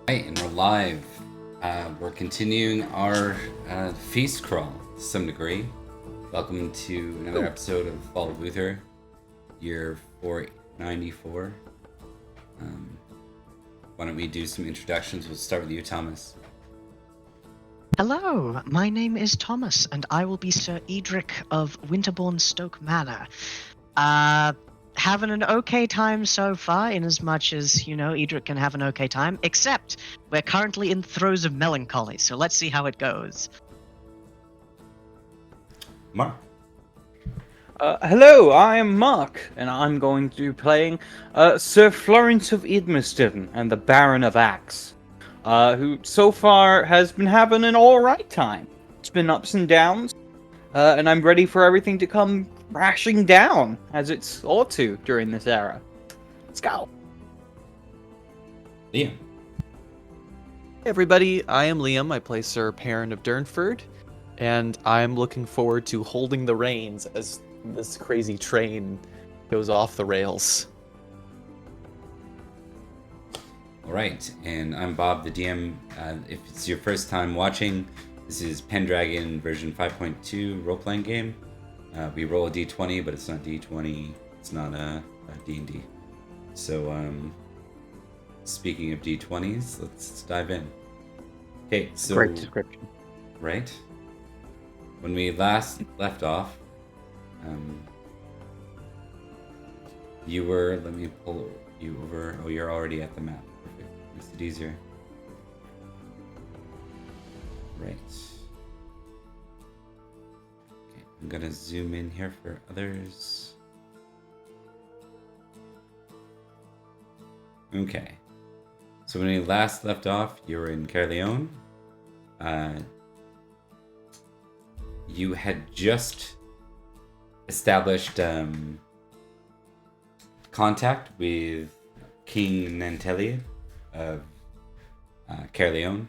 Right, and we're live. We're continuing our feast crawl to some degree. Welcome to another episode of Fall of Uther, year 494. Why don't we do some introductions? We'll start with you, Thomas. Hello, my name is Thomas, and I will be Sir Edrich of Winterbourne, Stoke Manor. Having an okay time so far, in as much as, Edrich can have an okay time, except we're currently in throes of melancholy, so let's see how it goes. Mark. Hello, I am Mark, and I'm going to be playing Sir Florence of Idmiston and the Baron of Axe, who so far has been having an alright time. It's been ups and downs, and I'm ready for everything to come crashing down, as it's ought to during this era. Let's go. Liam. Hey everybody, I am Liam. I play Sir Perin of Durnford, and I'm looking forward to holding the reins as this crazy train goes off the rails. Alright, and I'm Bob, the DM. If it's your first time watching, this is Pendragon version 5.2 role-playing game. We roll a d20, but it's not d20. It's not a D&D. So, speaking of d20s, let's dive in. Okay, so... Great description. Right? When we last left off, you were... Let me pull you over. Oh, you're already at the map. Perfect. Makes it easier. Right. I'm gonna zoom in here for others. Okay. So when we last left off, you were in Caerleon. You had just established contact with King Canon of Caerleon.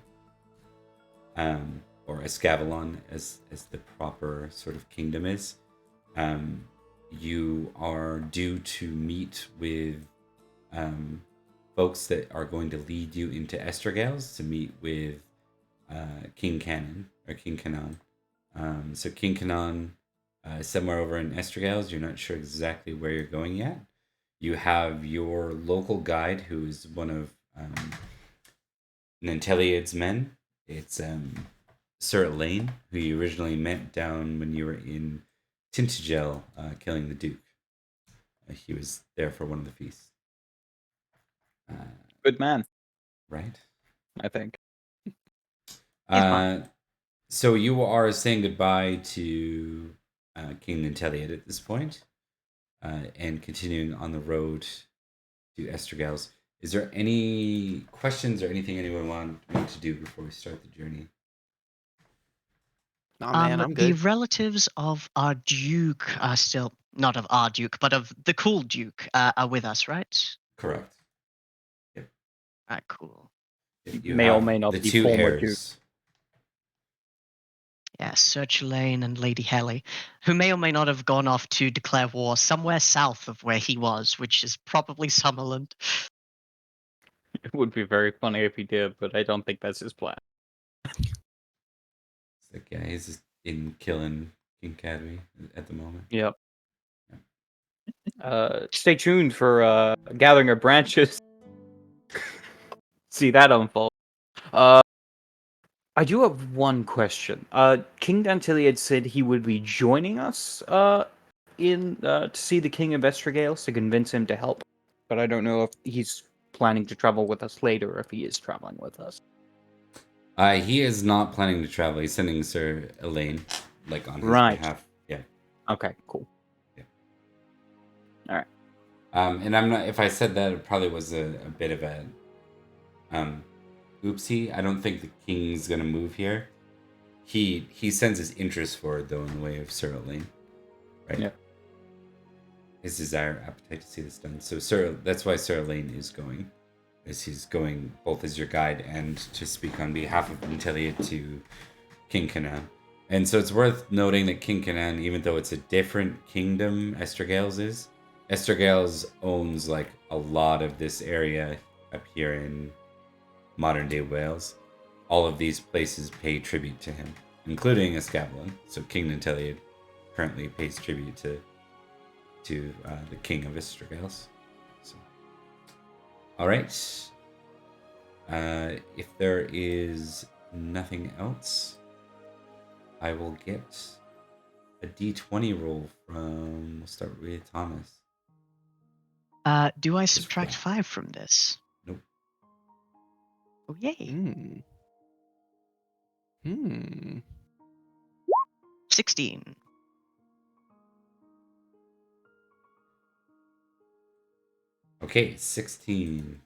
Or Escavalon, as the proper sort of kingdom is. You are due to meet with folks that are going to lead you into Estregales to meet with King Canon, or King Canon. So King Canon is somewhere over in Estregales. You're not sure exactly where you're going yet. You have your local guide, who is one of Nanteliad's men. It's Sir Elaine, who you originally met down when you were in Tintagel, killing the Duke. He was there for one of the feasts. Good man, Right? I think. So you are saying goodbye to King Nanteliad at this point, and continuing on the road to Estregales. Is there any questions or anything anyone want me to do before we start the journey? Oh man, I'm The good. relatives of our Duke are still, not of our Duke, but of the cool Duke, are with us, right? Correct. Yep. Cool. You May or have may not the be two former heirs. Yeah, Sir Lane and Lady Helly, who may or may not have gone off to declare war somewhere south of where he was, which is probably Summerland. It would be very funny if he did, but I don't think that's his plan. It's like, yeah, he's just in killing King Academy at the moment. Yep. Stay tuned for Gathering of Branches. See that unfold. I do have one question. King Danteliad said he would be joining us to see the King of Estregales to convince him to help. But I don't know if he's planning to travel with us later, or if he is traveling with us. He is not planning to travel. He's sending Sir Elaine, like, on his behalf. Yeah. Okay, cool. Yeah. All right. And I'm not. If I said that, it probably was a bit of a oopsie. I don't think the king's gonna move here. He sends his interest forward, though, in the way of Sir Elaine, right? Yeah. His desire, appetite to see this done. So that's why Sir Elaine is going. Is he's going both as your guide and to speak on behalf of Nanteliad to King Canon. And so it's worth noting that King Canon, even though it's a different kingdom, Estregales owns like a lot of this area up here in modern-day Wales. All of these places pay tribute to him, including Escavalon. So King Nanteliad currently pays tribute to the King of Estregales. So, all right. If there is nothing else, I will get a D20 roll from. We'll start with Thomas. Do I subtract 5 from this? Nope. Oh, yay. 16. Okay, 16.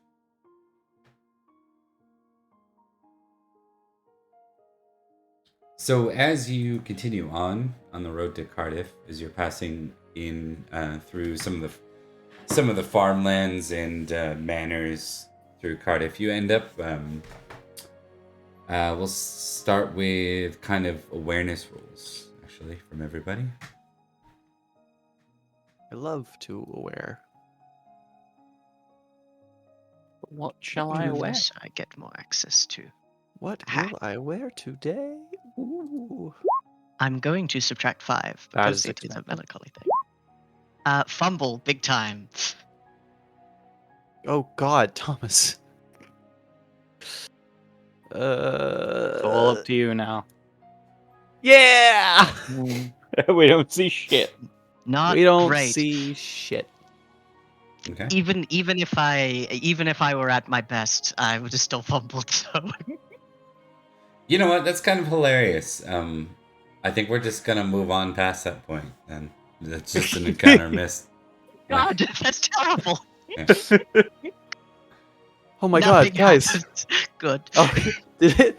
So as you continue on the road to Cardiff, as you're passing in through some of the farmlands and manors through Cardiff, you end up. We'll start with kind of awareness rolls, actually, from everybody. I love to aware. What shall I wear? Yes, I get more access to. What Hat. will I wear today? Ooh. I'm going to subtract 5. That is Mostly to the acceptable. melancholy thing. Fumble, big time. Oh God, Thomas. It's all up to you now. Yeah. We don't see shit. Not We don't great. see shit. Okay. Even if I were at my best, I would have still fumbled. So You know what? That's kind of hilarious. I think we're just gonna move on past that point, and that's just an encounter missed. God, that's terrible. Yeah. Oh my Nothing God, guys. happened. Good. Oh, did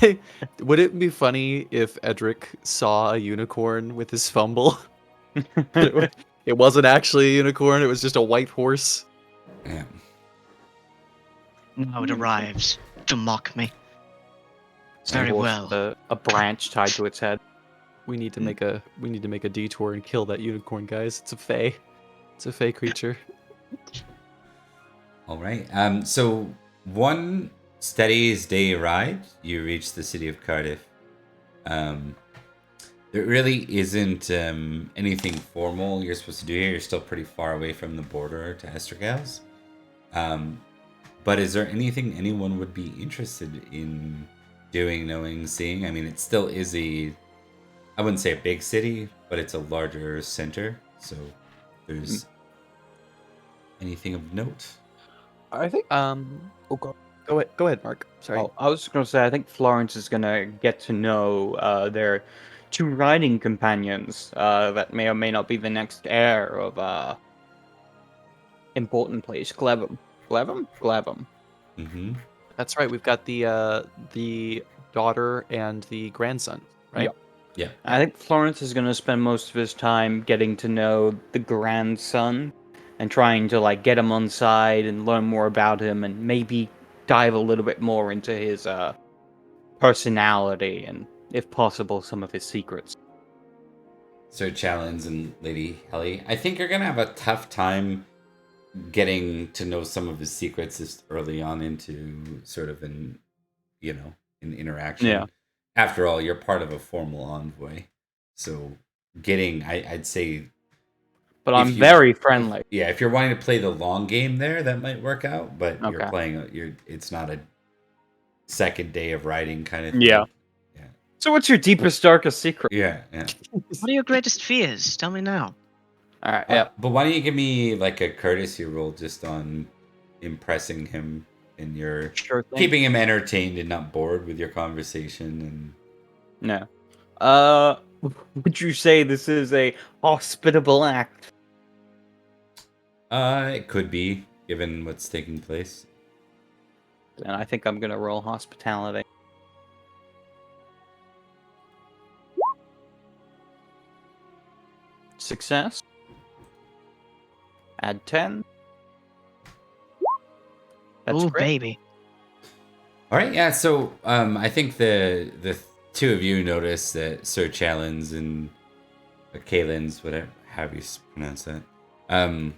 it? Would it be funny if Edrich saw a unicorn with his fumble? It wasn't actually a unicorn. It was just a white horse. Yeah. Now it arrives to mock me. And Very horse well. with a branch tied to its head. We need to make a detour and kill that unicorn, guys. It's a fae. It's a fae creature. All right. So one steady as day ride, you reach the city of Cardiff. There really isn't anything formal you're supposed to do here. You're still pretty far away from the border to Estregales. But is there anything anyone would be interested in doing, knowing, seeing? I mean, it still is I wouldn't say a big city, but it's a larger center. So there's anything of note? I think. Oh, go ahead, Mark. Sorry. Oh, I was just gonna say, I think Florence is gonna get to know their two riding companions that may or may not be the next heir of important place, Glevum. Glevum. Mm-hmm. That's right. We've got the daughter and the grandson, right? Yep. Yeah. I think Florence is gonna spend most of his time getting to know the grandson and trying to like get him on side and learn more about him and maybe dive a little bit more into his personality and, if possible, some of his secrets. Sir Challenge and Lady Helly, I think you're gonna have a tough time getting to know some of his secrets this early on into sort of an interaction. Yeah. After all, you're part of a formal envoy, so I'd say. But If I'm you- very friendly. Yeah, if you're wanting to play the long game there, that might work out. But Okay. it's not a second day of riding kind of thing. Yeah. So what's your deepest, darkest secret? Yeah. What are your greatest fears? Tell me now. Alright, yeah. But why don't you give me like a courtesy roll just on impressing him and your Sure thing. keeping him entertained and not bored with your conversation No. Would you say this is a hospitable act? it could be given what's taking place. And I think I'm gonna roll hospitality. Success. Add 10. That's Ooh, great. baby. All right, yeah. So I think the two of you notice that Sir Challens and Kalins, whatever, how you pronounce that, and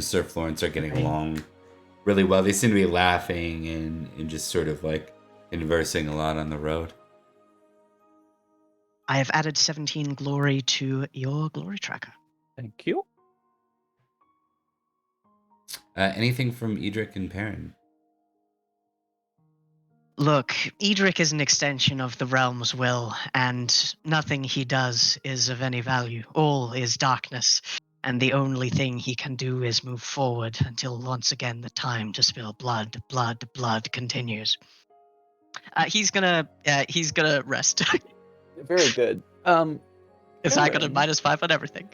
Sir Florence are getting along really well. They seem to be laughing and just sort of like conversing a lot on the road. I have added 17 glory to your glory tracker. Thank you. Anything from Edrich and Perin? Look, Edrich is an extension of the realm's will, and nothing he does is of any value. All is darkness, and the only thing he can do is move forward until once again the time to spill blood continues. He's gonna rest. Very good. Because I got a Perin. -5 on everything.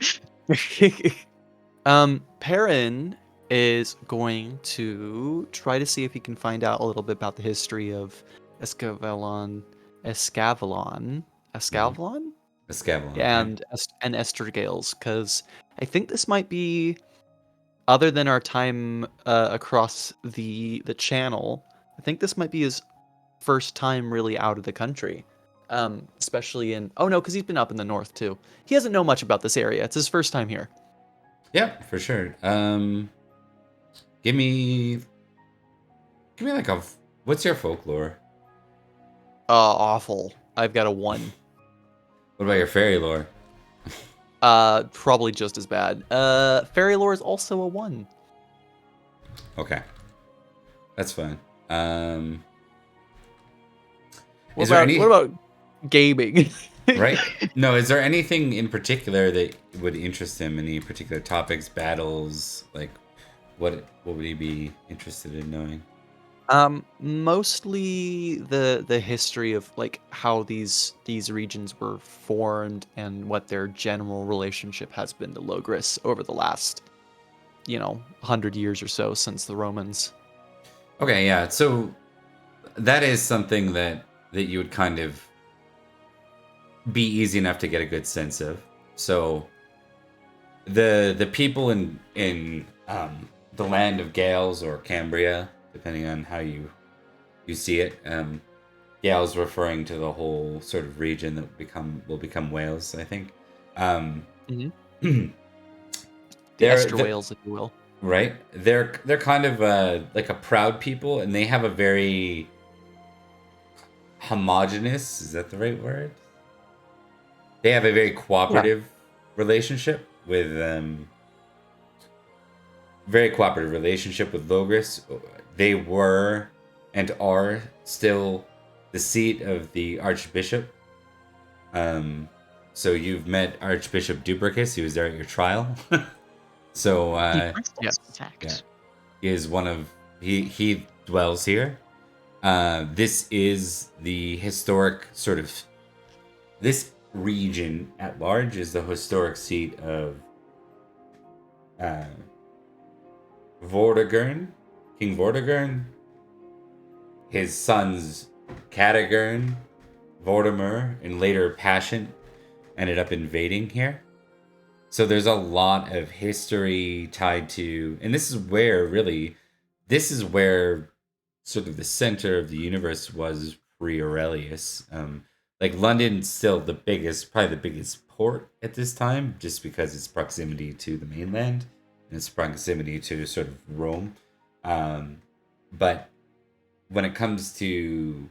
Perin is going to try to see if he can find out a little bit about the history of Escavalon, Escavalon, and Estregales, because I think this might be, other than our time across the channel, I think this might be his first time really out of the country. Especially in because he's been up in the north too. He doesn't know much about this area. It's his first time here. Yeah, for sure. Give me like what's your folklore? Awful. I've got a 1. What about your fairy lore? Probably just as bad. Fairy lore is also a 1. Okay, that's fine. What about gaming? Right? No, is there anything in particular that would interest him? Any particular topics, battles? Like, what would he be interested in knowing? Mostly the history of like how these regions were formed and what their general relationship has been to Logris over the last, 100 years or so since the Romans. Okay, yeah. So that is something that you would kind of be easy enough to get a good sense of. So the people in the land of Gales or Cambria, depending on how you see it, Gales referring to the whole sort of region that will become Wales, I think. The Ester Wales, if you will. Right? They're kind of like a proud people, and they have a very homogenous, is that the right word? They have a very cooperative relationship with Logris. They were and are still the seat of the Archbishop. So you've met Archbishop Dubricus. He was there at your trial. So Yes. yeah, he is one of he dwells here. This is the historic sort of this region at large is the historic seat of Vortigern, King Vortigern, his sons Cadogan, Vortimer, and later Passion ended up invading here. So there's a lot of history tied to, and this is where sort of the center of the universe was pre-Aurelius. Like London's still probably the biggest port at this time, just because its proximity to the mainland and its proximity to sort of Rome. But when it comes to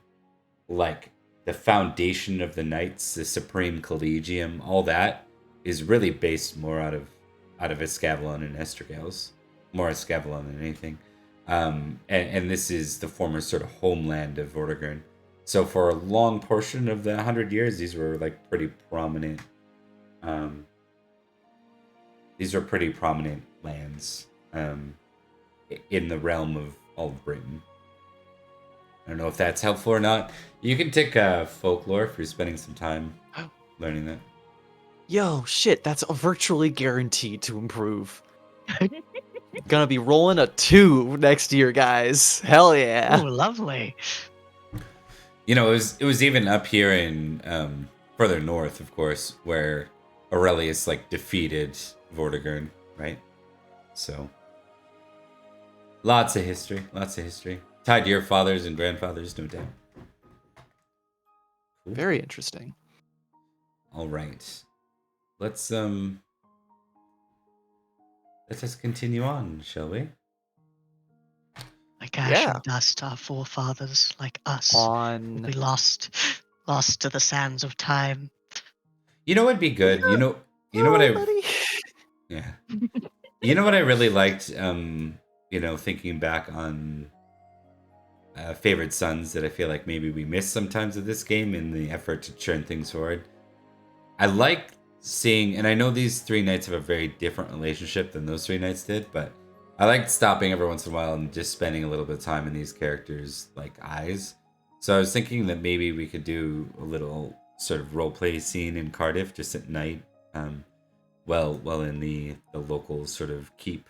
like the foundation of the Knights, the Supreme Collegium, all that is really based more out of Escavalon and Estregales, more Escavalon than anything. And this is the former sort of homeland of Vortigern. So for a long portion of the 100 years, these were like pretty prominent. These are pretty prominent lands in the realm of all of Britain. I don't know if that's helpful or not. You can take folklore if you're spending some time learning that. Yo, shit, that's virtually guaranteed to improve. Gonna be rolling a 2 next year, guys. Hell yeah. Oh, lovely. You know, it was even up here in further north, of course, where Aurelius like defeated Vortigern, right? So lots of history. Tied to your fathers and grandfathers, no doubt. Cool. Very interesting. All right. Let's just continue on, shall we? ash Yeah. and dust, our forefathers, like us, will be On lost to the sands of time. You know what'd be good? You know what oh, I buddy. yeah. You know what I really liked thinking back on favorite sons that I feel like maybe we miss sometimes of this game in the effort to churn things forward. I like seeing, and I know these three knights have a very different relationship than those three knights did, but I like stopping every once in a while and just spending a little bit of time in these characters' like eyes. So I was thinking that maybe we could do a little sort of role play scene in Cardiff just at night, um, well in the local sort of keep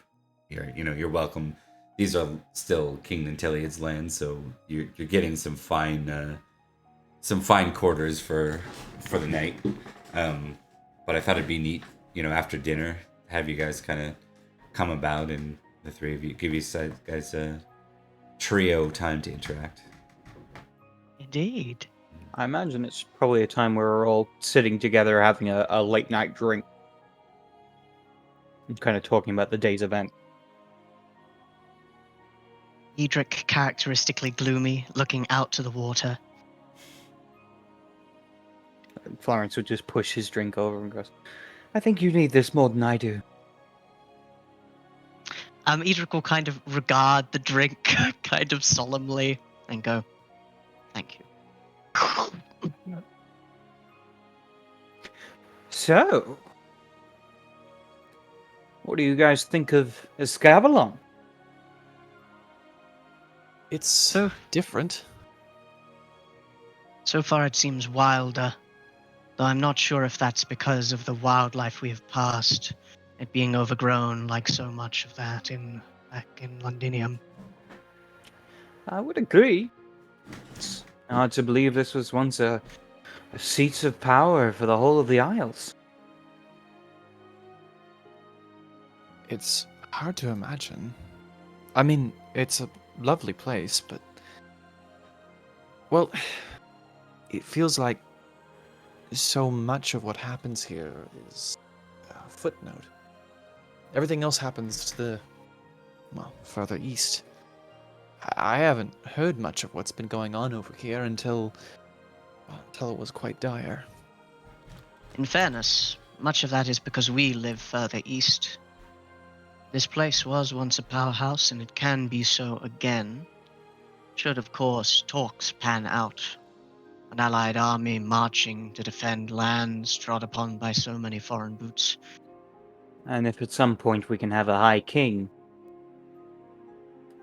here. You're welcome. These are still King Nantiliad's land, so you're getting some fine quarters for the night. But I thought it'd be neat, after dinner, have you guys kind of come about and the three of you give you guys a trio time to interact. Indeed. I imagine it's probably a time where we're all sitting together having a late night drink. And kind of talking about the day's event. Edrich, characteristically gloomy, looking out to the water. Florence would just push his drink over and goes, I think you need this more than I do. Edrich will kind of regard the drink kind of solemnly and go, thank you. So, what do you guys think of Escavalon? It's So- different. So far it seems wilder, though I'm not sure if that's because of the wildlife we have passed, it being overgrown like so much of that back in Londinium. I would agree. It's hard to believe this was once a seat of power for the whole of the Isles. It's hard to imagine. I mean, it's a lovely place, but... Well, it feels like so much of what happens here is a footnote. Everything else happens to the, further east. I haven't heard much of what's been going on over here until it was quite dire. In fairness, much of that is because we live further east. This place was once a powerhouse, and it can be so again. Should, of course, talks pan out. An allied army marching to defend lands trod upon by so many foreign boots. And if at some point we can have a High King.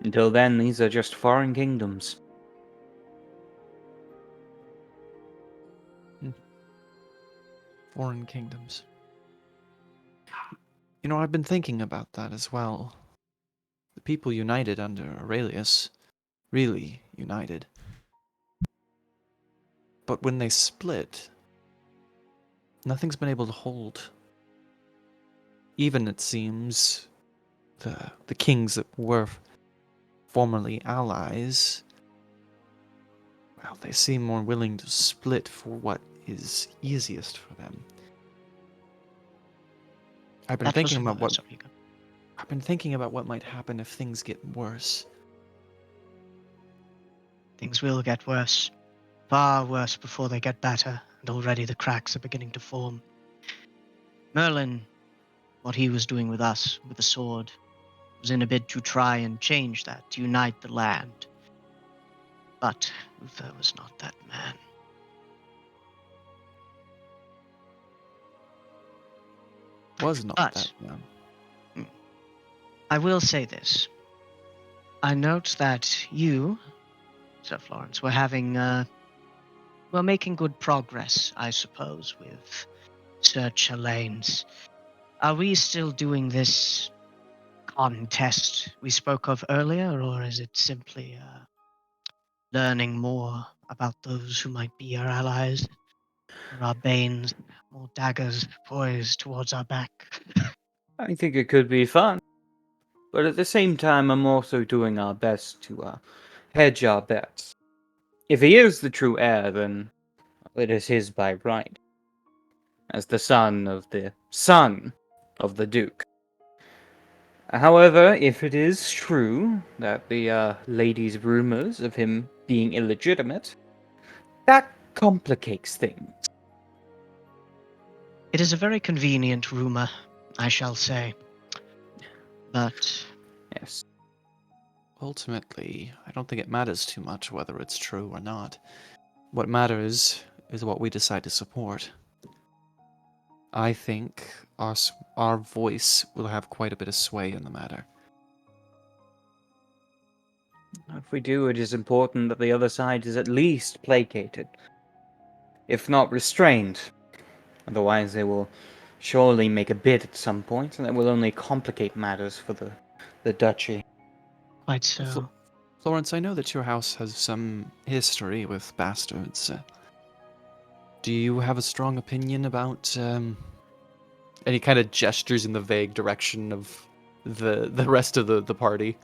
Until then, these are just foreign kingdoms. Foreign kingdoms. I've been thinking about that as well. The people united under Aurelius, really united. But when they split, nothing's been able to hold. Even, it seems, the kings that were formerly allies, well, they seem more willing to split for what is easiest for them. I've been thinking about what might happen if things get worse. Things will get worse. Far worse before they get better, and already the cracks are beginning to form. Merlin, what he was doing with us, with the sword, was in a bid to try and change that, to unite the land. But Uther was not that man. Was not But- that young. I will say this. I note that you, Sir Florence, were making good progress, I suppose, with Sir Chalane's. Are we still doing this contest we spoke of earlier, or is it simply learning more about those who might be our allies, or our banes, more daggers poised towards our back? I think it could be fun. But at the same time, I'm also doing our best to hedge our bets. If he is the true heir, then it is his by right. As the son of the Duke. However, if it is true that the lady's rumors of him being illegitimate, that complicates things. It is a very convenient rumor, I shall say. But Yes. Ultimately, I don't think it matters too much whether it's true or not. What matters is what we decide to support. I think our voice will have quite a bit of sway in the matter. If we do, it is important that the other side is at least placated, if not restrained. Otherwise, they will surely make a bid at some point, and that will only complicate matters for the duchy. quite so. Florence, I know that your house has some history with bastards. Do you have a strong opinion about, And he kind of gestures in the vague direction of the rest of the party.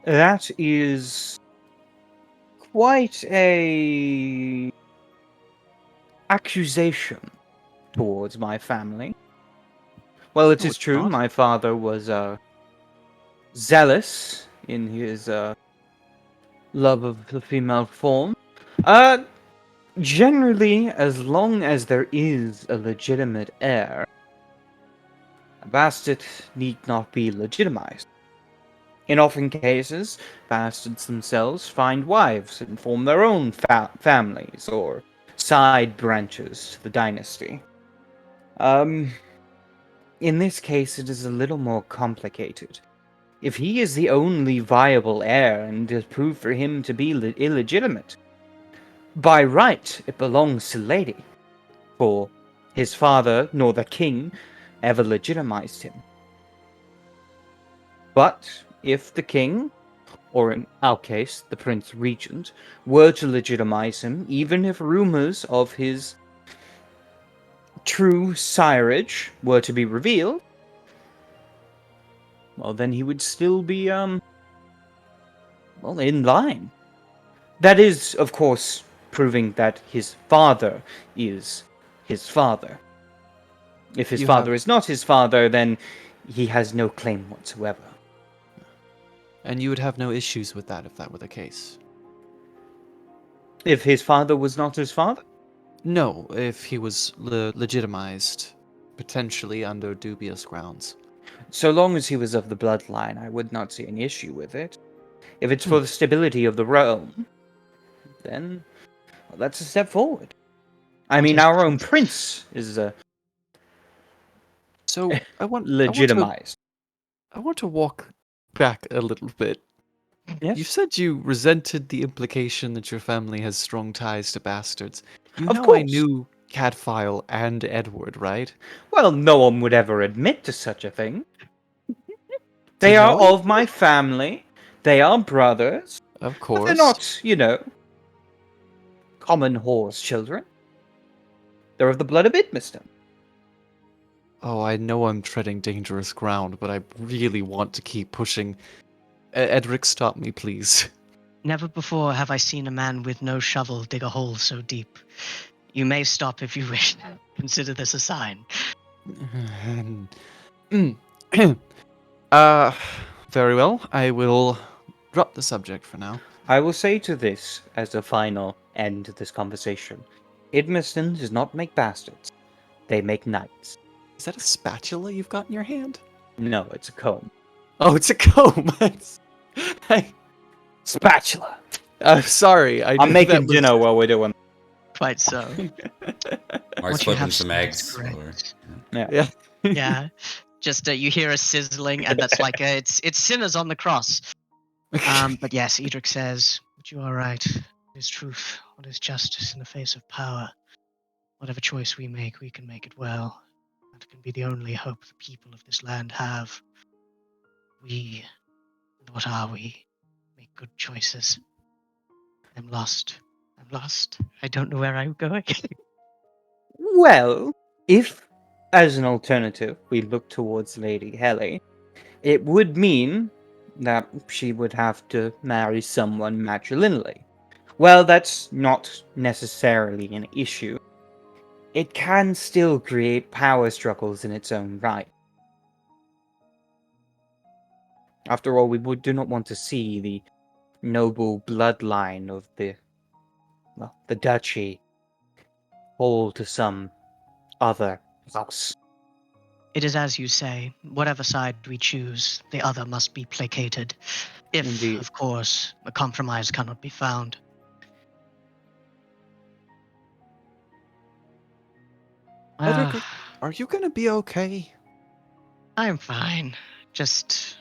That is quite a accusation towards my family. Well, it No, is it's true. not. My father was zealous in his love of the female form. Generally, as long as there is a legitimate heir, a bastard need not be legitimized. In often cases, bastards themselves find wives and form their own families or side branches to the dynasty. In this case, it is a little more complicated. If he is the only viable heir and it is proved for him to be illegitimate, by right it belongs to the lady, for his father nor the king ever legitimized him. But if the king, or in our case, the Prince Regent, were to legitimize him, even if rumors of his true sirage were to be revealed, well, then he would still be, in line. That is, of course, proving that his father is his father. If his father is not his father, then he has no claim whatsoever. And you would have no issues with that if that were the case. If his father was not his father? No, if he was legitimized, potentially under dubious grounds. So long as he was of the bloodline, I would not see any issue with it. If it's for the stability of the realm, then that's a step forward. I mean, Yes. our own prince is So legitimized. I want to walk back a little bit. Yes? You said you resented the implication that your family has strong ties to bastards. You Of know I course. knew Cadfael and Edward, right? Well, no one would ever admit to such a thing. They To are knowing of my family. They are brothers. Of But they're course. not, common whore's children. They're of the blood of Idmiston. Oh, I know I'm treading dangerous ground, but I really want to keep pushing. Edrich, stop me, please. Never before have I seen a man with no shovel dig a hole so deep. You may stop if you wish. Consider this a sign. Very well. I will drop the subject for now. I will say to this as a final end to this conversation. Idmiston does not make bastards. They make knights. Is that a spatula you've got in your hand? No, it's a comb. Oh, it's a comb. Spatula! Sorry. I'm making dinner while we're doing. Quite so. Mark's What you flipping have some said is eggs. correct. Or, Yeah. Yeah. Just you hear a sizzling, and that's like it's sinners on the cross. But yes, Edrich says, "But you are right. It is truth. What is justice in the face of power? Whatever choice we make, we can make it well. That can be the only hope the people of this land have. We, and what are we? Make good choices. I'm lost. I'm lost. I don't know where I'm going." Well, if, as an alternative, we look towards Lady Helly, it would mean that she would have to marry someone matrilineally. Well, that's not necessarily an issue. It can still create power struggles in its own right. After all, do not want to see the noble bloodline of the duchy fall to some other house. It is as you say. Whatever side we choose, the other must be placated. If, Indeed. of course, a compromise cannot be found. Edrich, are you gonna be okay? I'm fine. Just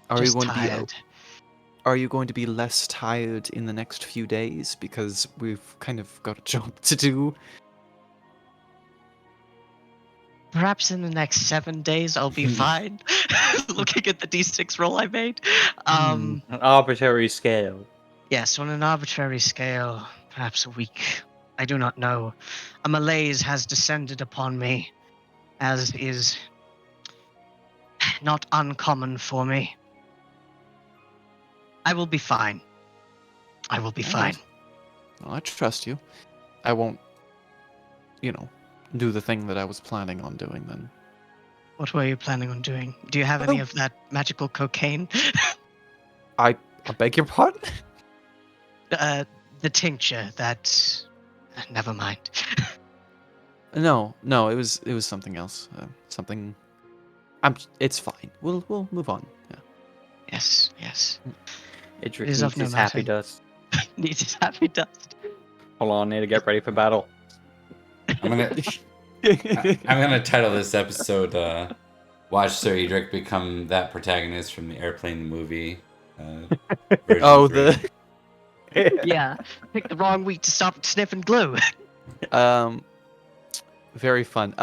Are you going to be tired. Are you going to be less tired in the next few days because we've kind of got a job to do? Perhaps in the next 7 days I'll be fine. Looking at the D6 roll I made. An arbitrary scale. Yes, on an arbitrary scale, perhaps a week. I do not know. A malaise has descended upon me, as is not uncommon for me. I will be fine. I will be All fine. right. Well, I trust you. I won't, do the thing that I was planning on doing then. What were you planning on doing? Do you have any of that magical cocaine? I beg your pardon? The tincture that... Never mind. No, it was something else. Something. It's fine. We'll move on. Yeah. Yes. Edrich is needs of no his happy matter. dust. Needs his happy dust. Hold on, need to get ready for battle. I'm gonna title this episode "Watch Sir Edrich become that protagonist from the airplane movie." Version Oh, 3. Yeah. Picked the wrong week to stop sniffing glue. Very fun.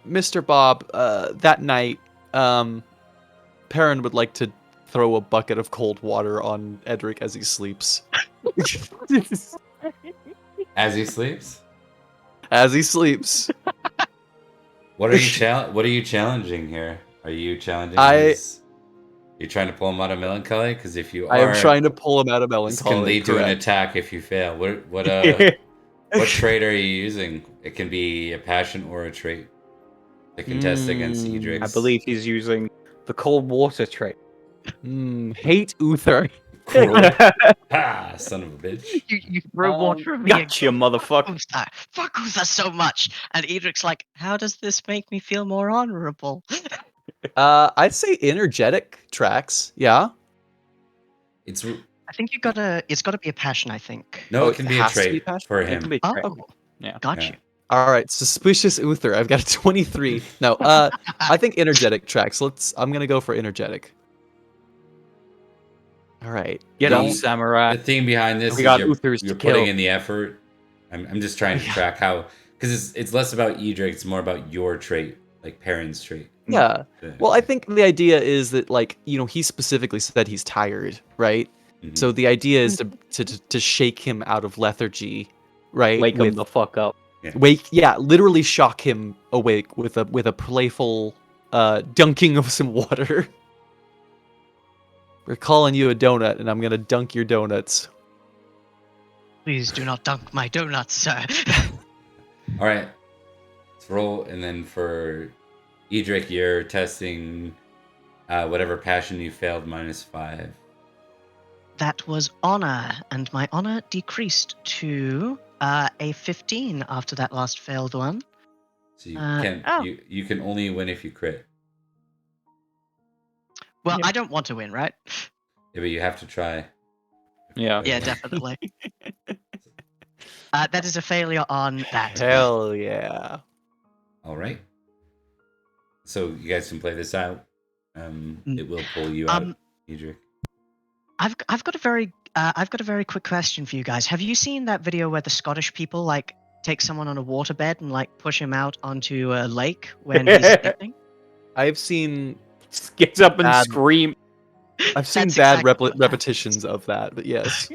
Mr. Bob, that night, Perin would like to throw a bucket of cold water on Edrich as he sleeps. As he sleeps. As he sleeps. What are you challenging here? Are you challenging you trying to pull him out of melancholy? Because if you are, I am trying to pull him out of this melancholy. can lead to an correct. attack if you fail. What trait are you using? It can be a passion or a trait to contest against Edrich. I believe he's using the cold water trait. Hate Uther. Ha! Son of a bitch. You throw water at me. Gotcha, motherfucker. Fuck Uther so much. And Edric's like, how does this make me feel more honorable? I'd say energetic tracks. Yeah. I think it's gotta be a passion, I think. No, it can be a has to be trait passion? for It him. can be Oh, trait. yeah. Yeah. Got Yeah. you. All right, suspicious Uther. I've got a 23. No, I think energetic tracks. I'm gonna go for energetic. All right. Get The- up, samurai. The theme behind this We is got you're Uthers to putting kill. in the effort. I'm just trying to track how, because it's less about Edrich, it's more about your trait, like Perin's trait. Yeah. Well, I think the idea is that, he specifically said he's tired, right? Mhm. So the idea is to shake him out of lethargy, right? Wake him the fuck up. Literally shock him awake with a playful dunking of some water. We're calling you a donut, and I'm gonna dunk your donuts. Please do not dunk my donuts, sir. All right, let's roll, and then for Edrich, you're testing whatever passion you failed -5. That was honor, and my honor decreased to a 15 after that last failed one. So you can only win if you crit. Well, Yeah. I don't want to win, right? Yeah, but you have to try. Yeah. Yeah, definitely. That is a failure on that. Hell yeah! All right. So you guys can play this out. It will pull you out, Edrich. I've got a very quick question for you guys. Have you seen that video where the Scottish people take someone on a waterbed and push him out onto a lake when he's sleeping? I've seen Gets up and Bad. scream. I've seen That's bad exactly what repetitions of that, but yes.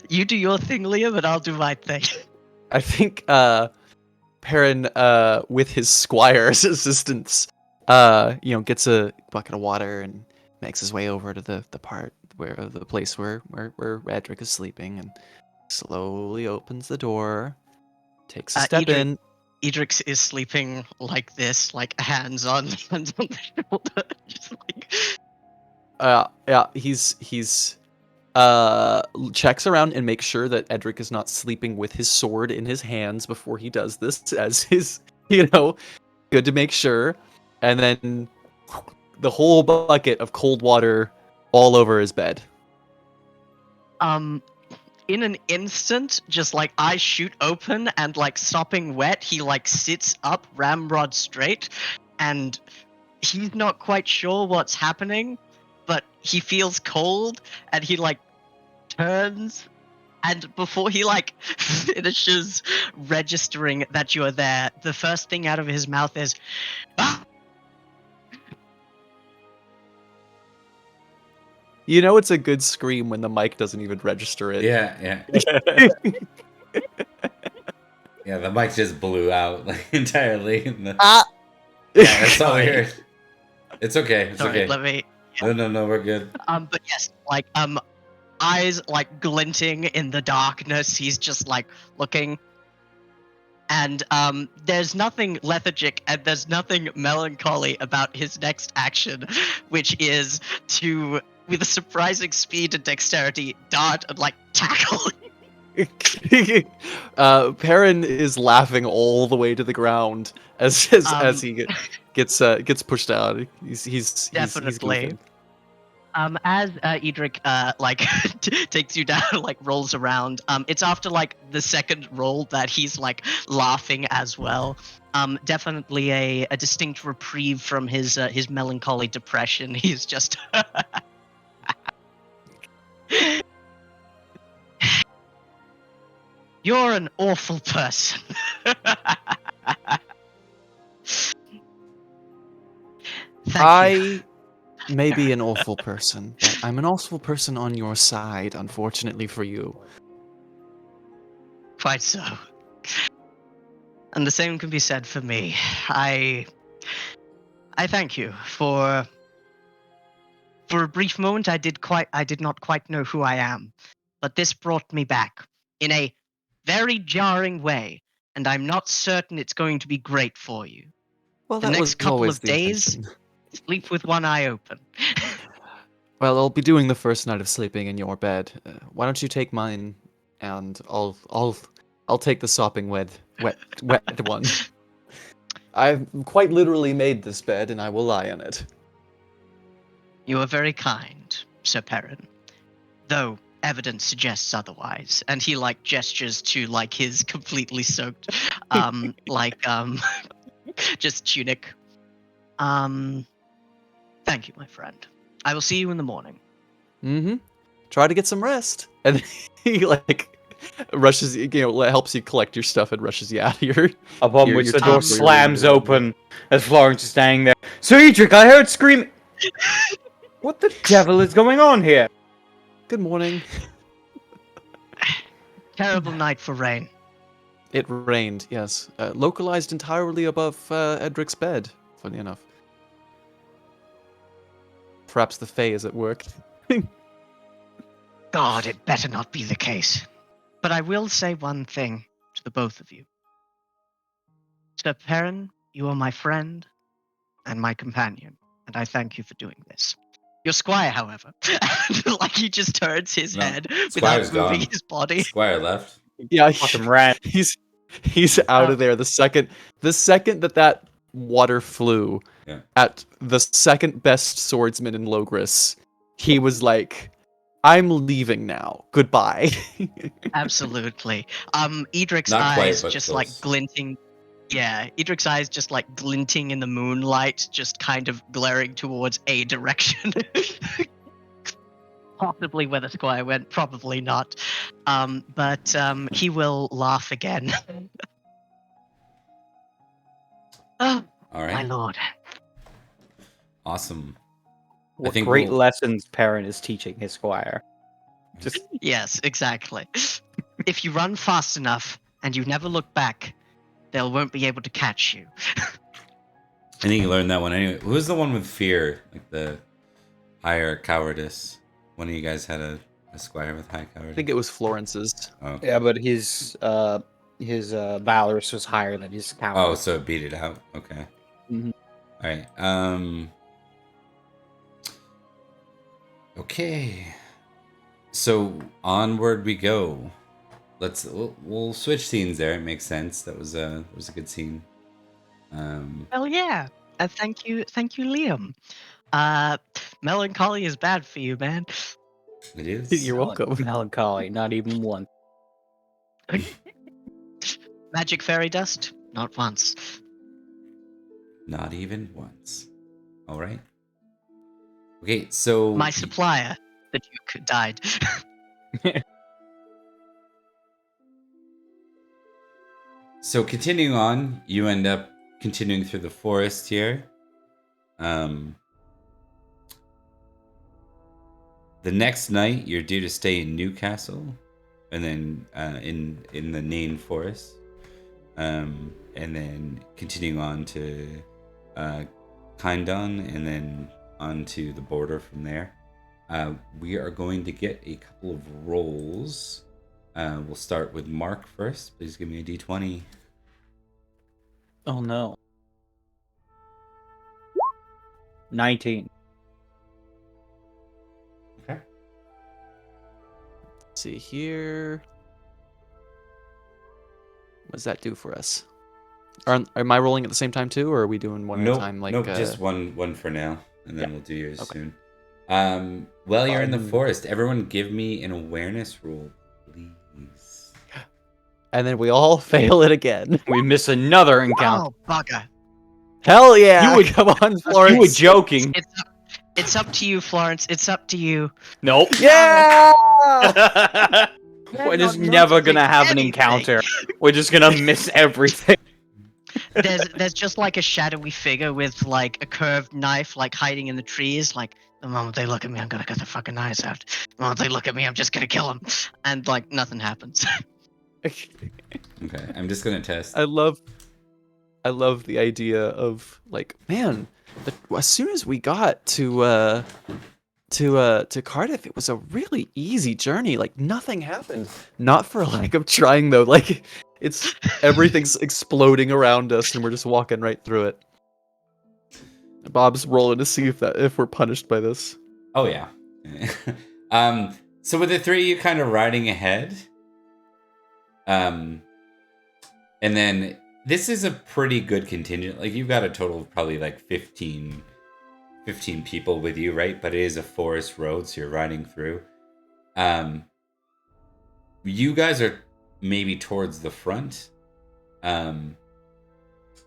You do your thing, Liam, and I'll do my thing. I think Perin, with his squire's assistance, gets a bucket of water and makes his way over to the place where Edrich is sleeping, and slowly opens the door, takes a step in. Edrich is sleeping like this, hands on the shoulder, just Yeah, he's checks around and makes sure that Edrich is not sleeping with his sword in his hands before he does this, as his, good to make sure. And then the whole bucket of cold water all over his bed. In an instant, just like eyes shoot open and like sopping wet, he like sits up ramrod straight, and he's not quite sure what's happening, but he feels cold, and he like turns, and before he like finishes registering that you are there, the first thing out of his mouth is, "Ah!" You know it's a good scream when the mic doesn't even register it. Yeah. Yeah, the mic just blew out like entirely. Ah! Yeah, that's all we Sorry. heard. It's okay. It's Sorry, okay. let me. No, we're good. But yes, like eyes like glinting in the darkness. He's just like looking, and there's nothing lethargic and there's nothing melancholy about his next action, which is to, with a surprising speed and dexterity, dart and like tackle. Perin is laughing all the way to the ground as he gets pushed out. He's Definitely. goofing. As Edrich like takes you down, like rolls around. It's after like the second roll that he's like laughing as well. Definitely a distinct reprieve from his melancholy depression. He's just. You're an awful person. Thank you. I may be an awful person, but I'm an awful person on your side, unfortunately for you. Quite so. And the same can be said for me. I thank you for a brief moment I did not quite know who I am, but this brought me back in a very jarring way, and I'm not certain it's going to be great for you. Well, The that next was couple always of the days, intention. sleep with one eye open. Well, I'll be doing the first night of sleeping in your bed. Why don't you take mine, and I'll take the sopping wet one. I've quite literally made this bed, and I will lie on it. You are very kind, Sir Perin. Though evidence suggests otherwise. And he like gestures to like his completely soaked just tunic. Thank you, my friend. I will see you in the morning. Mm-hmm. Try to get some rest. And he like rushes, helps you collect your stuff and rushes you out of your. Upon your which the tent door where you're slams living. open as Florence is standing there. Sir Edrich, I heard screaming. What the devil is going on here? Good morning. Terrible night for rain. It rained, yes. Localized entirely above Edric's bed, funny enough. Perhaps the Fae is at work. God, it better not be the case. But I will say one thing to the both of you. Sir Perin, you are my friend and my companion, and I thank you for doing this. Your squire, however, like he just turns his head Squire's without moving gone. his body. Squire left. Yeah, Fucking ran. he's out of there the second that water flew. Yeah. At the second best swordsman in Logris, he was like, I'm leaving now. Goodbye. Absolutely. Edric's Not quite, eyes but just close. like glinting. Yeah, Edric's eyes just like glinting in the moonlight, just kind of glaring towards a direction. Possibly where the squire went, probably not. But he will laugh again. Oh, All my right. lord. Awesome. What think great we'll- lessons Perin is teaching his squire. Just Yes, exactly. If you run fast enough and you never look back, they won't be able to catch you. I think you learned that one anyway. Who's the one with fear? Like the higher cowardice? One of you guys had a squire with high I cowardice? think it was Florence's. Oh. yeah, but his valorous was higher than his counter. Oh, so it beat it out. Okay. Mhm. All right. Okay. So onward we go. We'll switch scenes there. It makes sense. That was a good scene. Well, yeah. Thank you, Liam. Melancholy is bad for you, man. It is. You're welcome. Melancholy, not even one. Magic fairy dust? Not once. Not even once. All right. Okay, so My supplier, the Duke, died. So continuing on, you end up continuing through the forest here. The next night, you're due to stay in Newcastle, and then in the Nain Forest, and then continuing on to Kindon, and then on to the border from there. We are going to get a couple of rolls. We'll start with Mark first. Please give me a d20. Oh no. 19. Okay. Let's see here. What does that do for us? Am I rolling at the same time too, or are we doing one at a time? Nope, just one for now, and then we'll do yours Okay. soon. While you're in the forest, everyone give me an awareness roll, please. And then we all fail it again. We miss another encounter. Oh, bugger. Hell yeah! You would- Come on, Florence. You were joking. It's up to you, Florence. It's up to you. Nope. Yeah! We're just not never gonna noticing have an anything. encounter. We're just gonna miss everything. There's just like a shadowy figure with like a curved knife, like hiding in the trees. Like the moment they look at me, I'm gonna cut the fucking knives out. The moment they look at me, I'm just gonna kill them, and like nothing happens. Okay, I'm just gonna test. I love the idea of like, man, as soon as we got to Cardiff, it was a really easy journey. Like nothing happened. Not for lack of trying though. Like it's everything's exploding around us, and we're just walking right through it. Bob's rolling to see if we're punished by this. Oh yeah. So with the three of you kind of riding ahead, and then this is a pretty good contingent. Like you've got a total of probably like 15 people with you, right? But it is a forest road, so you're riding through. You guys are maybe towards the front.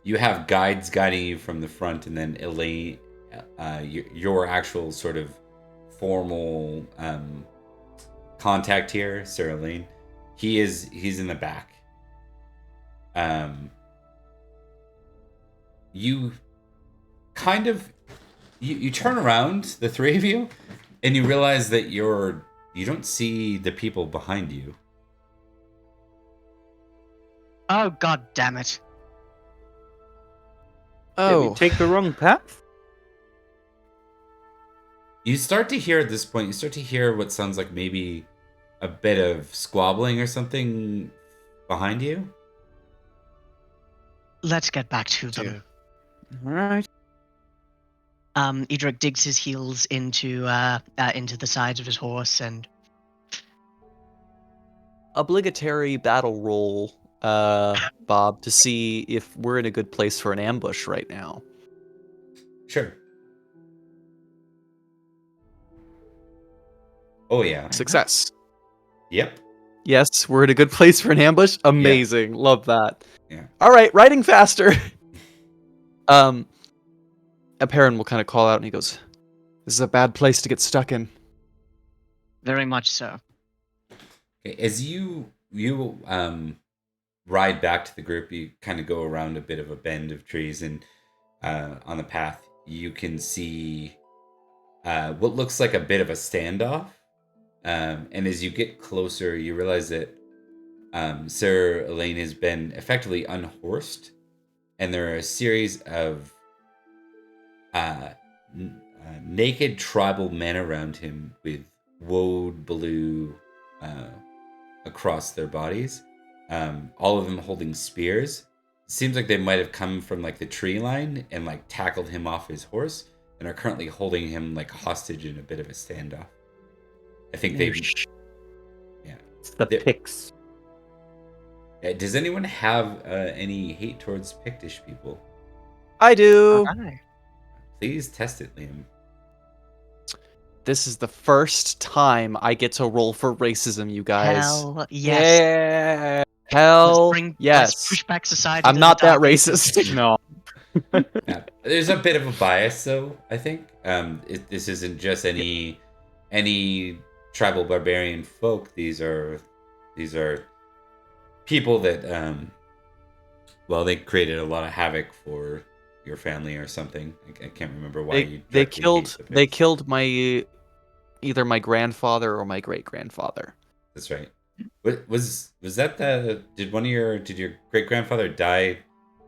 You have guides guiding you from the front, and then Elaine, your actual sort of formal contact here, Sir Elaine. He's in the back. You kind of you turn around, the three of you, and you realize that you don't see the people behind you. Oh, god damn it. Did we take the wrong path? You start to hear at this point, what sounds like maybe a bit of squabbling or something behind you. Let's get back to them. Alright. Edrich digs his heels into the sides of his horse and Obligatory battle roll, Bob, to see if we're in a good place for an ambush right now. Sure. Oh yeah. Success. Yep. Yes, we're in a good place for an ambush. Amazing. Love that. Yeah. All right, riding faster. Perin will kind of call out and he goes, "This is a bad place to get stuck in." very much so. Okay, as you ride back to the group, you kind of go around a bit of a bend of trees, and on the path you can see what looks like a bit of a standoff. And as you get closer, you realize that Sir Elaine has been effectively unhorsed, and there are a series of naked tribal men around him with woad blue across their bodies, all of them holding spears. It seems like they might have come from like the tree line and like tackled him off his horse and are currently holding him like hostage in a bit of a standoff. I think they. Yeah. It's the They're- Picts. Does anyone have any hate towards Pictish people? I do. Alright. Please test it, Liam. This is the first time I get to roll for racism, you guys. Hell yes. Yeah. Hell Let's yes. push back society. I'm to not the that dark ages. racist. No. Yeah. There's a bit of a bias, though. I think this isn't just any tribal barbarian folk. These are people that well, they created a lot of havoc for your family or something. I can't remember why you. They directly killed hate the they Picts. killed either my grandfather or my great grandfather. That's right. Was that the did your great grandfather die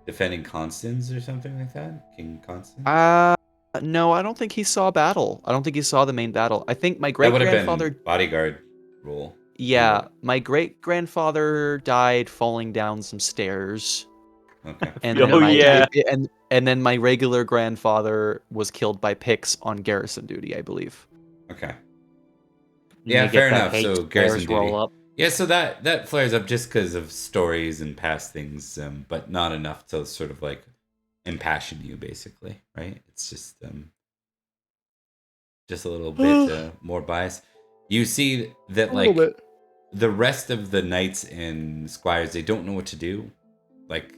defending Constance or something like that? King Constance? No, I don't think he saw battle. I don't think he saw the main battle. I think my That great would have grandfather. been bodyguard role. Yeah, my great grandfather died falling down some stairs, Okay. and Oh, then my, yeah. and then my regular grandfather was killed by Picts on garrison duty, I believe. Okay. You Yeah, get fair that enough. hate So garrison flares roll duty. up. Yeah, so that flares up just because of stories and past things, but not enough to sort of like impassion you, basically, right? It's just a little bit more bias. You see that like the rest of the knights and squires, they don't know what to do. Like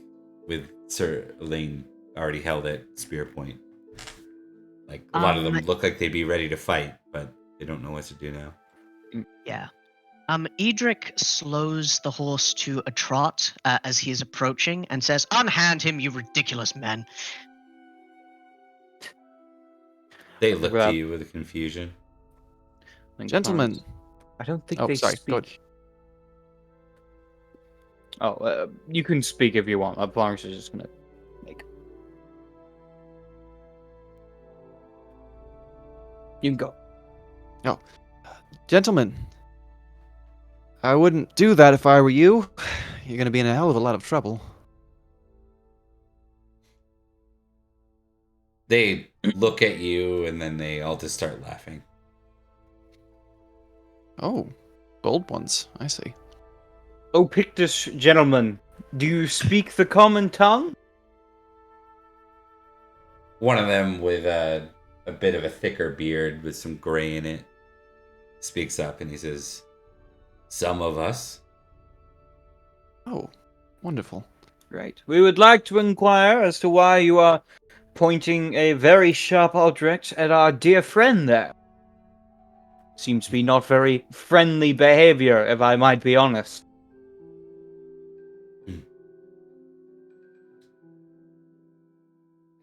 with Sir Elaine already held at spear point. Like a lot of them look like they'd be ready to fight, but they don't know what to do now. Yeah. Edrich slows the horse to a trot as he is approaching and says, "Unhand him, you ridiculous men." They look to Grab- you with confusion. Gentlemen. I don't think Oh, they sorry, go ahead. speak. Oh, you can speak if you want. Florence is just gonna make. You can go. Gentlemen, I wouldn't do that if I were you. You're gonna be in a hell of a lot of trouble. They look at you and then they all just start laughing. Oh, gold ones. I see. Oh, Pictish gentlemen, do you speak the common tongue? One of them with a bit of a thicker beard with some gray in it speaks up and he says, "Some of us." Oh, wonderful. Right. We would like to inquire as to why you are pointing a very sharp object at our dear friend there. Seems to be not very friendly behavior, if I might be honest.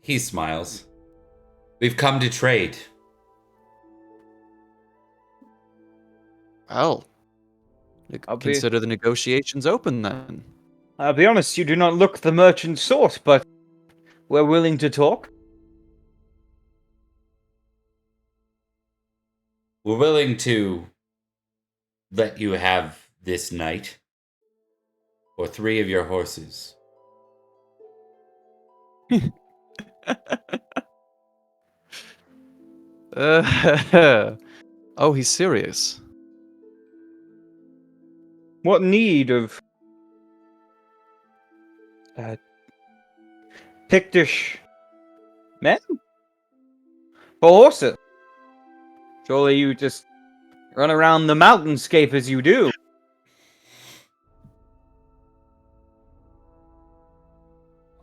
He smiles. "We've come to trade." Well, I'll be- consider the negotiations open then. I'll be honest, you do not look the merchant sort, but we're willing to talk. We're willing to let you have this knight or 3 of your horses. Oh, he's serious. What need of Pictish men? For horses? Surely you just run around the mountainscape as you do.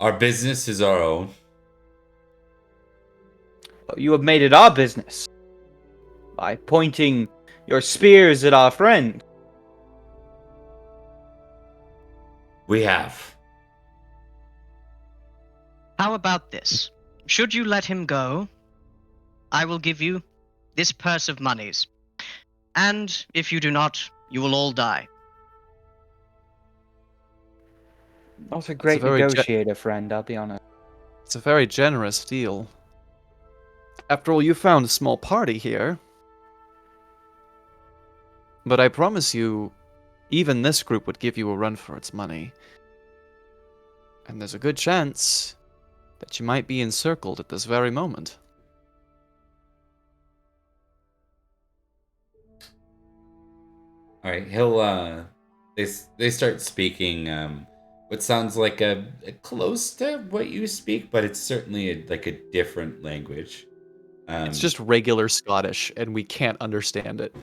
Our business is our own. You have made it our business by pointing your spears at our friend. We have. How about this? Should you let him go, I will give you this purse of monies. And if you do not, you will all die. Not a great very negotiator, friend, I'll be honest. It's a very generous deal. After all, you found a small party here. But I promise you, even this group would give you a run for its money. And there's a good chance that you might be encircled at this very moment. All right, he'll they start speaking what sounds like a close to what you speak, but it's certainly like a different language. It's just regular Scottish, and we can't understand it.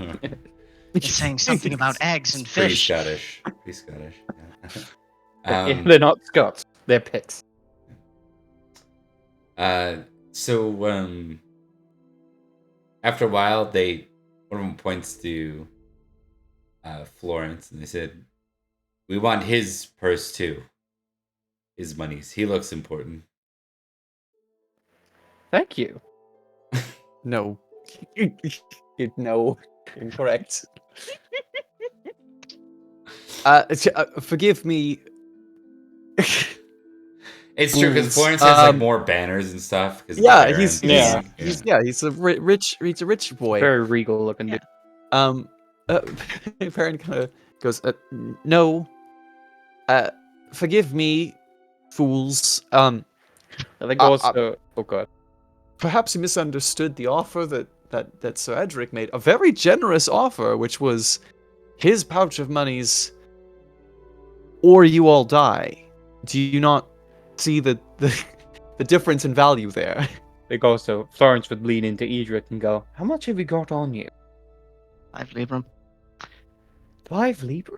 They're saying something about eggs and Pretty fish. Scottish. Pretty Scottish. Yeah, Yeah. they're not Scots. They're Picts. So after a while, one of them points to Florence, and they said, "We want his purse too. His monies. He looks important." Thank you. No. No. Incorrect. Forgive me. It's true because Fools. Florence has like more banners and stuff. Because Yeah, Perin he's thing. he's a rich boy. Very regal looking Yeah. dude. Perrin kind of goes, no. Forgive me, fools. I think also. Oh god. Perhaps you misunderstood the offer that Sir Edrich made. A very generous offer, which was his pouch of monies, or you all die. Do you not see the difference in value there? I think also Florence would lean into Edrich and go, "How much have you got on you?" 5 Libram. 5 libra?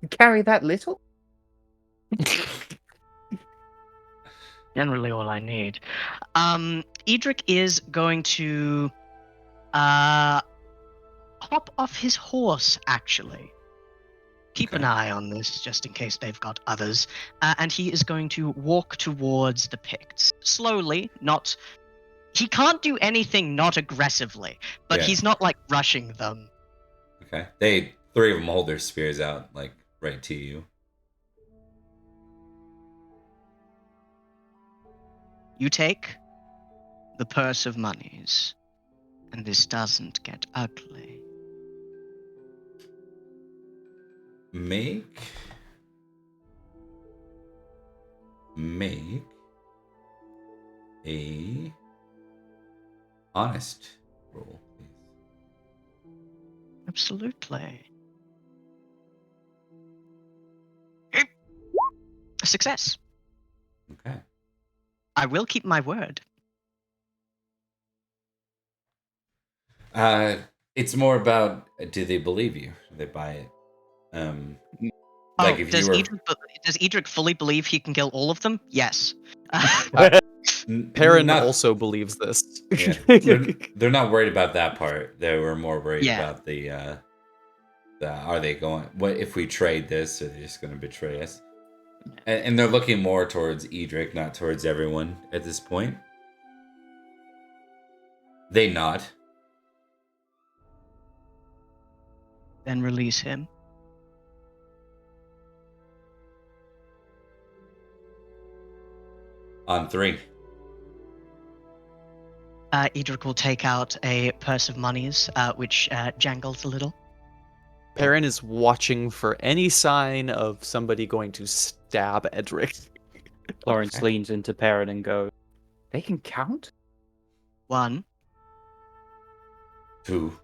You carry that little? Generally all I need. Edrich is going to hop off his horse, actually. Keep an Okay. eye on this, just in case they've got others. And he is going to walk towards the Picts. Slowly, not... He can't do anything not aggressively, but Yeah. he's not, like, rushing them. Okay. 3 of them hold their spears out, like right to you. You take the purse of monies, and this doesn't get ugly. Make a honest roll, please. Absolutely. A success. Okay. I will keep my word. It's more about do they believe you? Do they buy it? Like if does you were does Edrich fully believe he can kill all of them? Yes. Perrin not, also believes this. yeah, they're not worried about that part. They were more worried Yeah. about the are they going? What if we trade this? Are they just going to betray us? And they're looking more towards Edrich, not towards everyone at this point. They nod. Then release him. On 3. Edrich will take out a purse of monies, which jangles a little. Perrin is watching for any sign of somebody going to stab Edrich. Florence Okay. leans into Perin and goes, "They can count?" 1, 2.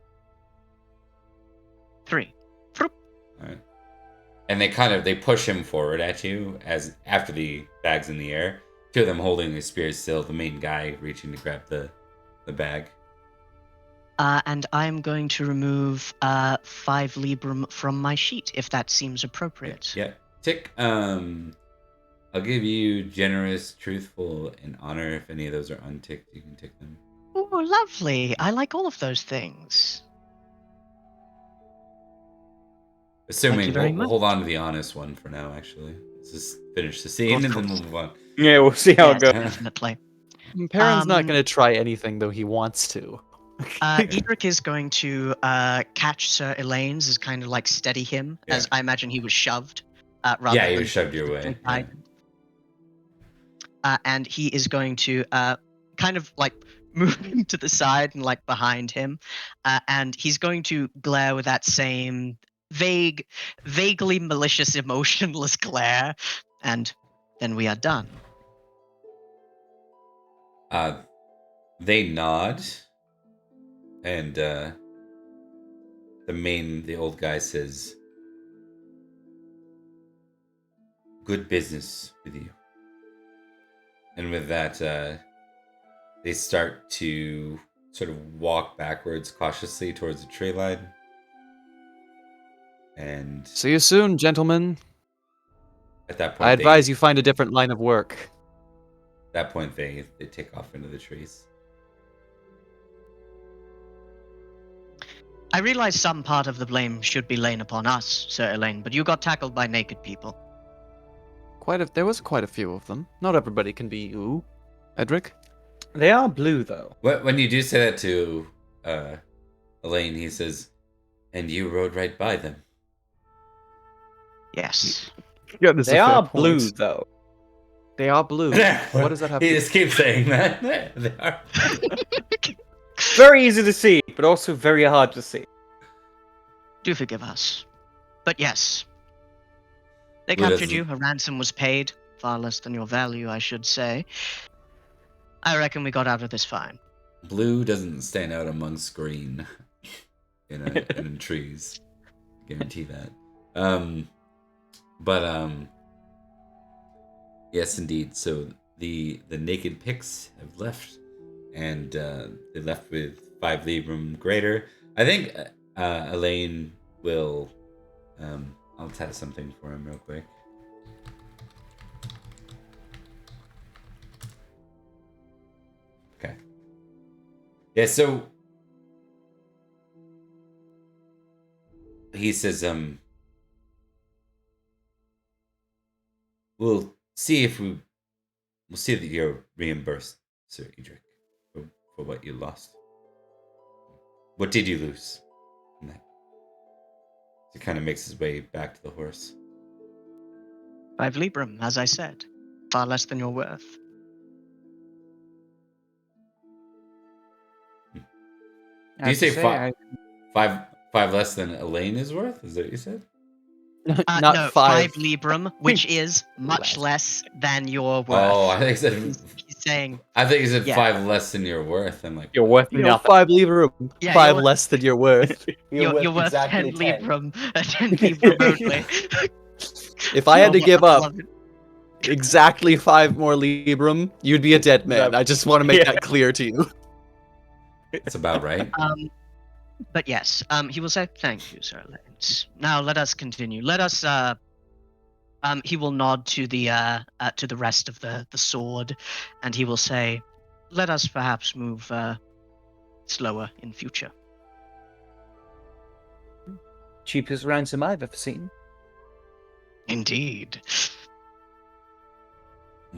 3. All right. And they push him forward at you as after the bag's in the air. 2 of them holding the spears still. The main guy reaching to grab the bag. And I'm going to remove 5 Libram from my sheet, if that seems appropriate. Yeah. Tick. I'll give you generous, truthful, and honor. If any of those are unticked, you can tick them. Oh, lovely. I like all of those things. Assuming very we'll much. hold on to the honest one for now. Actually, let's just finish the scene Of and then course. we'll move on. Yeah, we'll see how Yes, it goes. definitely. Perrin's not Um, going to try anything, though he wants to. Edrich is going to catch Sir Elaine's, as kind of like steady him, Yeah. as I imagine he was shoved. Rather Yeah, he than was shoved your way. Yeah. guided. And he is going to kind of like move him to the side and like behind him, and he's going to glare with that same vaguely malicious, emotionless glare, and then we are done. They nod, and the old guy says, "Good business with you." And with that, they start to sort of walk backwards cautiously towards the tree line. And See you soon, gentlemen. at that point, I advise you find a different line of work. they take off into the trees. I realize some part of the blame should be laid upon us, Sir Elaine, but you got tackled by naked people. There was quite a few of them. Not everybody can be you, Edrich. They are blue, though. When you do say that to Elaine, he says, "And you rode right by them." Yes. Yeah, They are blue, though. They are blue. What does that have He to just keeps saying that. They are. Very easy to see, but also very hard to see. Do forgive us. But yes. They Blue captured doesn't- you, a ransom was paid, far less than your value, I should say. I reckon we got out of this fine. Blue doesn't stand out amongst green in trees. Guarantee that. Yes, indeed. So the naked Picts have left, and they left with 5 librum greater. I think Elaine will. I'll test something for him real quick. Okay. Yeah. So he says, we'll see if we'll see that you're reimbursed, Sir Edrich, for what you lost. What did you lose? In that? He kind of makes his way back to the horse. 5 librum, as I said. Far less than your worth. Do you say five less than Elaine is worth? Is that what you said? Not no, 5 librum, which is much less than your worth. Oh, I think he said. He's saying, I think he said Yeah. 5 less than your worth. I'm like, You're worth You know, nothing. 5 librum. Yeah, 5 you're- less than your worth. you're worth exactly 10 librum. 10 librum only. If I had to Oh, give I up love it. exactly 5 more librum, you'd be a dead man. I just want to make that clear to you. it's about right. But yes, he will say, "Thank you, Sir Elaine. Now let us continue. Let us." He will nod to the rest of the sword, and he will say, "Let us perhaps move slower in future." Cheapest ransom I've ever seen. Indeed.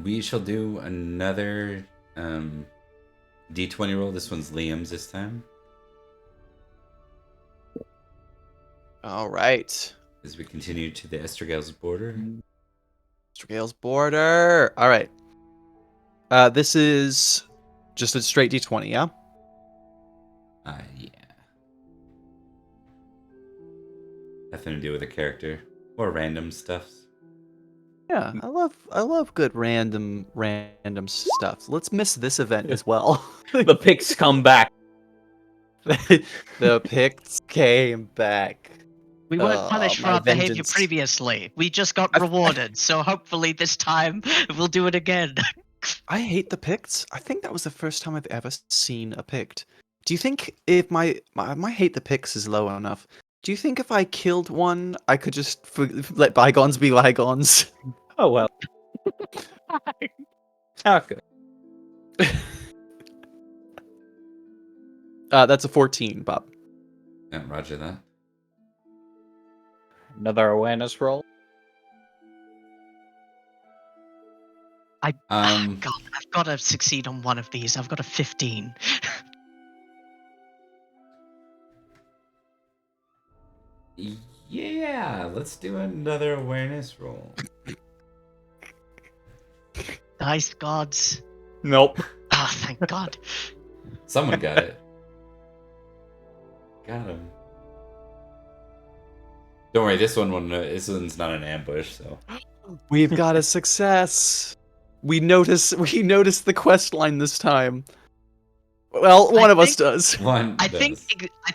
We shall do another D20 roll. This one's Liam's this time. All right. As we continue to the Estregales border. Estregales border. All right. This is just a straight D20, yeah? Yeah. Nothing to do with the character or random stuffs. Yeah, I love good random stuff. Let's miss this event as well. The Picts come back. The Picts came back. We weren't punished for my our behavior vengeance. previously. We just got rewarded. So hopefully this time we'll do it again. I hate the Picts. I think that was the first time I've ever seen a Pict. Do you think if my hate the Picts is low enough? Do you think if I killed one, I could just let bygones be bygones? Oh well. How good. That's a 14, Bob. Yeah, roger that. Another awareness roll. God, Um, I've got to succeed on one of these. I've got a 15. yeah, let's do another awareness roll. Nice gods. Nope. Ah, thank God. Someone got it. Got him. Don't worry, this one's not an ambush, so. We've got a success. We notice the quest line this time. Well, one I of us think- does. One I does.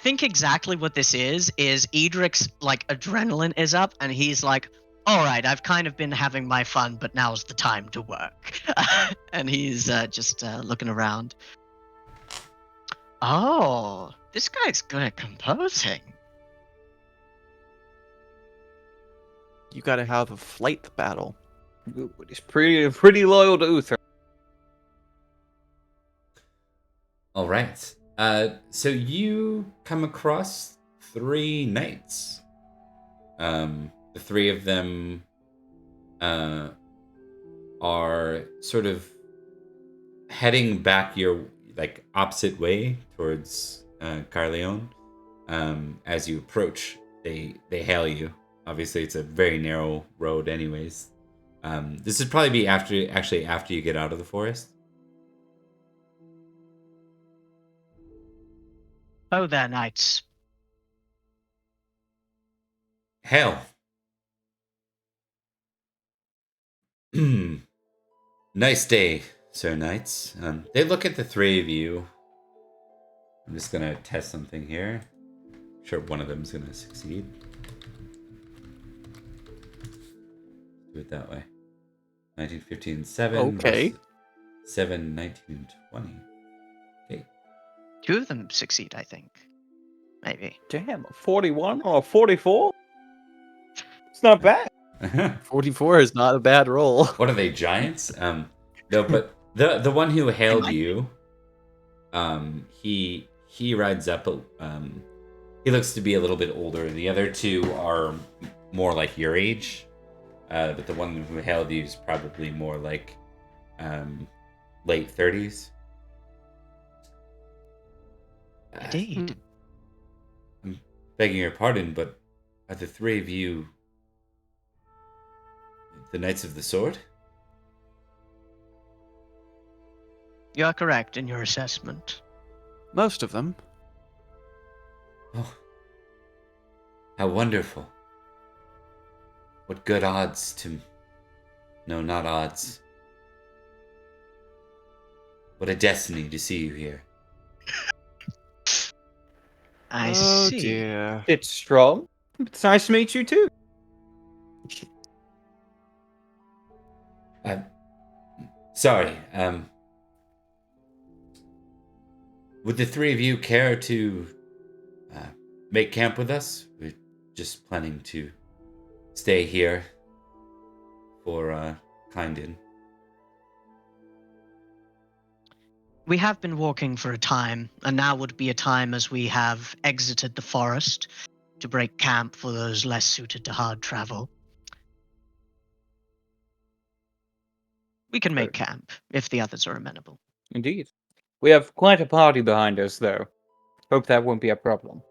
think exactly what this is Edric's like adrenaline is up, and he's like, "All right, I've kind of been having my fun, but now's the time to work." And he's just looking around. Oh, this guy's good at composing. You gotta have a flight battle. He's pretty loyal to Uther. All right. So you come across 3 knights. The 3 of them are sort of heading back your like opposite way towards Carleon. As you approach, they hail you. Obviously, it's a very narrow road, anyways. This would probably be after you get out of the forest. Oh, there, knights. Hail. Nice day, Sir Knights. They look at the 3 of you. I'm just gonna test something here. I'm sure one of them is gonna succeed. Do it that way. 19, 15, 7. Okay. versus 7, 19, 20. Okay. 2 of them succeed, I think. Maybe. Damn, a 41 or a 44? It's not bad. 44 is not a bad roll. What are they, giants? No, but the one who hailed you, he rides up. He looks to be a little bit older. The other 2 are more like your age, but the one who hailed you is probably more like late 30s. Indeed. I'm begging your pardon, but are the 3 of you the Knights of the Sword? You are correct in your assessment. Most of them. Oh, how wonderful. What good odds to... No, not odds. What a destiny to see you here. I Oh see. dear. It's strong. It's nice to meet you too. Sorry, would the 3 of you care to make camp with us? We're just planning to stay here for Kindin. We have been walking for a time, and now would be a time as we have exited the forest to break camp for those less suited to hard travel. We can make camp if the others are amenable. Indeed. We have quite a party behind us, though. Hope that won't be a problem.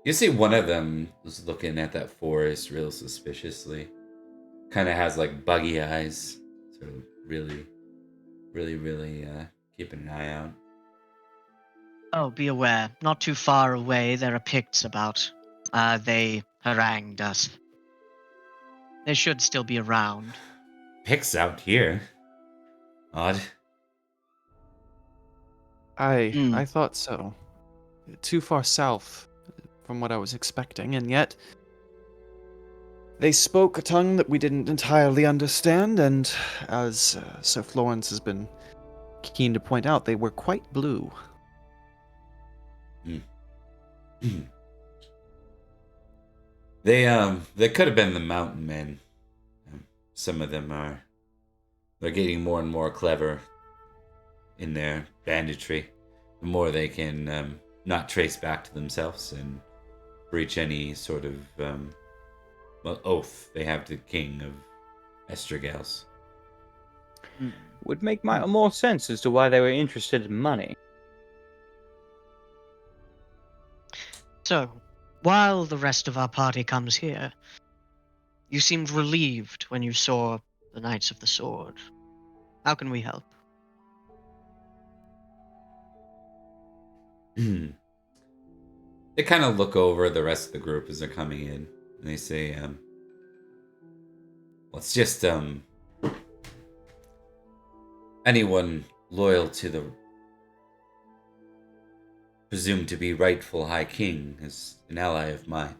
You see one of them was looking at that forest real suspiciously. Kind of has like buggy eyes. Sort of really keeping an eye out. Oh, be aware, not too far away there are Picts about. They harangued us. They should still be around. Picks out here. Odd. I thought so. Too far south from what I was expecting, and yet they spoke a tongue that we didn't entirely understand, and as Sir Florence has been keen to point out, they were quite blue. They could have been the mountain men. Some of them they're getting more and more clever in their banditry. The more they can not trace back to themselves and breach any sort of oath they have to the king of Estregales. Would make more sense as to why they were interested in money. So, while the rest of our party comes here, you seemed relieved when you saw the Knights of the Sword. How can we help? They kind of look over the rest of the group as they're coming in, and they say, let's just, anyone loyal to the presumed to be rightful High King is an ally of mine.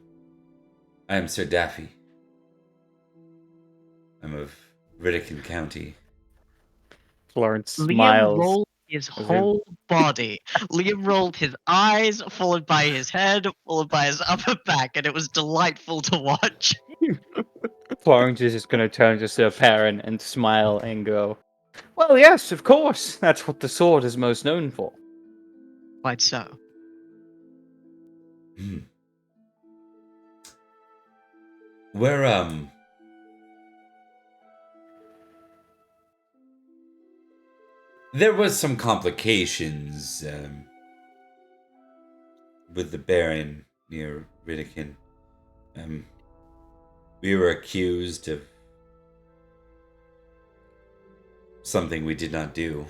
I am Sir Daffy. I'm of Riddican County. Florence Liam smiles. rolled his as he- whole body. Liam rolled his eyes, followed by his head, followed by his upper back, and it was delightful to watch. Florence is just going to turn to Sir Perin and smile and go, "Well, yes, of course. That's what the sword is most known for." Quite so. Hmm. Where, there was some complications, with the Baron near Riddican. We were accused of something we did not do.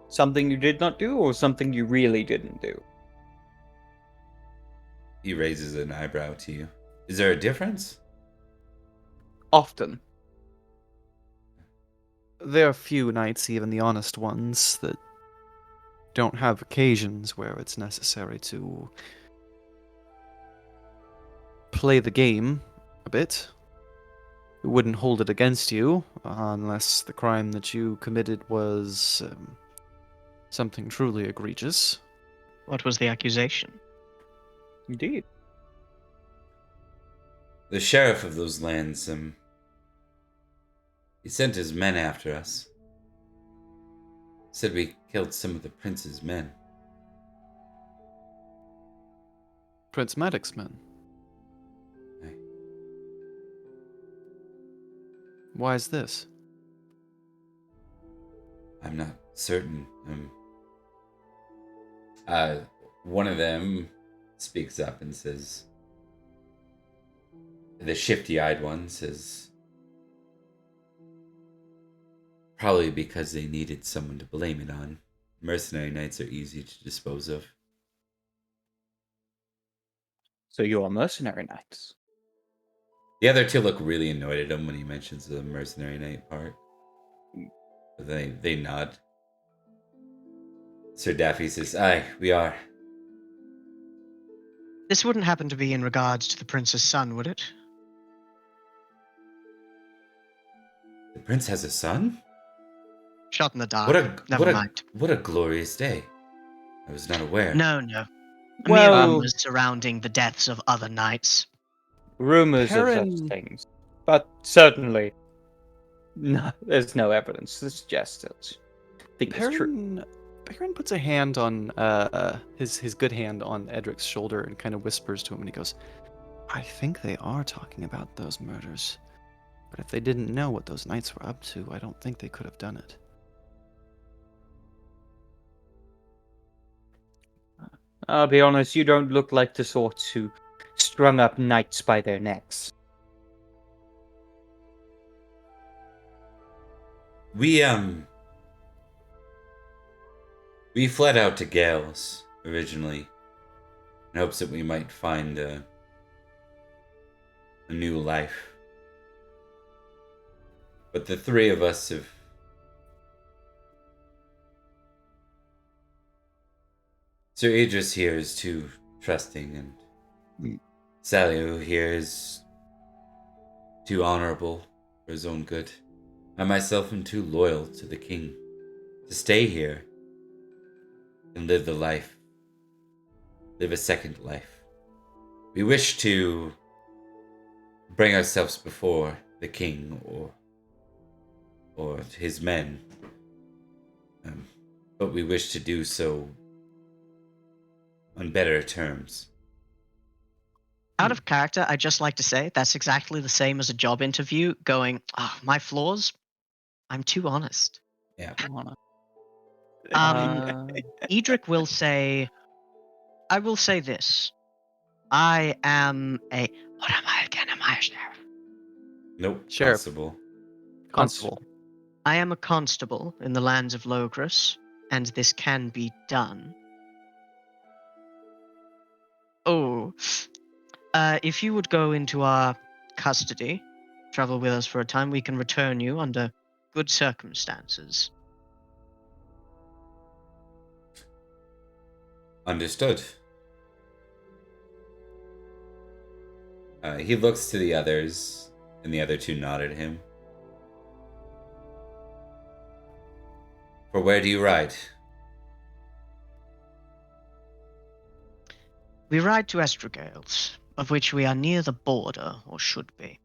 Something you did not do, or something you really didn't do? He raises an eyebrow to you. Is there a difference? Often. There are few knights, even the honest ones, that don't have occasions where it's necessary to play the game a bit. We wouldn't hold it against you unless the crime that you committed was something truly egregious. What was the accusation? Indeed. The sheriff of those lands, he sent his men after us. Said we killed some of the prince's men. Prince Madoc's men. Aye. Why is this? I'm not certain. One of them speaks up and says, the shifty-eyed one says, probably because they needed someone to blame it on. Mercenary knights are easy to dispose of. So you are mercenary knights. The other two look really annoyed at him when he mentions the mercenary knight part. But they nod. Sir Daffy says, aye, we are. This wouldn't happen to be in regards to the prince's son, would it? The prince has a son? Shot in the dark. Never mind. What a glorious day. I was not aware. No. Mere Well, rumors surrounding the deaths of other knights. rumors of Perin- such things. But certainly, no, there's no evidence to suggest it. I think it's true. Perin puts a hand on his good hand on Edric's shoulder and kind of whispers to him, and he goes, "I think they are talking about those murders. But if they didn't know what those knights were up to, I don't think they could have done it." I'll be honest, you don't look like the sort who strung up knights by their necks. We fled out to Gales originally in hopes that we might find a new life. But the three of us have Sir Idris here is too trusting, and Salio here is too honorable for his own good. I myself am too loyal to the king to stay here and live a second life. We wish to bring ourselves before the king or his men, but we wish to do so on better terms. Out of character, I'd just like to say that's exactly the same as a job interview going, my flaws? I'm too honest. Yeah. Edrich will say, I will say this. I am a... What am I again? Am I a sheriff? Nope. Sheriff. Possible. Constable. I am a constable in the lands of Logres, and this can be done. If you would go into our custody, travel with us for a time, we can return you under good circumstances. Understood. He looks to the others, and the other two nod at him. For where do you ride? We ride to Estregales, of which we are near the border, or should be.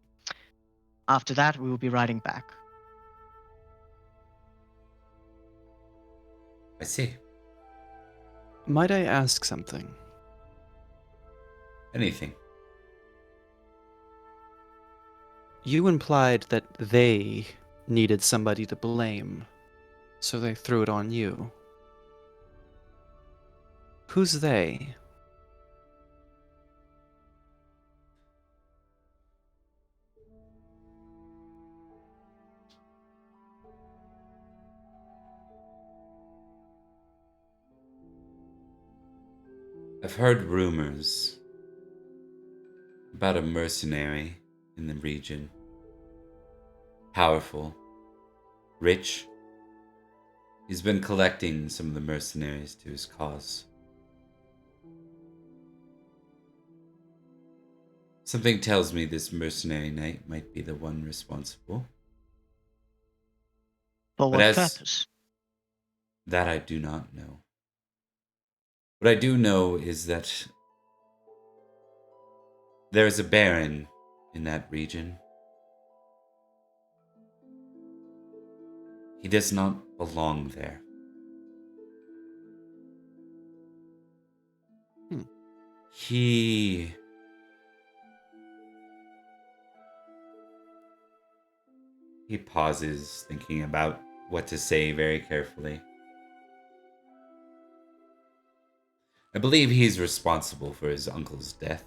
After that, we will be riding back. I see. Might I ask something? Anything. You implied that they needed somebody to blame, so they threw it on you. Who's they? I've heard rumors about a mercenary in the region. Powerful. Rich. He's been collecting some of the mercenaries to his cause. Something tells me this mercenary knight might be the one responsible. For what purpose? That I do not know. What I do know is that there is a baron in that region. He does not belong there. He pauses, thinking about what to say very carefully. I believe he's responsible for his uncle's death,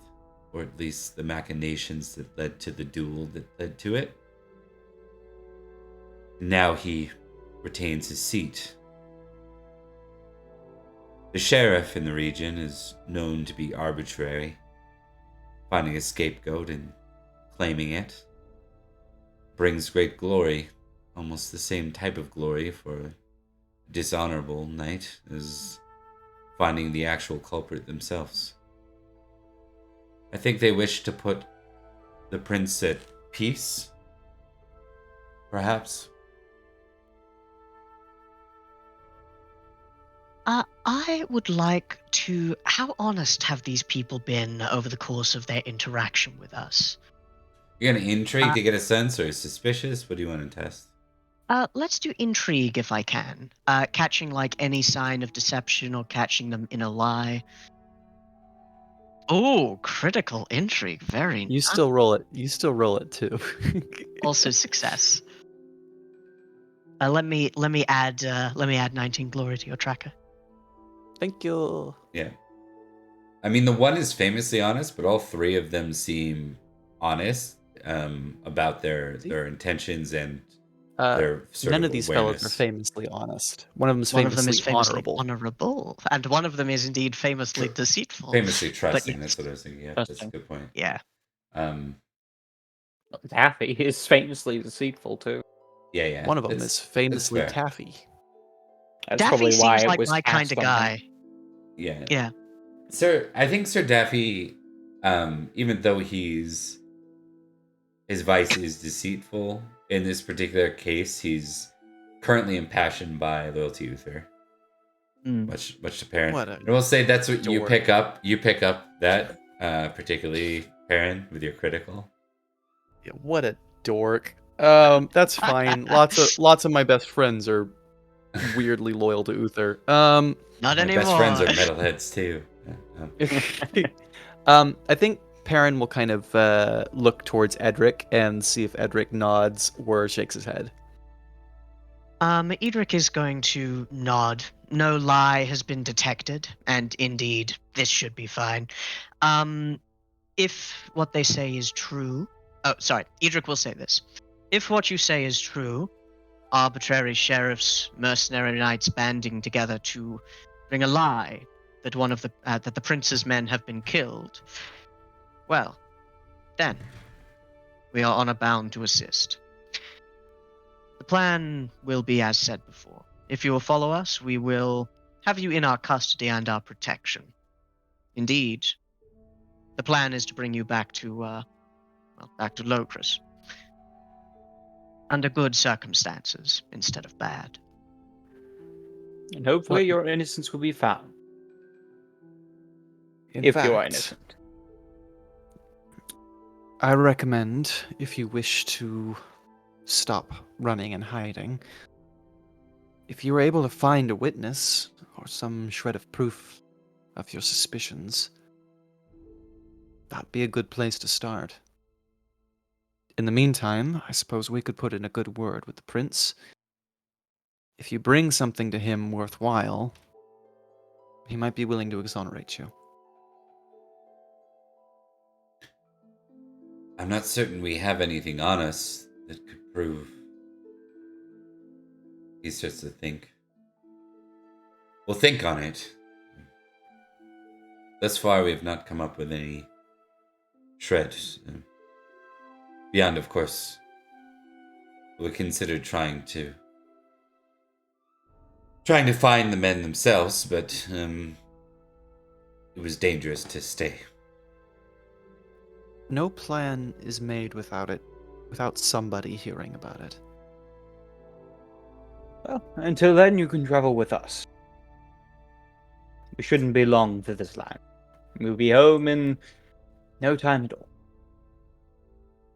or at least the machinations that led to the duel that led to it. Now he retains his seat. The sheriff in the region is known to be arbitrary, finding a scapegoat and claiming it. Brings great glory, almost the same type of glory for a dishonorable knight as finding the actual culprit themselves. I think they wish to put the prince at peace, perhaps. I would like to... How honest have these people been over the course of their interaction with us? You're gonna intrigue to get a sense, or suspicious? What do you want to test? Let's do intrigue if I can. Catching like any sign of deception or catching them in a lie. Oh, critical intrigue. Very You nice. still roll it. You still roll it too. Also success. Let me add 19 glory to your tracker. Thank you. Yeah. I mean, the one is famously honest, but all three of them seem honest about their intentions and their sort None of of these awareness. fellows are famously honest. One of them is One famously, of them is famously honorable. and one of them is indeed famously deceitful. Famously trusting, yes. that's what I was thinking. Yeah, Trusting. that's a good point. Yeah. Taffy is famously deceitful too. Yeah. One of them is famously fair. taffy. That's Daffy probably seems why it like was my kind of cast on him. guy. Yeah. Yeah. I think Sir Daffy, even though his vice is deceitful, in this particular case, he's currently impassioned by loyalty to Uther. Much to Perin. And we'll say that's what you pick up. You pick up that, particularly Perin, with your critical. Yeah, what a dork. That's fine. Lots of my best friends are weirdly loyal to Uther. Not My anymore. best friends are metalheads too. I think Perin will kind of look towards Edrich and see if Edrich nods or shakes his head. Edrich is going to nod. No lie has been detected, and indeed, this should be fine. If what they say is true... Oh, sorry. Edrich will say this. If what you say is true, arbitrary sheriffs, mercenary knights banding together to bring a lie that the prince's men have been killed, well, then, We are honor bound to assist. The plan will be as said before. If you will follow us, we will have you in our custody and our protection. Indeed, the plan is to bring you back to Locris. Under good circumstances instead of bad. And hopefully What- your innocence will be found. In If you are fact, innocent. I recommend, if you wish to stop running and hiding, if you were able to find a witness or some shred of proof of your suspicions, that'd be a good place to start. In the meantime, I suppose we could put in a good word with the prince. If you bring something to him worthwhile, he might be willing to exonerate you. I'm not certain we have anything on us that could prove. He starts to think. We'll think on it. Thus far, we have not come up with any shred. Beyond, of course, we considered trying to find the men themselves, but it was dangerous to stay. No plan is made without somebody hearing about it. Well, until then, you can travel with us. We shouldn't be long to this land. We'll be home in no time at all.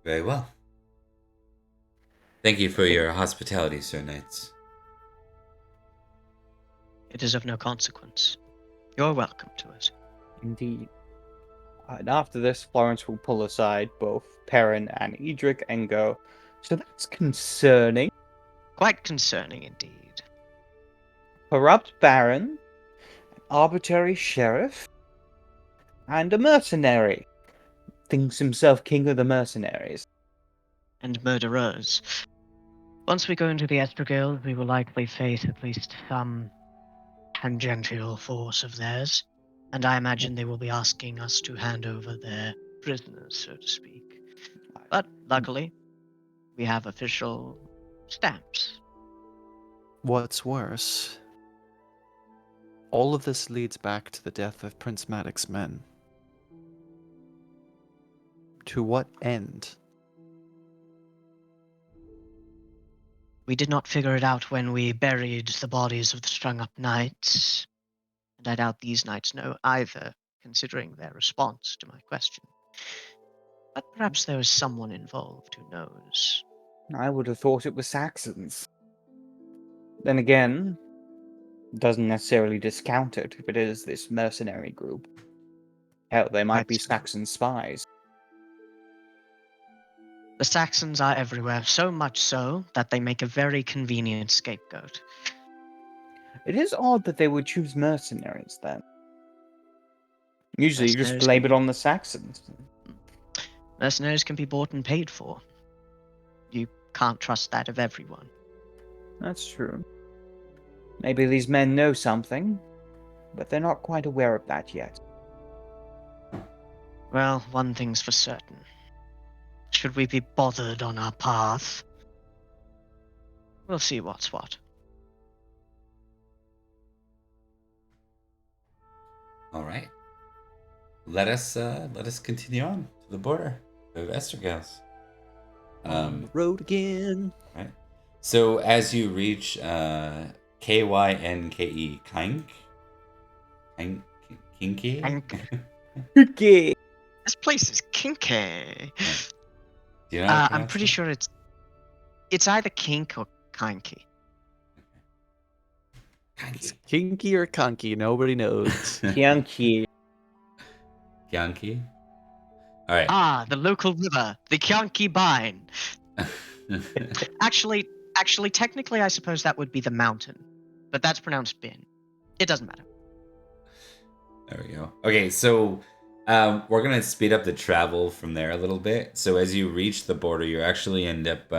Very well. Thank you for your hospitality, Sir Knights. It is of no consequence. You're welcome to it. Indeed. And after this, Florence will pull aside both Perin and Edrich and go, so that's concerning. Quite concerning indeed. Corrupt baron, an arbitrary sheriff, and a mercenary. Thinks himself king of the mercenaries. And murderers. Once we go into the Estregales, we will likely face at least some tangential force of theirs. And I imagine they will be asking us to hand over their prisoners, so to speak. But luckily, we have official stamps. What's worse, all of this leads back to the death of Prince Madoc's men. To what end? We did not figure it out when we buried the bodies of the strung-up knights. And I doubt these knights know either, considering their response to my question. But perhaps there is someone involved who knows. I would have thought it was Saxons. Then again, doesn't necessarily discount it if it is this mercenary group. Hell, they might be Right. Saxon spies. The Saxons are everywhere, so much so that they make a very convenient scapegoat. It is odd that they would choose mercenaries then. Usually you just Mercenaries blame can it on the Saxons. Mercenaries can be bought and paid for. You can't trust that of everyone. That's true. Maybe these men know something, but they're not quite aware of that yet. Well, one thing's for certain. Should we be bothered on our path, we'll see what's what. All right. Let us continue on to the border of Estregales. On the road again. Right. So as you reach Kynke, Kinky. Okay. This place is kinky. Do you know? How to I'm pretty pronounce sure it's either kink or kinky. it? It's kinky or conky, nobody knows. Yankee. Kyanki. All right. Ah, the local river, the Kyanki Bine. Actually, technically, I suppose that would be the mountain, but that's pronounced bin. It doesn't matter. There we go. Okay, so we're gonna speed up the travel from there a little bit. So as you reach the border, you actually end up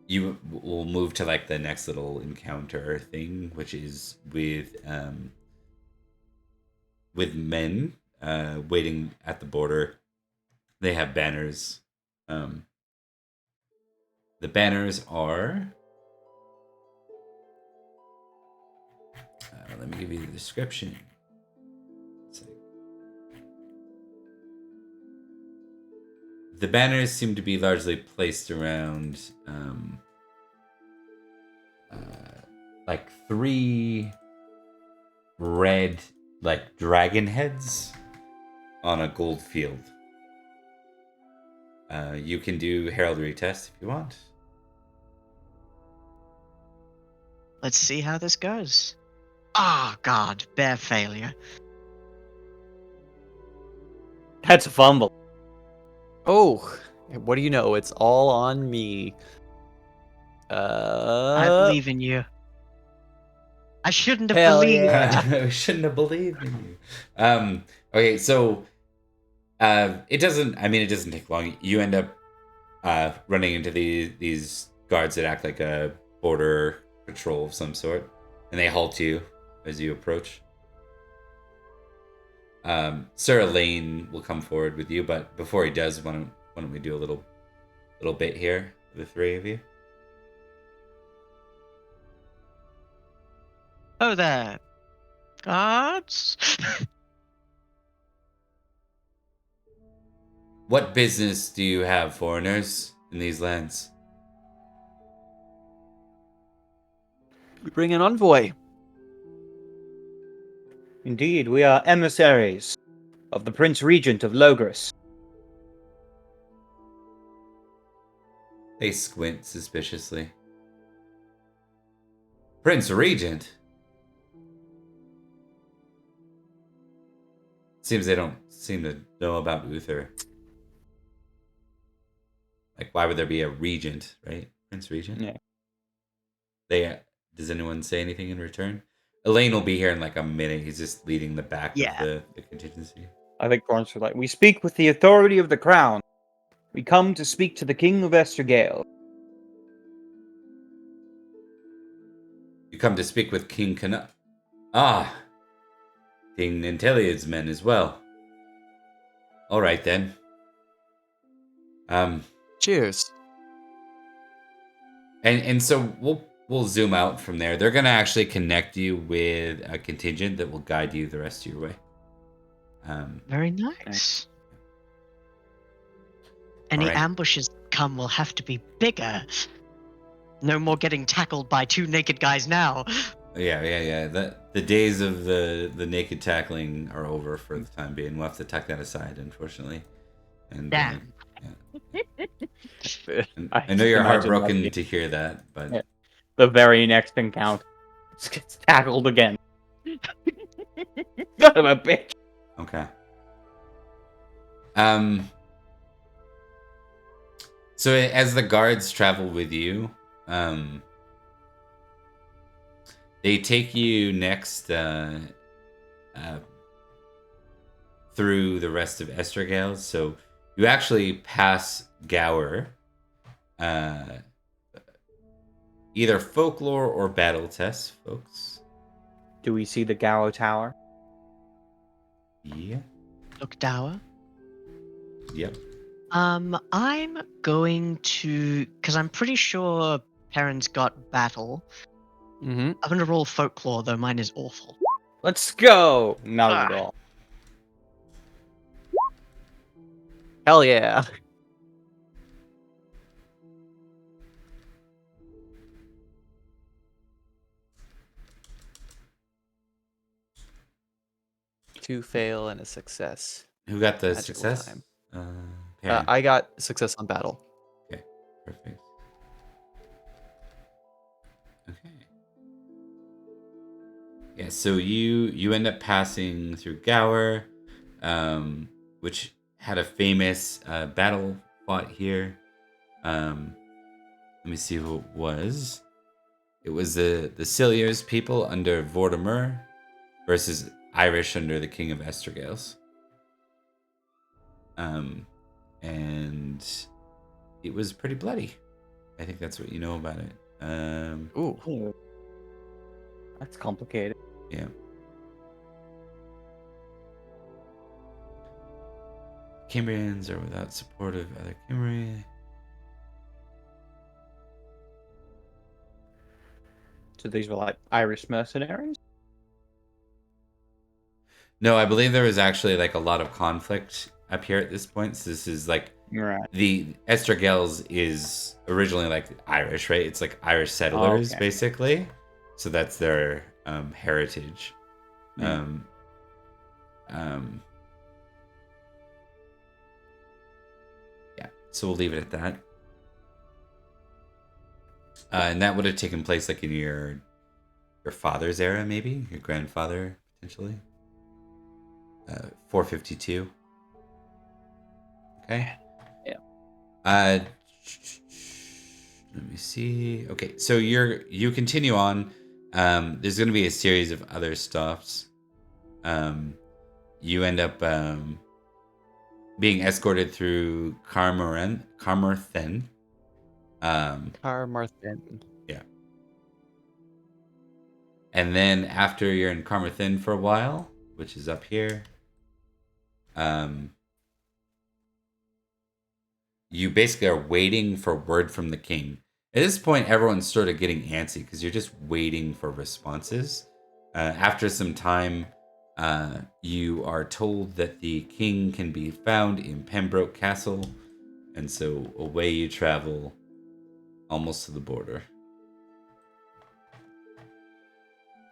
you will move to like the next little encounter thing, which is with men waiting at the border. They have banners The banners are. Let me give you the description. The banners seem to be largely placed around like 3 red like dragon heads on a gold field. You can do heraldry test if you want. Let's see how this goes. Ah, God, bare failure. That's a fumble. Oh, what do you know? It's all on me. I believe in you. I shouldn't have Hell believed. yeah. I shouldn't have believed in you. Okay, so it doesn't take long. You end up running into these guards that act like a border patrol of some sort, and they halt you as you approach. Sir Elaine will come forward with you, but before he does, why don't we do a little bit here, the 3 of you? Oh there, guards. What business do you have, foreigners, in these lands? We bring an envoy. Indeed, we are emissaries of the Prince Regent of Logris. They squint suspiciously. Prince Regent? Seems they don't seem to know about Uther. Like, why would there be a regent, right? Prince Regent? Yeah. Does anyone say anything in return? Elaine will be here in like a minute. He's just leading the back Yeah. of the contingency. I think Florence was like, we speak with the authority of the crown. We come to speak to the King of Estregales. You come to speak with King Canon. Ah, King Nanteliad's men as well. All right then. Cheers. And so we'll zoom out from there. They're gonna actually connect you with a contingent that will guide you the rest of your way. Very nice. Any Alright. ambushes that come will have to be bigger. No more getting tackled by 2 naked guys now. Yeah. The days of the naked tackling are over for the time being. We'll have to tuck that aside, unfortunately. And Damn. and I I know you're imagine heartbroken that to hear that, but Yeah. The very next encounter, gets tackled again. Son of a bitch. okay. So as the guards travel with you, they take you next through the rest of Estregales. So you actually pass Gower, either folklore or battle tests, folks. Do we see the Gallow Tower? Yeah. Look, Dower. Yep. I'm going to, because I'm pretty sure Perin's got battle. Mm-hmm. I'm gonna roll folklore, though mine is awful. Let's go! Not at all. Hell yeah. Two fail and a success. Who got the Magical success? time. Perin. I got success on battle. Okay, perfect. Okay. Yeah, so you end up passing through Gower, which had a famous battle fought here. Let me see who it was. It was the Cilliers people under Vortimer versus Irish under the King of Estregales. And it was pretty bloody. I think that's what you know about it. Ooh. That's complicated. Yeah. Cimbrians are without support of other Cimbri. So these were like Irish mercenaries? No, I believe there was actually like a lot of conflict up here at this point. So this is like Right. the Estregales is originally like Irish, right? It's like Irish settlers Okay. basically. So that's their heritage. Yeah. Yeah. So we'll leave it at that. And that would have taken place like in your father's era, maybe your grandfather potentially. 452. Okay. Yeah. Let me see. Okay, so you continue on. There's going to be a series of other stops. You end up being escorted through Carmarthen. Carmarthen. Yeah. And then after you're in Carmarthen for a while, which is up here, you basically are waiting for word from the king. At this point, everyone's sort of getting antsy because you're just waiting for responses. After some time, you are told that the king can be found in Pembroke Castle, and so away you travel, almost to the border.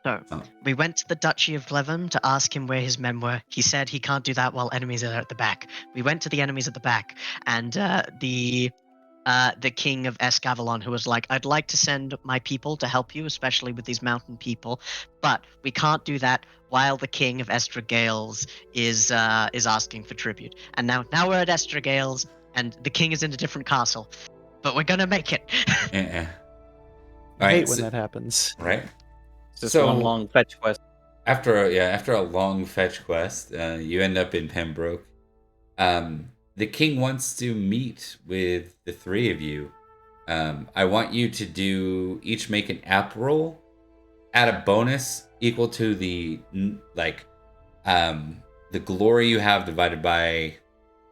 So, we went to the Duchy of Glevum to ask him where his men were. He said he can't do that while enemies are at the back. We went to the enemies at the back, and the king of Escavalon, who was like, "I'd like to send my people to help you, especially with these mountain people, but we can't do that while the king of Estregales is asking for tribute." And now we're at Estregales, and the king is in a different castle, but we're gonna make it. Yeah. I hate when that happens. Right. It's just So- one long fetch quest. After a long fetch quest, you end up in Pembroke. The king wants to meet with the three of you. I want you to each make an app roll, add a bonus equal to the glory you have divided by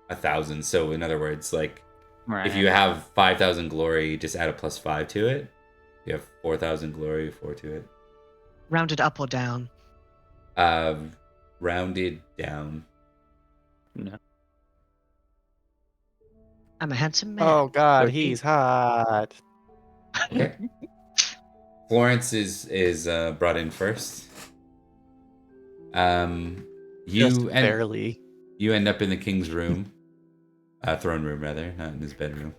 1,000. So in other words, like Right. if you have 5,000 glory, just add a +5 to it. If you have 4,000 glory, 4 to it. Rounded up or down? Rounded down. No. I'm a handsome man. Oh God, 13. he's hot. Okay. Florence is brought in first. Just barely. You end up in the king's room, throne room rather, not in his bedroom.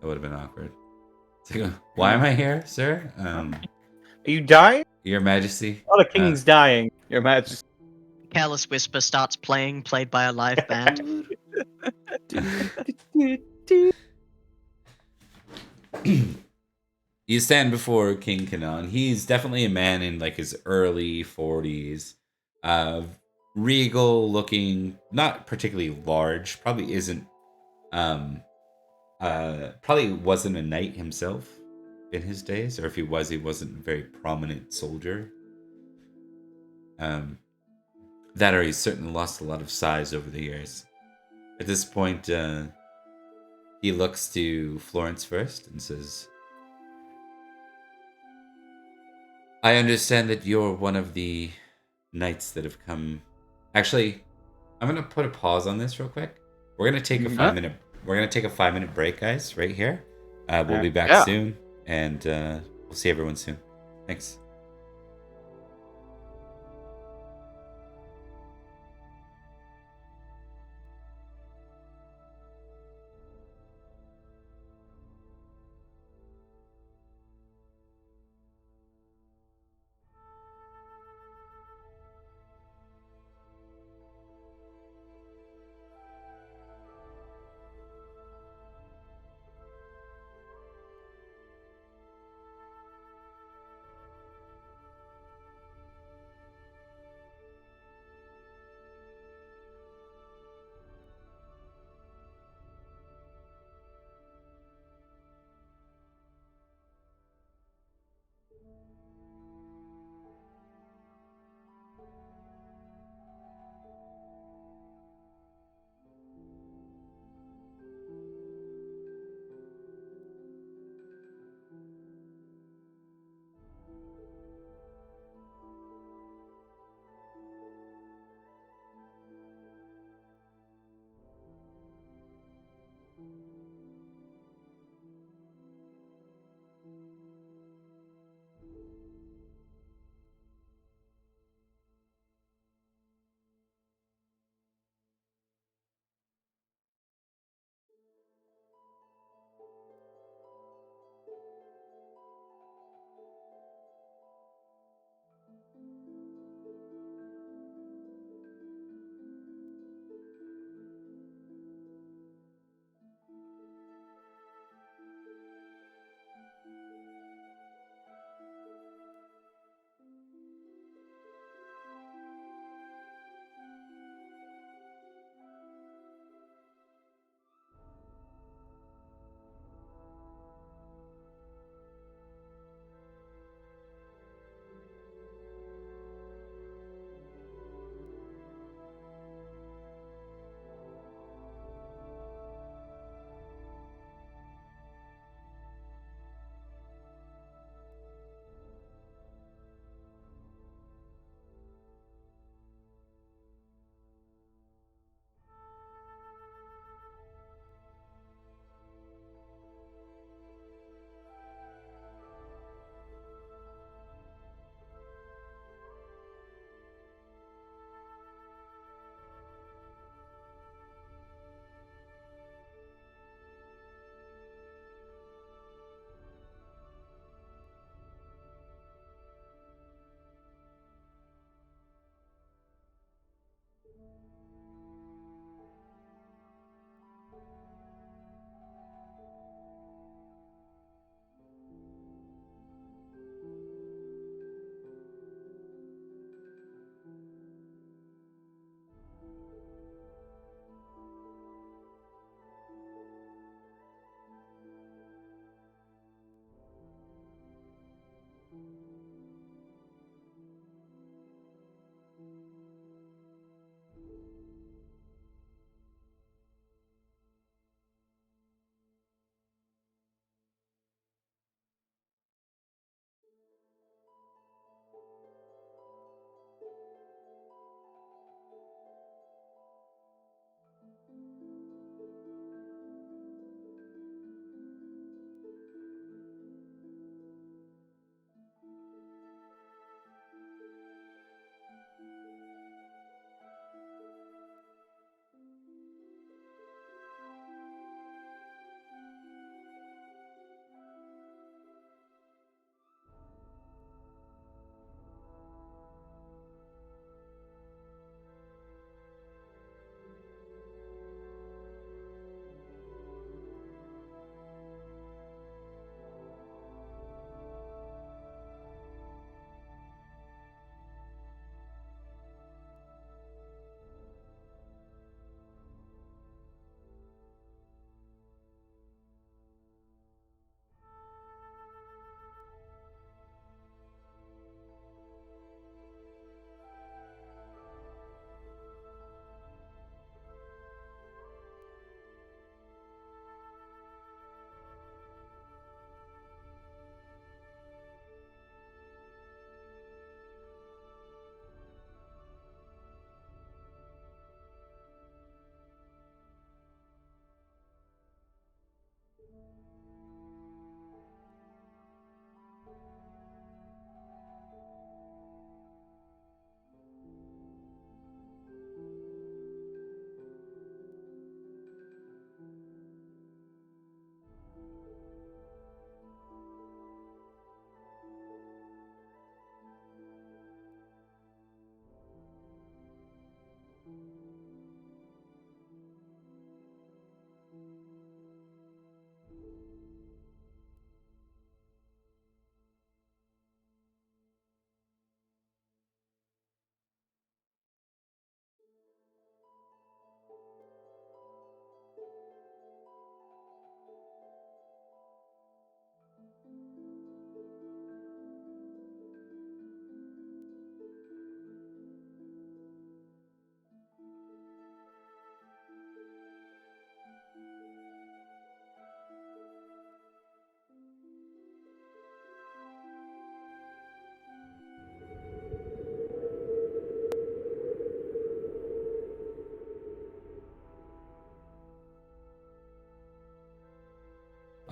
That would have been awkward. It's like, why am I here, sir? Are you dying? Your Majesty. Oh, the king's dying. Your Majesty. Careless Whisper starts played by a live band. You stand before King Canon. He's definitely a man in like his early 40s. Regal looking, not particularly large, probably isn't probably wasn't a knight himself in his days, or if he wasn't a very prominent soldier. That or he's certainly lost a lot of size over the years. At this point, he looks to Florence first and says, I understand that you're one of the knights that have come. Actually, I'm gonna put a pause on this real quick. We're gonna take a 5-minute. We're gonna take a 5-minute break, guys, right here. We'll be back soon, and we'll see everyone soon. Thanks.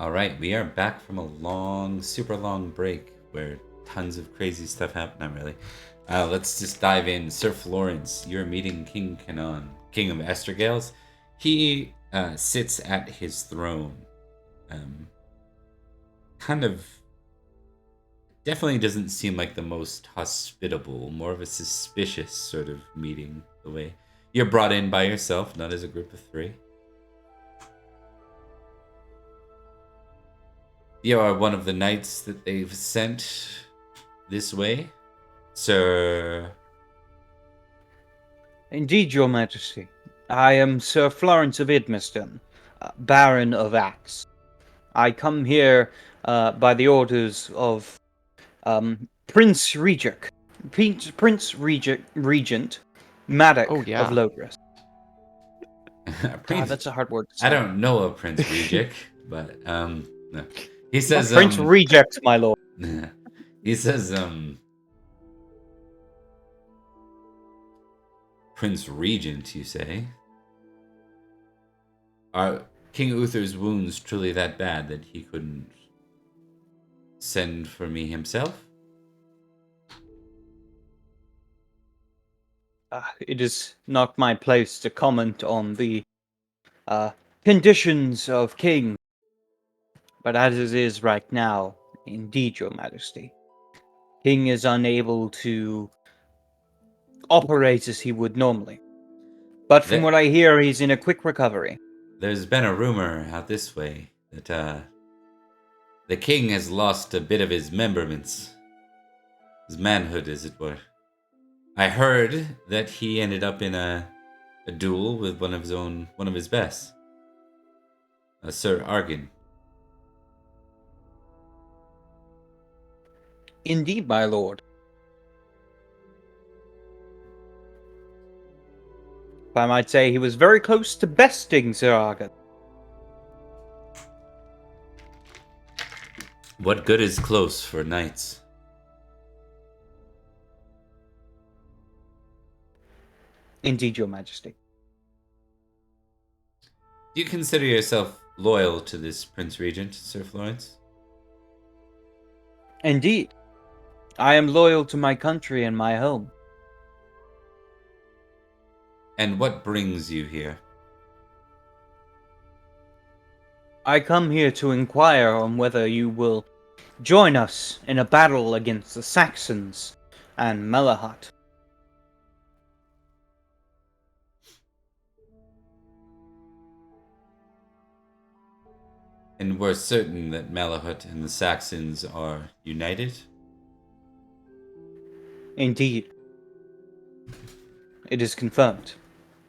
All right, we are back from a long, super long break where tons of crazy stuff happened. Not really. Let's just dive in. Sir Florence, you're meeting King Canon, King of Estregales. He sits at his throne. Kind of definitely doesn't seem like the most hospitable, more of a suspicious sort of meeting. The way you're brought in by yourself, not as a group of three. You are one of the knights that they've sent this way, sir. Indeed, your majesty. I am Sir Florence of Idmiston, Baron of Axe. I come here by the orders of Prince Regent Madoc Oh, yeah. of Logres. God, that's a hard word to say. I don't know a Prince Regent, but no. He says Prince Reject, my lord. he says Prince Regent, you say? Are King Uther's wounds truly that bad that he couldn't send for me himself? It is not my place to comment on the conditions of King, but as it is right now, indeed, your majesty, King is unable to operate as he would normally. But from what I hear, he's in a quick recovery. There's been a rumor out this way that the king has lost a bit of his memberments, his manhood, as it were. I heard that he ended up in a duel with one of his best, Sir Argan. Indeed, my lord. I might say he was very close to besting Sir Argan. What good is close for knights? Indeed, your majesty. Do you consider yourself loyal to this Prince Regent, Sir Florence? Indeed. I am loyal to my country and my home. And what brings you here? I come here to inquire on whether you will join us in a battle against the Saxons and Malahut. And we're certain that Malahut and the Saxons are united? Indeed. It is confirmed.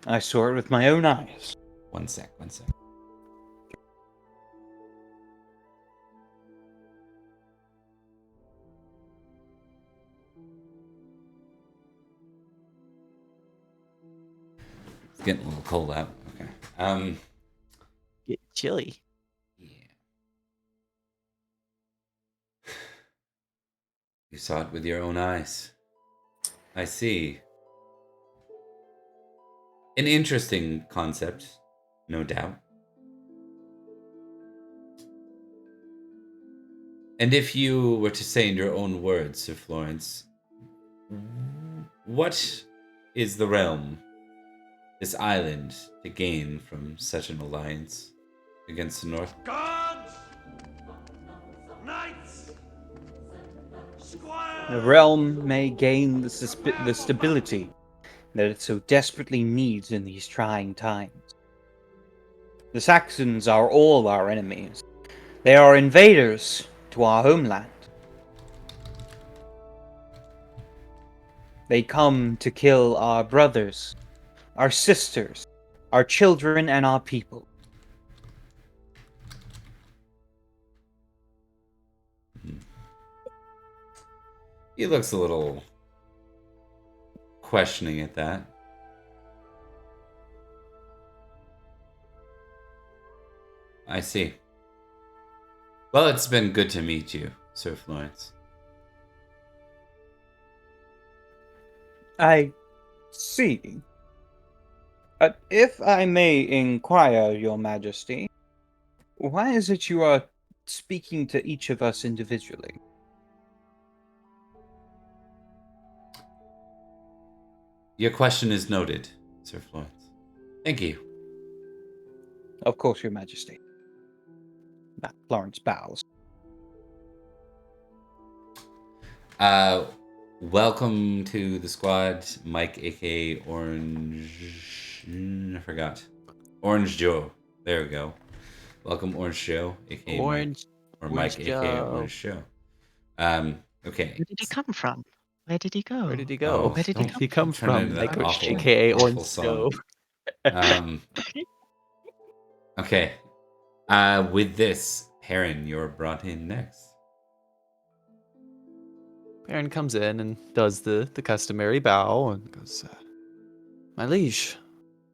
I saw it with my own eyes. One sec. It's getting a little cold out. Okay. Get chilly. Yeah. You saw it with your own eyes. I see. An interesting concept, no doubt. And if you were to say in your own words, Sir Florence, what is the realm, this island, to gain from such an alliance against the North? Guards! Knights! Squires! The realm may gain the stability that it so desperately needs in these trying times. The Saxons are all our enemies. They are invaders to our homeland. They come to kill our brothers, our sisters, our children, and our people. He looks a little questioning at that. I see. Well, it's been good to meet you, Sir Florence. I see. If I may inquire, Your Majesty, why is it you are speaking to each of us individually. Your question is noted, Sir Florence. Thank you. Of course, Your Majesty. Florence bows. Welcome to the squad, Mike, aka Orange. I forgot. Orange Joe. There we go. Welcome, Orange Joe, aka Orange, Mike, or Orange Mike, aka Joe. Orange Joe. Okay. Where did he come from? Where did he go? Where did he Oh, go? Where did Where he did he come come Turn into from? that Like, awful, AKA awful Orange song. Joe. Okay. With this, Perin, you're brought in next. Perin comes in and does the customary bow and goes, "My liege,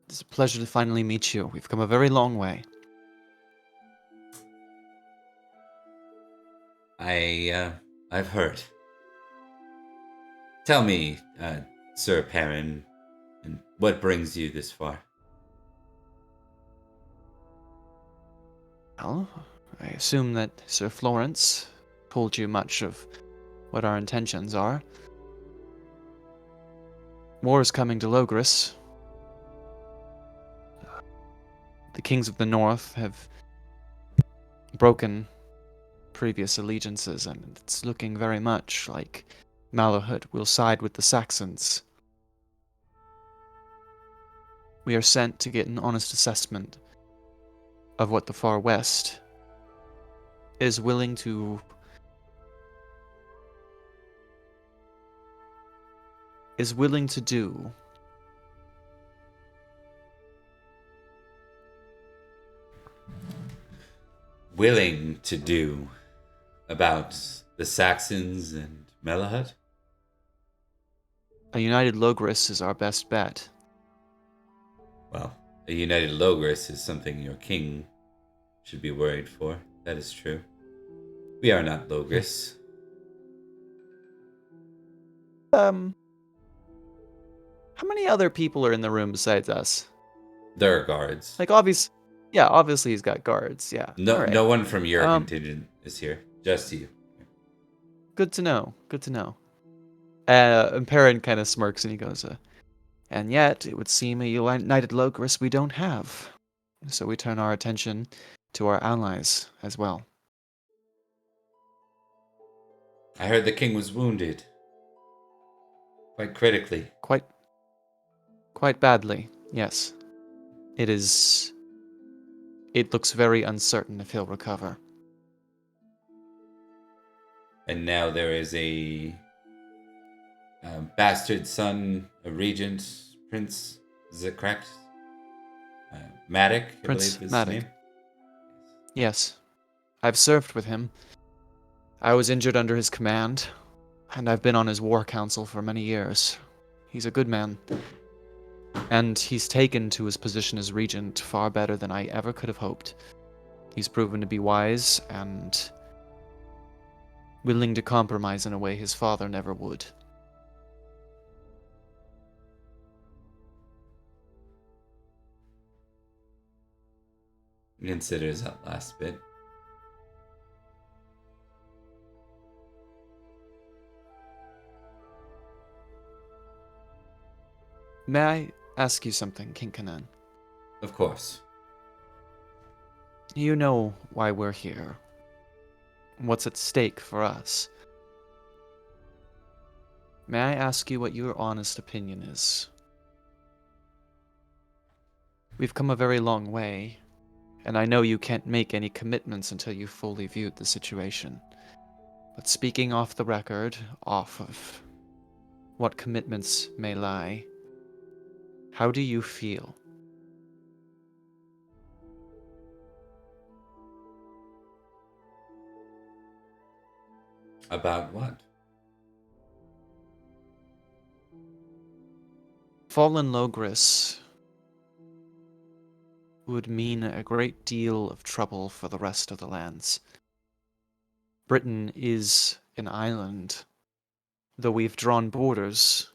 it's a pleasure to finally meet you. We've come a very long way." I've heard. Tell me, Sir Perin, and what brings you this far? Well, I assume that Sir Florence told you much of what our intentions are. War is coming to Logris. The kings of the north have broken previous allegiances, and it's looking very much like Malahut will side with the Saxons. We are sent to get an honest assessment of what the far west is willing to do. Willing to do about the Saxons and Malahut? A united Logris is our best bet. Well, a united Logris is something your king should be worried for. That is true. We are not Logris. How many other people are in the room besides us? There are guards. Like, obviously he's got guards, yeah. No, All right. no one from your contingent is here. Just you. Good to know. And Perrin kind of smirks and he goes, and yet it would seem a united Logris we don't have. So we turn our attention to our allies as well. I heard the king was wounded. Quite critically. Quite badly, yes. It looks very uncertain if he'll recover. And now there is a bastard son, a regent, prince. Is it correct? Madoc, I Prince believe is Madoc. his name. Yes. I've served with him. I was injured under his command, and I've been on his war council for many years. He's a good man. And he's taken to his position as regent far better than I ever could have hoped. He's proven to be wise and willing to compromise in a way his father never would. Considers that last bit. May I ask you something, King Canon? Of course. You know why we're here. What's at stake for us. May I ask you what your honest opinion is? We've come a very long way, and I know you can't make any commitments until you've fully viewed the situation. But speaking off the record, off of what commitments may lie, how do you feel? About what? Fallen Logris would mean a great deal of trouble for the rest of the lands. Britain is an island. Though we've drawn borders,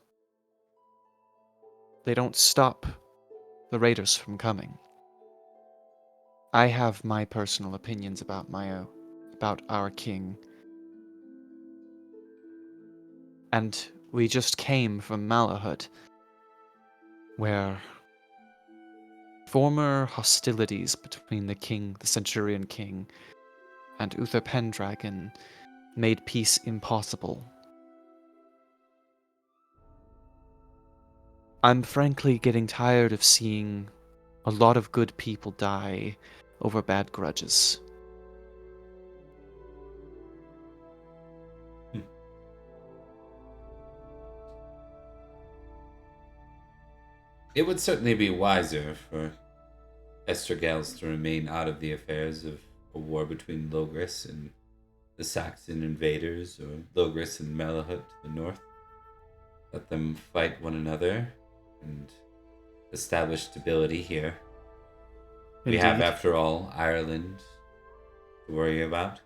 they don't stop the raiders from coming. I have my personal opinions about my about our king. And we just came from Malahut, where former hostilities between the Centurion King, and Uther Pendragon made peace impossible. I'm frankly getting tired of seeing a lot of good people die over bad grudges. It would certainly be wiser for Estregales to remain out of the affairs of a war between Logris and the Saxon invaders, or Logris and Malahut to the north. Let them fight one another and establish stability here. We have, Indeed. after all, Ireland to worry about.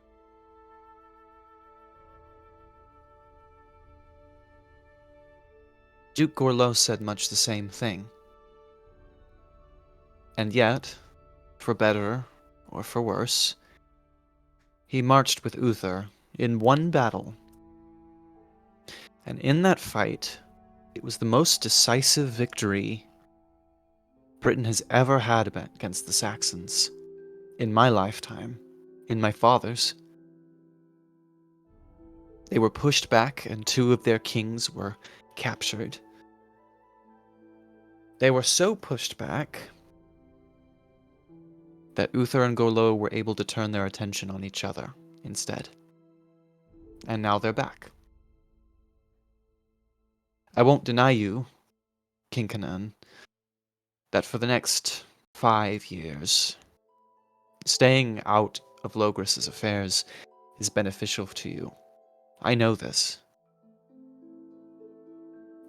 Duke Gorlo said much the same thing. And yet, for better or for worse, he marched with Uther in one battle. And in that fight, it was the most decisive victory Britain has ever had against the Saxons. In my lifetime, in my father's. They were pushed back and 2 of their kings were captured. They were so pushed back that Uther and Gorlo were able to turn their attention on each other instead. And now they're back. I won't deny you, King Canon, that for the next 5 years, staying out of Logris' affairs is beneficial to you. I know this.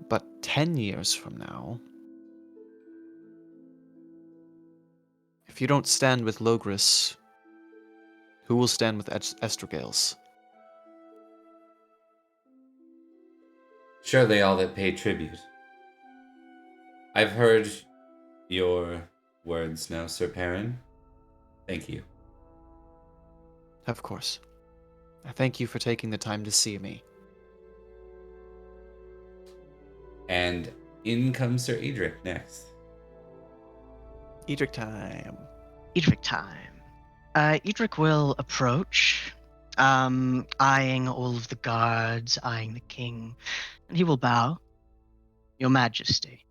But 10 years from now, if you don't stand with Logris, who will stand with Estregales? Surely all that pay tribute. I've heard your words now, Sir Perin. Thank you. Of course. I thank you for taking the time to see me. And in comes Sir Edrich next. Edrich time. Edrich time. Edrich will approach, eyeing all of the guards, eyeing the king, and he will bow. Your Majesty.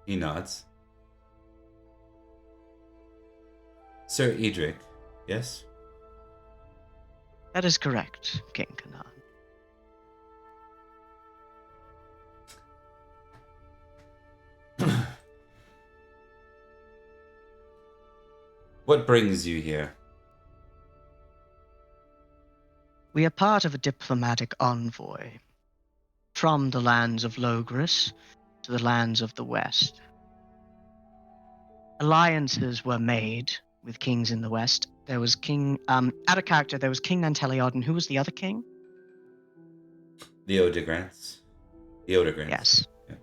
He nods. Sir Edrich, yes? That is correct, King Canon. What brings you here? We are part of a diplomatic envoy from the lands of Logris to the lands of the West. Alliances were made with kings in the West. There was out of character, there was King Nanteliod, and who was the other king? The Odegrants. Yes. Yeah.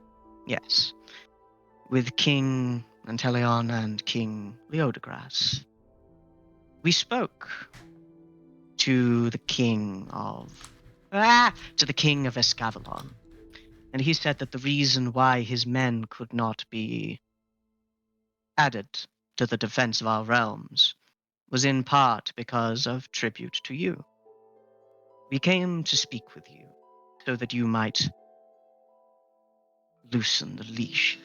Yes. With King Nantelion and King Leodegras. We spoke to the king of Escavalon. And he said that the reason why his men could not be added to the defense of our realms was in part because of tribute to you. We came to speak with you so that you might loosen the leash.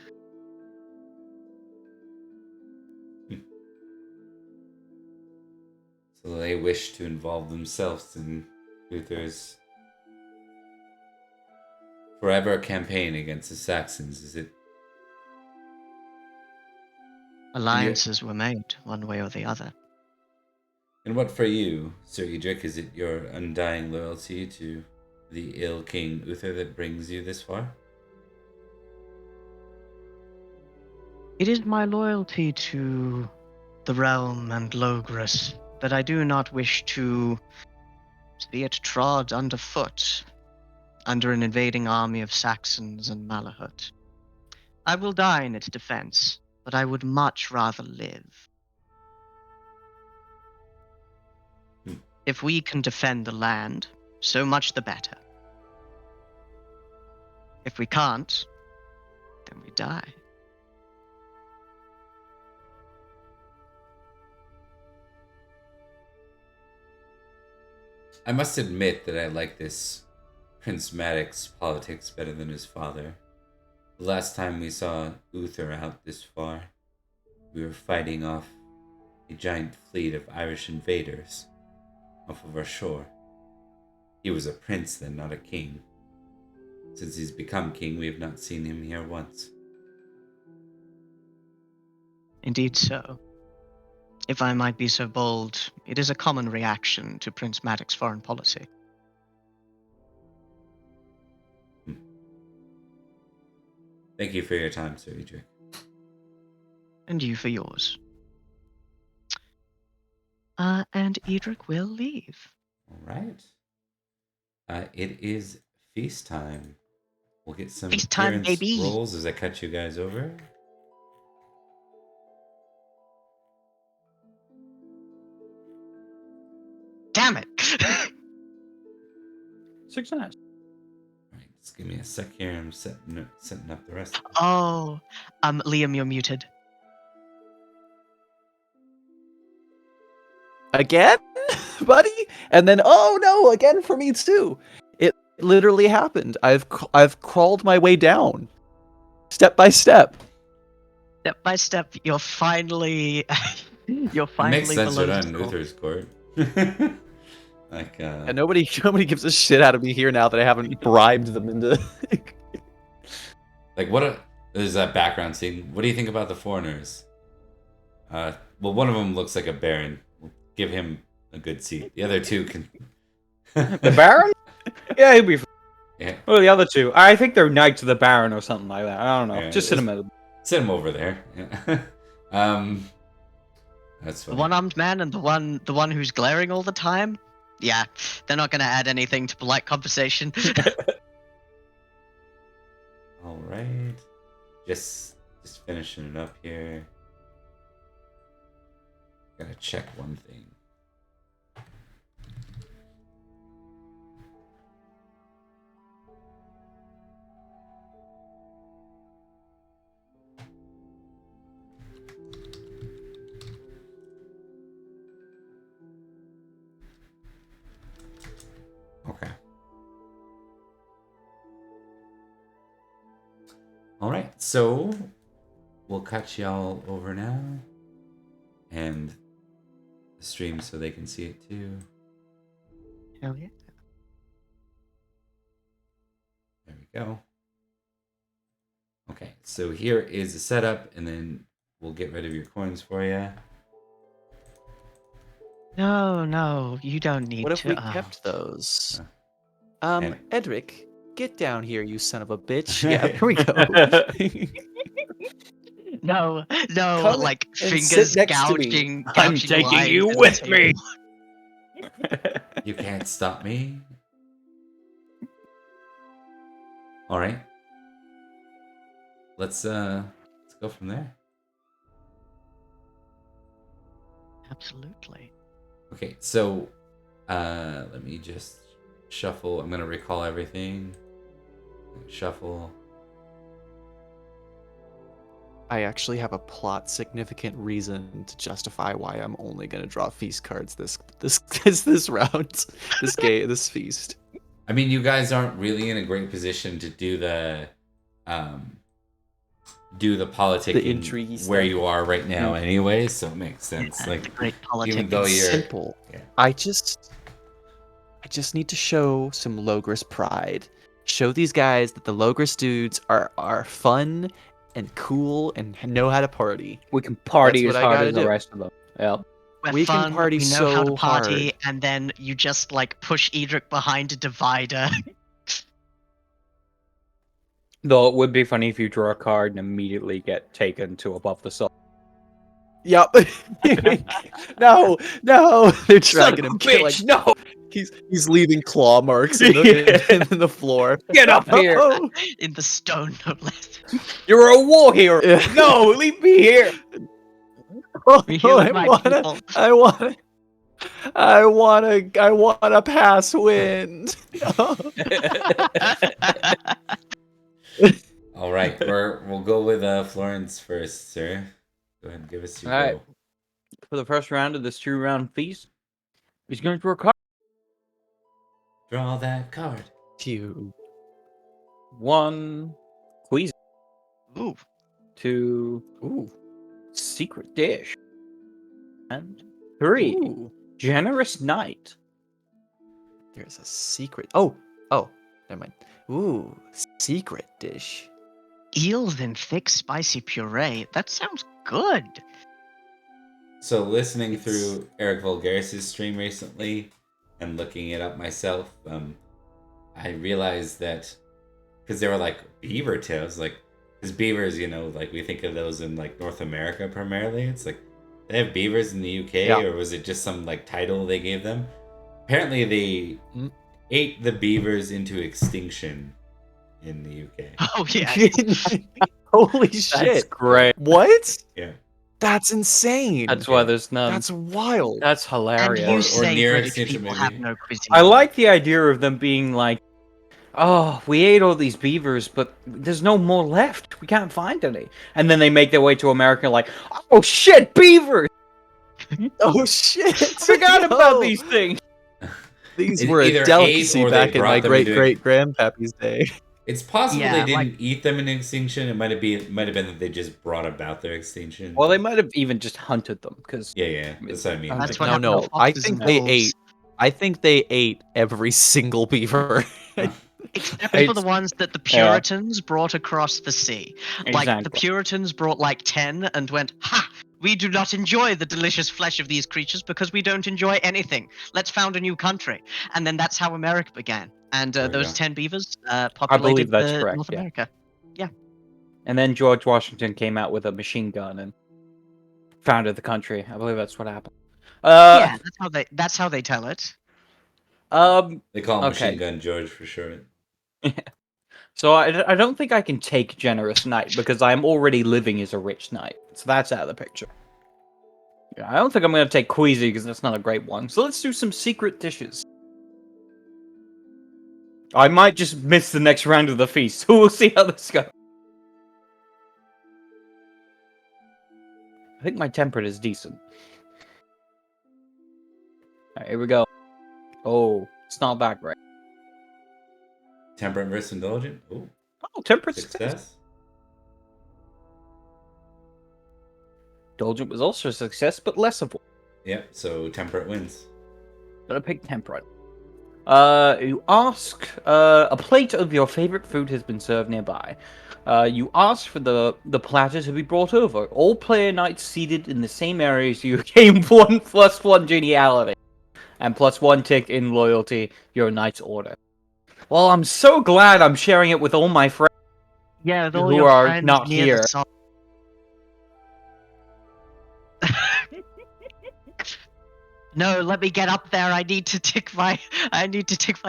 So they wish to involve themselves in Uther's forever campaign against the Saxons, is it? Alliances were made, one way or the other. And what for you, Sir Edrich? Is it your undying loyalty to the ill King Uther that brings you this far? It is my loyalty to the realm and Logris that I do not wish to see it trod underfoot under an invading army of Saxons and Malahut. I will die in its defense, but I would much rather live. If we can defend the land, so much the better. If we can't, then we die. I must admit that I like this Prince Madoc's politics better than his father. The last time we saw Uther out this far, we were fighting off a giant fleet of Irish invaders off of our shore. He was a prince then, not a king. Since he's become king, we have not seen him here once. Indeed so. If I might be so bold, it is a common reaction to Prince Madoc's foreign policy. Thank you for your time, Sir Edrich. And you for yours. And Edrich will leave. All right. It is feast time. We'll get some Feast time, appearance baby. rolls as I cut you guys over. Damn it! Success. All right, just give me a sec here. I'm setting up the rest. Oh, Liam, you're muted. Again, buddy? And then, oh no, again for me too. It literally happened. I've crawled my way down, step by step. Step by step, you're finally It makes sense below you're the on score. Uther's court. And nobody gives a shit out of me here now that I haven't bribed them into. There's that background scene. What do you think about the foreigners? Well, one of them looks like a baron. We'll give him a good seat. The other two can. The Baron? Yeah, he'll be fine. Yeah. Well, the other two, I think they're Knights of the Baron or something like that. I don't know. Yeah, Just sit them at Sit him over there. Yeah. That's The fine. one-armed man and the one who's glaring all the time. Yeah, they're not going to add anything to polite conversation. All right. Just finishing it up here. Gotta check one thing. Okay. All right, so we'll cut y'all over now, and the stream so they can see it too. Hell yeah. There we go. Okay, so here is the setup, and then we'll get rid of your coins for you. No, you don't need What if to. we kept those? And- Edrich, get down here, you son of a bitch. Yeah, there we go. No, Come like and sit fingers next to me. gouging. I'm gouging taking lines you in the with me. table. You can't stop me. All right. Let's go from there. Absolutely. Okay, so let me just shuffle. I'm gonna recall everything. Shuffle. I actually have a plot significant reason to justify why I'm only gonna draw feast cards this round. This feast. I mean, you guys aren't really in a great position to do the politicking The intrigue where stuff. you are right now anyway, so it makes sense. Yeah, Like the great even politics. though you're Simple. Yeah. I just need to show some Logris pride. Show these guys that the Logris dudes are fun and cool and know how to party. We can party That's as what I hard gotta as the do. rest of them. Yep. We're We can fun, party we know how to so party, hard. and then you just like push Edrich behind a divider. Though it would be funny if you draw a card and immediately get taken to above the sun. Yep. No, they're dragging him. Bitch, no! He's leaving claw marks in the floor. Get up here! Oh, In the stone, no less. You're a war hero! Yeah. No, leave me here! We're healing my people. I want I wanna pass wind. All right, we'll go with Florence first, sir. Go ahead and give us your All right. go. For the first round of this 2-round feast, he's going to draw a card. Draw that card. 2. 1, Queasy. Ooh. 2, Ooh. Secret Dish. And 3, Ooh. Generous Knight. There's a secret. Oh, never mind. Ooh, secret dish. Eels in thick, spicy puree. That sounds good. So listening through Eric Vulgaris' stream recently and looking it up myself, I realized that because they were like beaver tails, like because beavers, like we think of those in like North America primarily. It's like they have beavers in the UK, Yeah. or was it just some like title they gave them? Apparently, they ate the beavers into extinction in the UK. Oh yeah. Holy shit. That's great. What? Yeah. That's insane. That's why there's none. That's wild. That's And hilarious. you Or say near British extinction, people maybe. have no cuisine. I like the idea of them being like, oh, we ate all these beavers, but there's no more left. We can't find any. And then they make their way to America like, oh shit, beavers! Oh shit. I forgot about No. these things. These It were either a ate delicacy or they back in brought my them into great grandpappy's day. It's possible Yeah, they like- didn't eat them in extinction. It might have been that they just brought about their extinction. Well, they might have even just hunted them, because... Yeah, that's what I mean. That's Like, what happened No, to I foxes think and they wolves. ate. I think they ate every single beaver. Except for the ones that the Yeah. Puritans brought across the sea. Like, the Exactly. Puritans brought like 10 and went, ha! We do not enjoy the delicious flesh of these creatures because we don't enjoy anything. Let's found a new country. And then that's how America began. And There we those go. 10 beavers populated that's correct, North yeah. America. And then George Washington came out with a machine gun and founded the country. I believe that's what happened. Yeah, that's how they tell it. They call him Okay. Machine Gun George for short. So I don't think I can take Generous Knight because I'm already living as a rich knight. So that's out of the picture. Yeah, I don't think I'm going to take Queasy because that's not a great one. So let's do some secret dishes. I might just miss the next round of the feast, so we'll see how this goes. I think my temperate is decent. Alright, here we go. Oh, it's not that great. Temperate versus Indulgent. Ooh, Oh, temperate success. success. Indulgent was also a success, but less of one. Yep, so Temperate wins. Gotta pick temperate. You ask, a plate of your favorite food has been served nearby. You ask for the platter to be brought over. All player knights seated in the same area, so you gain 1+1 geniality. And +1 tick in loyalty, your knight's order. Well, I'm so glad I'm sharing it with all my friends. Yeah, with all Who your are friends not near here. the salt. No, let me get up there. I need to tick my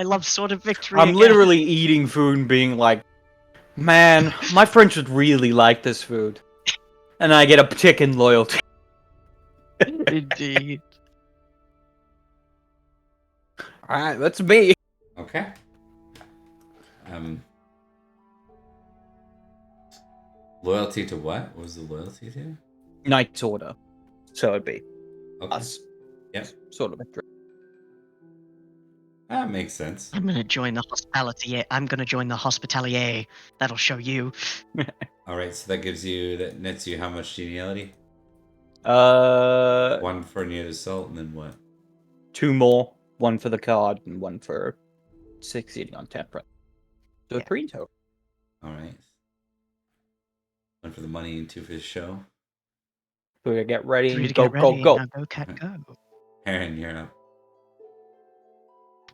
love sword of victory. I'm again. literally eating food and being like, man, my friends would really like this food. And I get a tick in loyalty. Indeed. Alright, that's me. Okay. Loyalty to what? What was the loyalty to? Knight's order. So it'd be Okay. us. Yep. Sort of victory. That makes sense. I'm gonna join the hospitality. I'm gonna join the hospitalier. That'll show you. All right, so that nets you how much geniality? 1 1 for near assault, and then what? 2 more. 1 for the card and 1 for succeeding on temperate. So Yeah. 3 in total. All right. 1 for the money and 2 for the show. We're gonna get ready. Three to Go, get go, ready. go. Now go, cat, go. Aaron, you're up.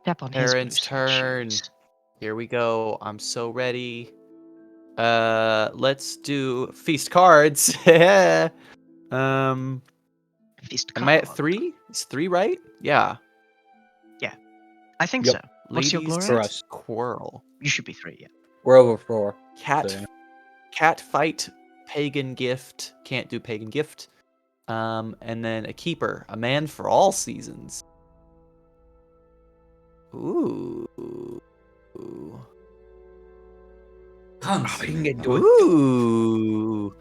Step on his Aaron's boots and turn. shoes. Here we go. I'm so ready. Let's do feast cards. Feast Am I at card. 3? Is 3 right? Yeah. I think Yep. so. What's your Ladies glory? For us. quarrel. You should be 3, yeah. We're over 4. Cat So- cat fight pagan gift. Can't do pagan gift. And then a keeper, a man for all seasons. Ooh. Constantly. Ooh.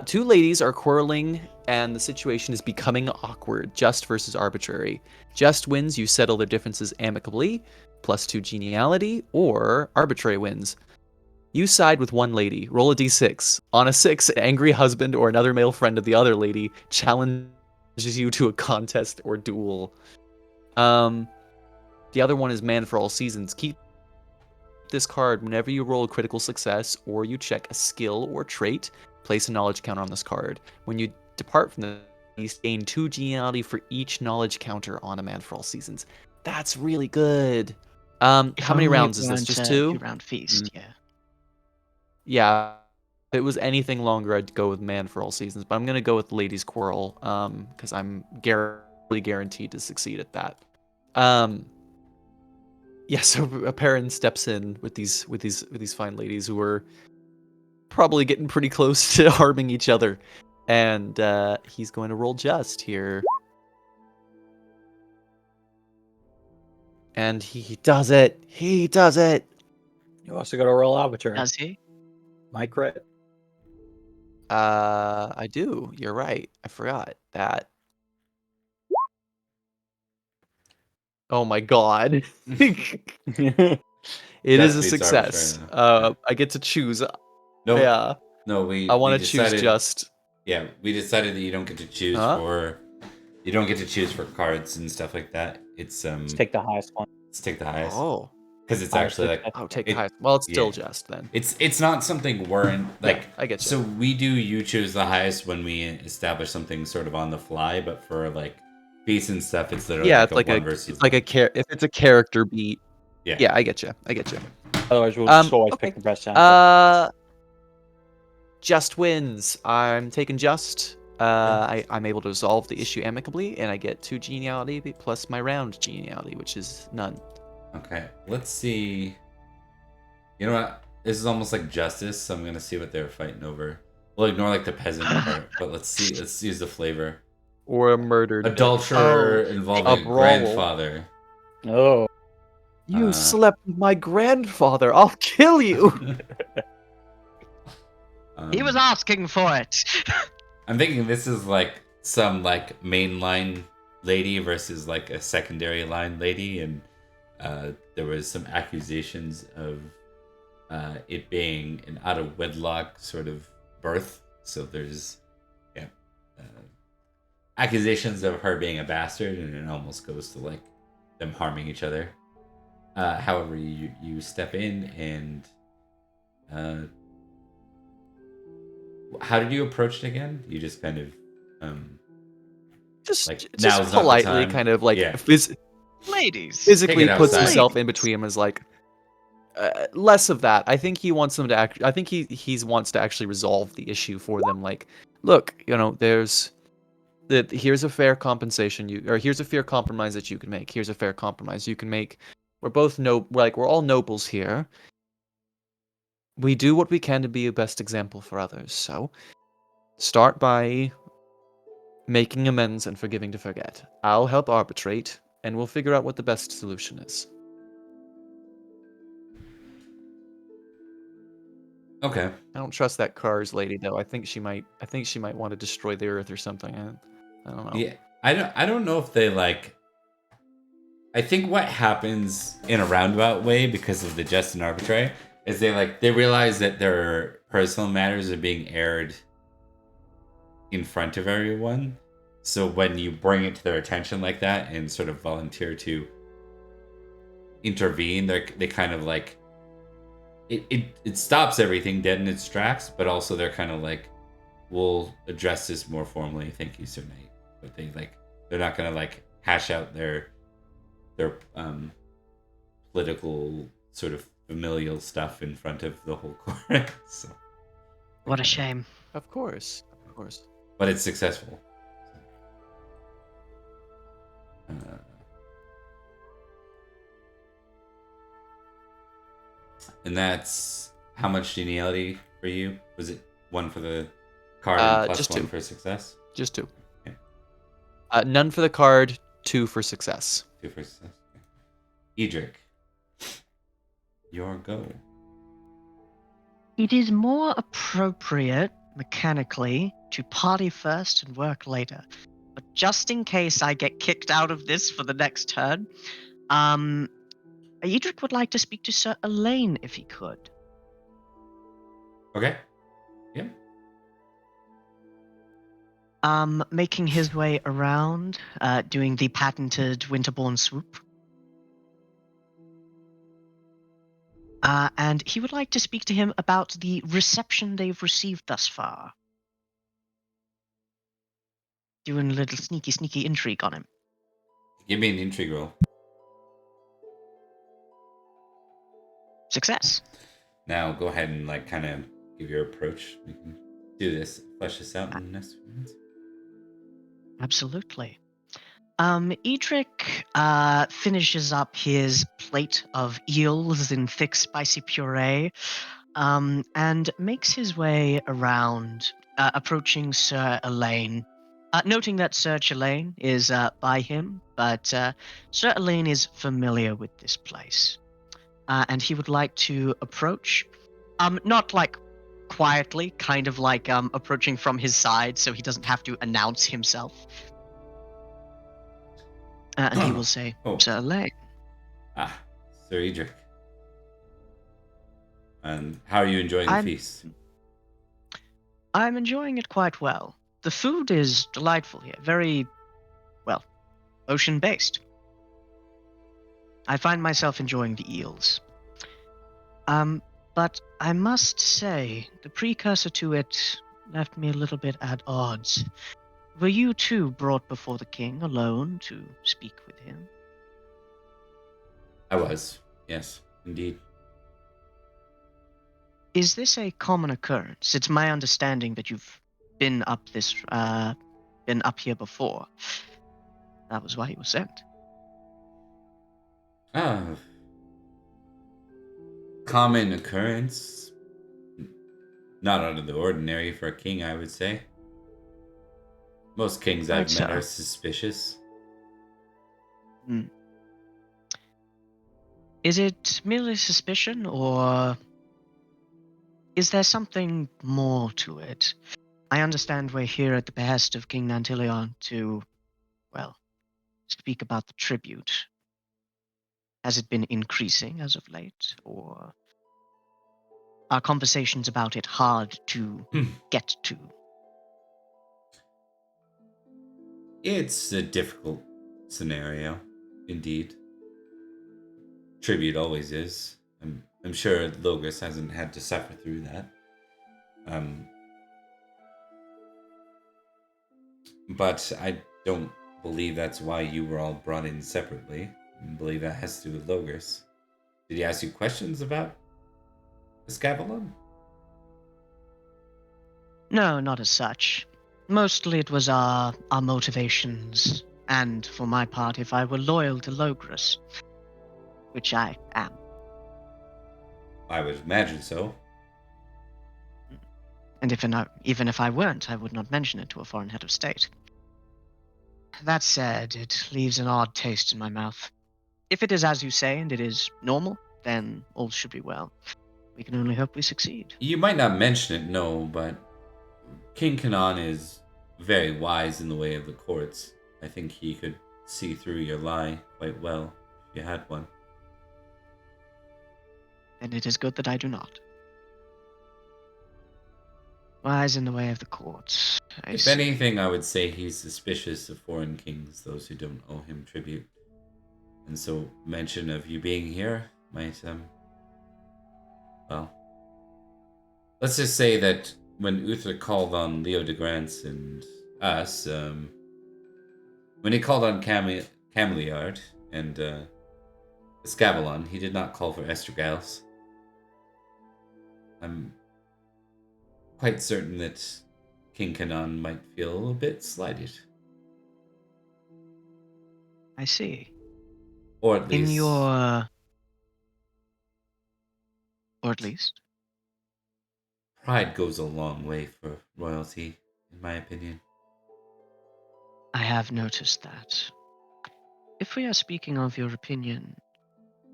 Two ladies are quarreling, and the situation is becoming awkward. Just versus arbitrary. Just wins, you settle their differences amicably, +2 geniality, or arbitrary wins. You side with one lady. Roll a d6. On a 6, an angry husband or another male friend of the other lady challenges you to a contest or duel. The other one is man for all seasons. Keep this card whenever you roll a critical success or you check a skill or trait. Place a knowledge counter on this card. When you depart from the feast, gain 2 geniality for each knowledge counter on a man for all seasons. That's really good. How many rounds is this? Just 2? 2-round feast, yeah. Yeah. If it was anything longer, I'd go with man for all seasons, but I'm gonna go with ladies quarrel, because I'm guaranteed to succeed at that. Yeah, so Perin steps in with these fine ladies who are probably getting pretty close to harming each other, and he's going to roll just here, and he does it. He does it. You also got to roll arbitrary. Does he? My crit. I do. You're right. I forgot that. Oh my god. It is a beats success. arbitrary, I get to choose. No, Yeah. no, I want to choose decided- just. Yeah, we decided that you don't get to choose for. You don't get to choose for cards and stuff like that. It's Just take the highest one. Let's take the highest. Oh. Because it's Highest actually is- like Oh, take the It- highest. Well, it's still yeah. just then. it's not something we're in like. Yeah, I get you. So we do you choose the highest when we establish something sort of on the fly, but for like beats and stuff, it's literally Yeah, like it's like one a versus it's like a if it's a character beat. Yeah. Yeah, I get you. I get you. Otherwise, we'll just always okay. pick the best answer. Just wins. I'm taking just. I'm able to resolve the issue amicably, and I get 2 geniality plus my round geniality, which is none. Okay, let's see. You know what? This is almost like justice, so I'm gonna see what they're fighting over. We'll ignore like the peasant part, but let's see. Let's use the flavor. Or a murdered. Adulterer involving a brawl. grandfather. Oh, You slept with my grandfather. I'll kill you. He was asking for it. I'm thinking this is like some like mainline lady versus like a secondary line lady, and there was some accusations of it being an out of wedlock sort of birth. So there's accusations of her being a bastard, and it almost goes to like them harming each other. However, you step in and how did you approach it again? You just kind of just like, now's not just the politely, time. kind of like Yeah. Ladies. physically Take it puts outside. himself in between them, as like less of that. I think he wants them to act. I think he wants to actually resolve the issue for them. Like, look, there's that. Here's a fair compensation here's a fair compromise that you can make. Here's a fair compromise you can make. We're both we're all nobles here. We do what we can to be a best example for others. So, start by making amends and forgiving to forget. I'll help arbitrate, and we'll figure out what the best solution is. okay. I don't trust that Cars lady though. I think she might want to destroy the earth or something. I don't know. Yeah, I don't know if they like. I think what happens in a roundabout way because of the just and arbitrary is they realize that their personal matters are being aired in front of everyone. So when you bring it to their attention like that and sort of volunteer to intervene, they kind of like it stops everything dead in its tracks, but also they're kind of like, we'll address this more formally. Thank you, Sir Knight. But they're not gonna like hash out their political sort of familial stuff in front of the whole court. So, What a shame. Of course. but it's successful. And that's how much geniality for you? Was it 1 for the card and plus just 1 2. for success? Just 2. None for the card, 2 for success. 2 for success. Edrich, your go. It is more appropriate, mechanically, to party first and work later. But just in case I get kicked out of this for the next turn, Edrich would like to speak to Sir Elaine if he could. Okay. Yeah. Making his way around, doing the patented Winterbourne swoop. And he would like to speak to him about the reception they've received thus far. Doing a little sneaky intrigue on him. Give me an intrigue roll. Success. Now go ahead and kind of give your approach. We can do this, flesh this out in the next few minutes. Absolutely. Edrich finishes up his plate of eels in thick, spicy puree, and makes his way around, approaching Sir Elaine. Noting that Sir Elaine is by him, but Sir Elaine is familiar with this place. And he would like to approach, not quietly, kind of approaching from his side so he doesn't have to announce himself. And he will say, Sir Elaine. Sir Edrich. And how are you enjoying the feast? I'm enjoying it quite well. The food is delightful here, very, ocean-based. I find myself enjoying the eels. But I must say, the precursor to it left me a little bit at odds. Were you too brought before the king alone to speak with him? I was, yes, indeed. Is this a common occurrence? It's my understanding that you've been up here before. That was why you were sent. Common occurrence. Not out of the ordinary for a king, I would say. Most kings I've met are suspicious. Is it merely suspicion, or is there something more to it? I understand we're here at the behest of King Nantilion to, speak about the tribute. Has it been increasing as of late, or are conversations about it hard to get to? It's a difficult scenario, indeed. Tribute always is. I'm sure Logos hasn't had to suffer through that. But I don't believe that's why you were all brought in separately. I believe that has to do with Logos. Did he ask you questions about Escavalon? No, not as such. Mostly it was our motivations, and for my part, if I were loyal to Logos, which I am. I would imagine so. And even if I weren't, I would not mention it to a foreign head of state. That said, it leaves an odd taste in my mouth. If it is as you say, and it is normal, then all should be well. We can only hope we succeed. You might not mention it, no, but King Canon is very wise in the way of the courts. I think he could see through your lie quite well if you had one. And it is good that I do not. Wise in the way of the courts. If anything, I would say he's suspicious of foreign kings, those who don't owe him tribute. And so mention of you being here might, let's just say that when Uther called on Leo de Grance and us, when he called on Cameliard and Escavalon, he did not call for Estregales. I'm quite certain that King Canon might feel a little bit slighted. I see. Or at least... Or at least? Pride goes a long way for royalty, in my opinion. I have noticed that. If we are speaking of your opinion,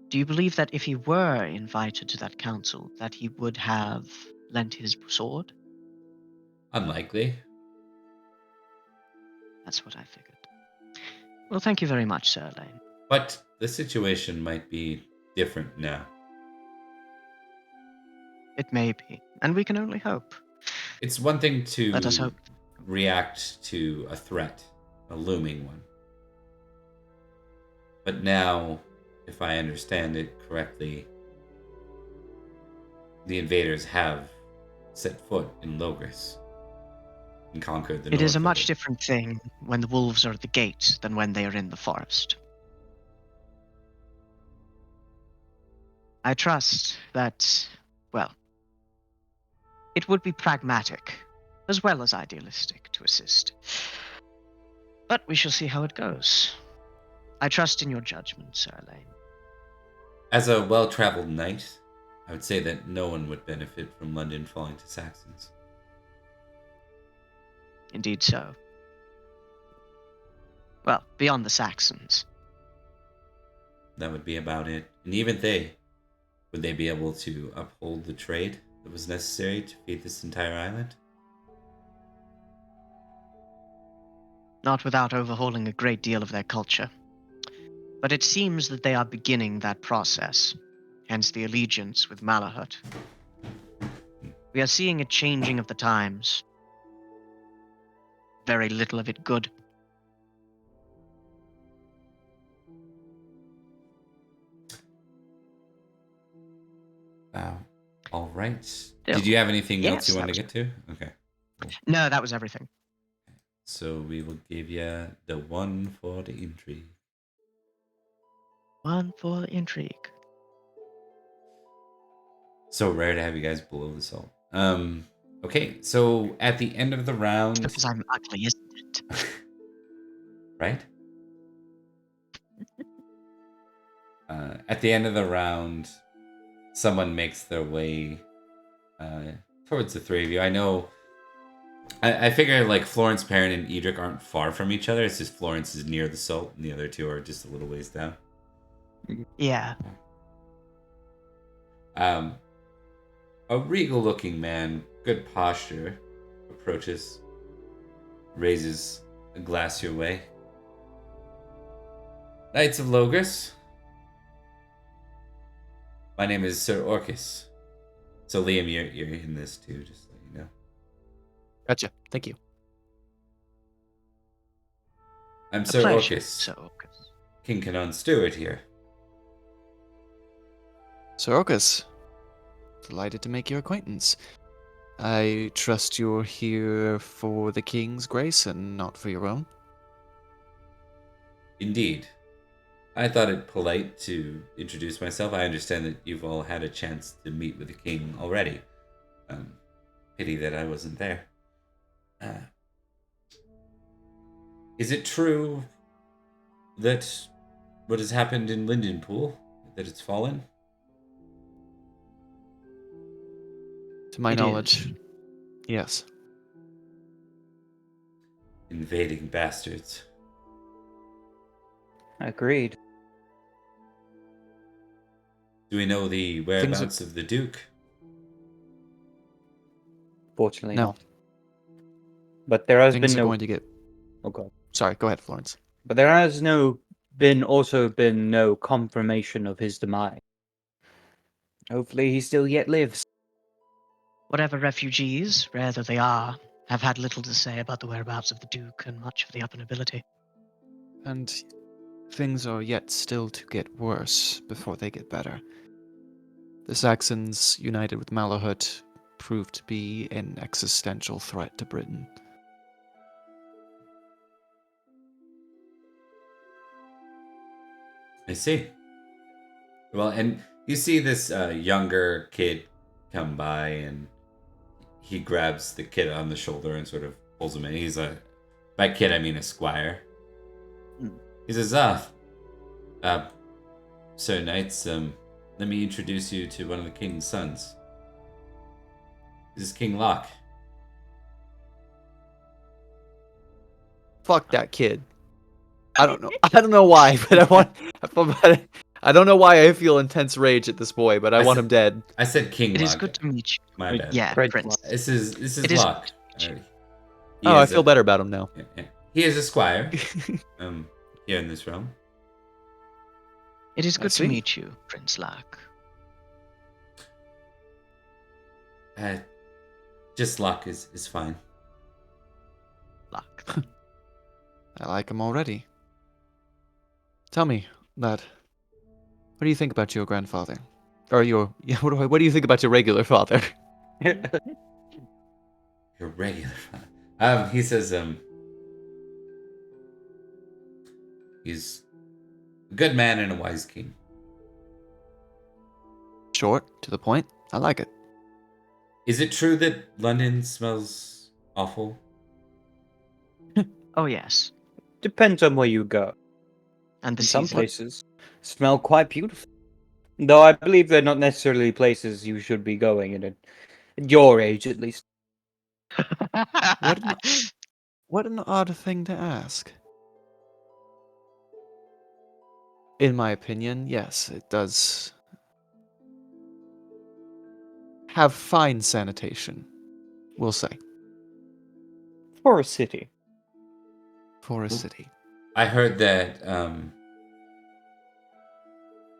do you believe that if he were invited to that council, that he would have lent his sword? Unlikely. That's what I figured. Well, thank you very much, Sir Elaine. But the situation might be different now. It may be, and we can only hope. It's one thing Let us to hope. react to a threat, a looming one. But now, if I understand it correctly, the invaders have set foot in Logris and conquered the north. It is a of much it. different thing when the wolves are at the gate than when they are in the forest. I trust that, well, it would be pragmatic as well as idealistic to assist. But we shall see how it goes. I trust in your judgment, Sir Elaine. As a well-traveled knight, I would say that no one would benefit from London falling to Saxons. Indeed so. Well, beyond the Saxons. That would be about it. And even would they be able to uphold the trade that was necessary to feed this entire island? Not without overhauling a great deal of their culture. But it seems that they are beginning that process, hence the allegiance with Malahut. We are seeing a changing of the times. Very little of it good. Wow. All right. Still, Did you have anything else yes, you that wanted to was- get to? Okay. No, that was everything. So we will give you the one for the intrigue. One for intrigue. So rare to have you guys blow the salt. Okay, so at the end of the round, Because I'm ugly, isn't it? right? At the end of the round, someone makes their way towards the three of you. I know. I figure like Florence, Perin, and Edrich aren't far from each other. It's just Florence is near the salt, and the other two are just a little ways down. Yeah. A regal-looking man, good posture, approaches, raises a glass your way. Knights of Logris. My name is Sir Orcus. So Liam, you're in this too, just so you know. Gotcha. Thank you. I'm A Sir pleasure, Orcus, Sir Orcus. King Canon Steward here. Sir Orcus, delighted to make your acquaintance. I trust you're here for the king's grace and not for your own. Indeed. I thought it polite to introduce myself. I understand that you've all had a chance to meet with the king already. Pity that I wasn't there. Is it true that what has happened in Lindenpool, that it's fallen? To my It knowledge, is. yes. Invading bastards. Agreed. Do we know the whereabouts of the Duke? Fortunately No. not. But there has Things been are no. going to get... Oh god. Sorry, go ahead, Florence. But there has been no confirmation of his demise. Hopefully, he still yet lives. Whatever refugees, rare though they are, have had little to say about the whereabouts of the Duke and much of the upper nobility. And things are yet still to get worse before they get better. The Saxons, united with Malahut, proved to be an existential threat to Britain. I see. Well, and you see this younger kid come by, and he grabs the kid on the shoulder and sort of pulls him in. He's by kid I mean a squire. He says, Sir Knights, let me introduce you to one of the king's sons. This is King Locke. Fuck that kid. I don't know. I don't know why, but I don't know why I feel intense rage at this boy, but I want him dead. I said King It is Luck. good to meet you. My bad. Yeah, Prince Prince. Luck. This is It is Luck. good to meet you. He Oh, I is feel better about him now. yeah. He is a squire. Here in this realm. It is good to see. meet you, Prince Lark. Just Luck is fine. Lark. I like him already. Tell me, lad, what do you think about your grandfather? Or your... Yeah, what do you think about your regular father? Your regular father. He says, he's a good man and a wise king. Short, to the point. I like it. Is it true that London smells awful? Oh, yes. Depends on where you go. And the In some season. places, smell quite beautiful. Though I believe they're not necessarily places you should be going at your age, at least. What an odd thing to ask. In my opinion, yes, it does have fine sanitation, we'll say, For a city. for a city. I heard that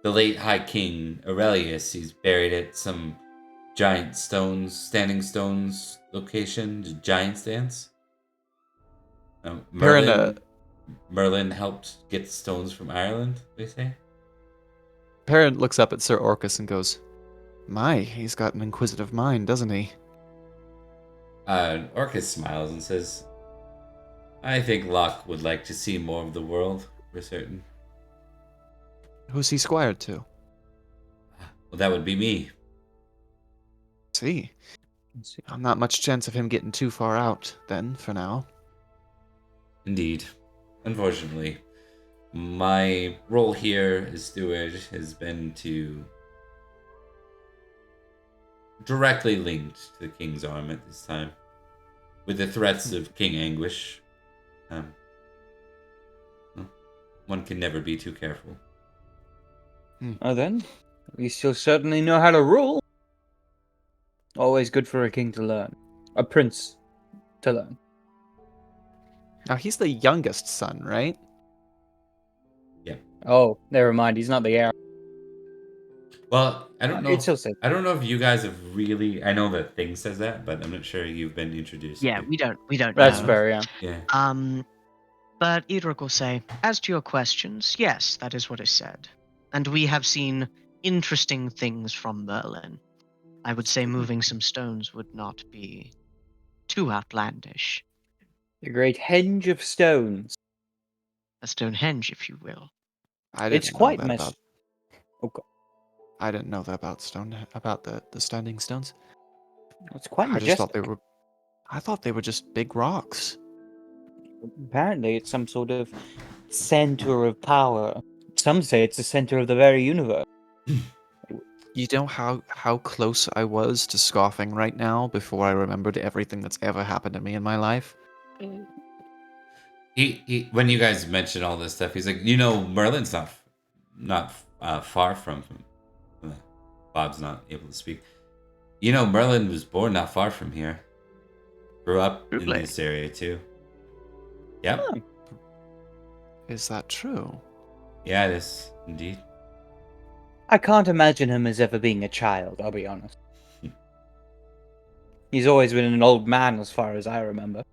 the late High King Aurelius, he's buried at some giant standing stones location, the Giant's Dance. Perin, Merlin helped get stones from Ireland, they say. Perin looks up at Sir Orcus and goes, "My, he's got an inquisitive mind, doesn't he?" Orcus smiles and says, I think Locke would like to see more of the world, for certain. Who's he squired to? Well, that would be me. See, not much chance of him getting too far out, then, for now. Indeed. Unfortunately. My role here as steward has been to directly linked to the King's arm at this time. With the threats of King Anguish. One can never be too careful. Oh, then, at least you'll certainly know how to rule. Always good for a king to learn. A prince to learn. Now, he's the youngest son, right? Oh, never mind. He's not the heir. Well, I don't know. It's still safe. I don't know if you guys have really. I know that thing says that, but I'm not sure you've been introduced. Yeah, to. we don't That's know. fair, yeah. Yeah. But Edrich will say, as to your questions, yes, that is what is said. And we have seen interesting things from Merlin. I would say moving some stones would not be too outlandish. The great henge of stones. A Stonehenge, if you will. I didn't It's know quite that messy. about. Okay. I didn't know that about the standing stones. It's quite I majestic. just thought they were. I thought they were just big rocks. Apparently, it's some sort of center of power. Some say it's the center of the very universe. You know how close I was to scoffing right now before I remembered everything that's ever happened to me in my life. He when you guys mentioned all this stuff, he's like, Merlin's not far from him. Bob's not able to speak. Merlin was born not far from here. Grew up in this area too. Yep. Oh. Is that true? Yeah, it is indeed. I can't imagine him as ever being a child, I'll be honest. He's always been an old man as far as I remember.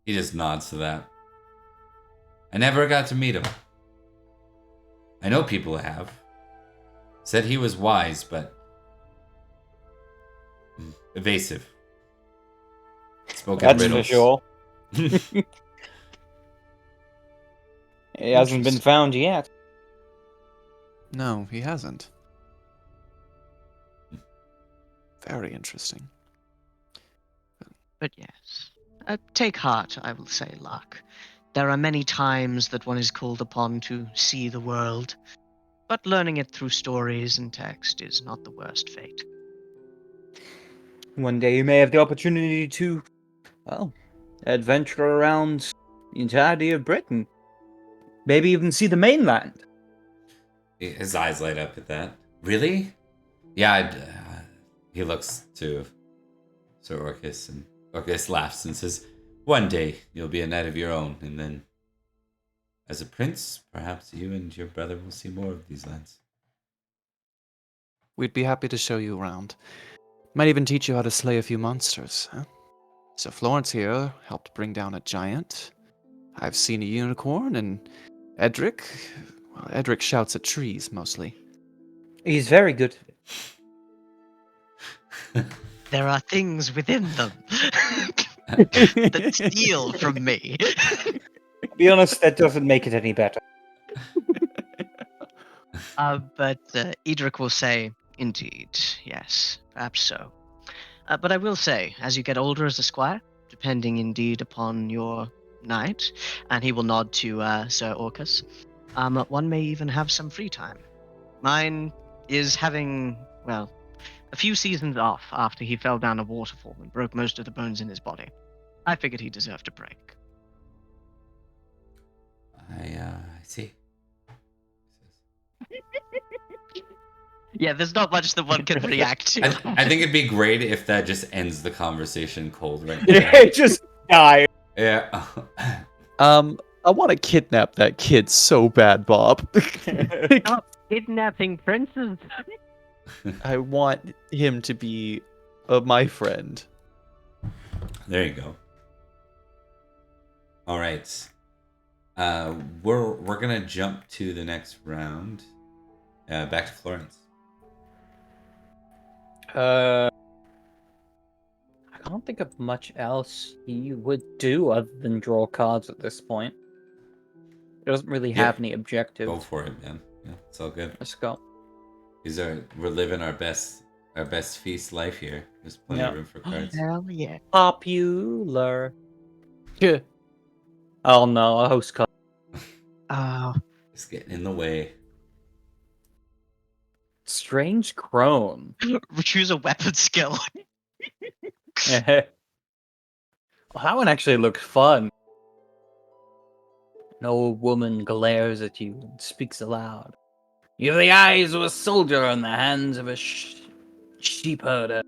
He just nods to that. I never got to meet him. I know people have. Said he was wise, but evasive. Spoken That's riddles. for sure. He hasn't been found yet. No, he hasn't. Very interesting. But yes. Take heart, I will say, Luck. There are many times that one is called upon to see the world, but learning it through stories and text is not the worst fate. One day you may have the opportunity to Well, adventure around the entirety of Britain. Maybe even see the mainland. His eyes light up at that. Really? Yeah, he looks to Sir Orcus, and Orcus laughs and says, "One day you'll be a knight of your own, and then, as a prince, perhaps you and your brother will see more of these lands." We'd be happy to show you around. Might even teach you how to slay a few monsters. Huh? So Florence here helped bring down a giant. I've seen a unicorn, and Edrich. Well, Edrich shouts at trees mostly. He's very good. There are things within them that steal from me. To be honest, that doesn't make it any better. But Edrich will say, indeed, yes, perhaps so. But I will say, as you get older as a squire, depending indeed upon your knight, and he will nod to Sir Orcus, one may even have some free time. Mine is having, well, a few seasons off after he fell down a waterfall and broke most of the bones in his body. I figured he deserved a break. I see. Yeah, there's not much that one can react to. I think it'd be great if that just ends the conversation cold right now. It just died. Yeah. I want to kidnap that kid so bad, Bob. Stop kidnapping princes. I want him to be my friend. There you go. All right. We're gonna jump to the next round. Back to Florence. I can't think of much else he would do other than draw cards at this point. He doesn't really have any objectives. Go for it, man. Yeah, it's all good. Let's go. We're living our best feast life here. There's plenty of room for cards. Hell yeah. Popular. Yeah. Oh no, a host card. It's getting in the way. Strange crone. Choose a weapon skill. Well, that one actually looked fun. An old woman glares at you and speaks aloud. You have the eyes of a soldier and the hands of a sheep herder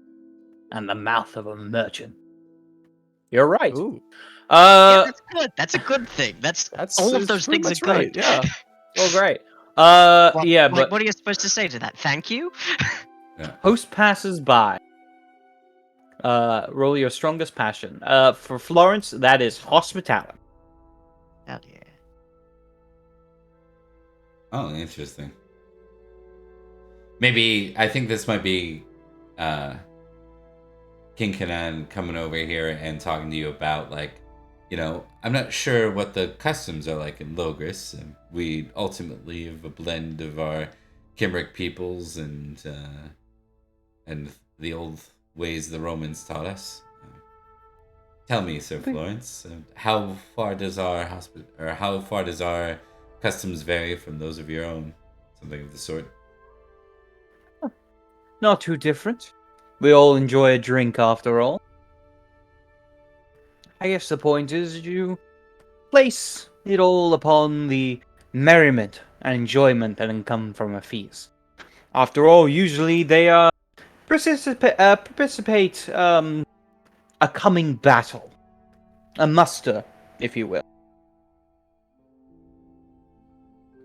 and the mouth of a merchant. You're right. Ooh, Yeah, that's good. That's a good thing. That's all of those things are good. right, yeah. Well, great. Like, but what are you supposed to say to that? Thank you? host passes by. Roll your strongest passion. For Florence, that is hospitality. Hell yeah. Oh, interesting. Maybe I think this might be King Canon coming over here and talking to you about, like, I'm not sure what the customs are like in Logris. We ultimately have a blend of our Kimbric peoples and the old ways the Romans taught us. Tell me, Sir Florence, how far does our customs vary from those of your own? Something of the sort. Not too different. We all enjoy a drink after all. I guess the point is you place it all upon the merriment and enjoyment that can come from a feast. After all, usually they participate a coming battle. A muster, if you will.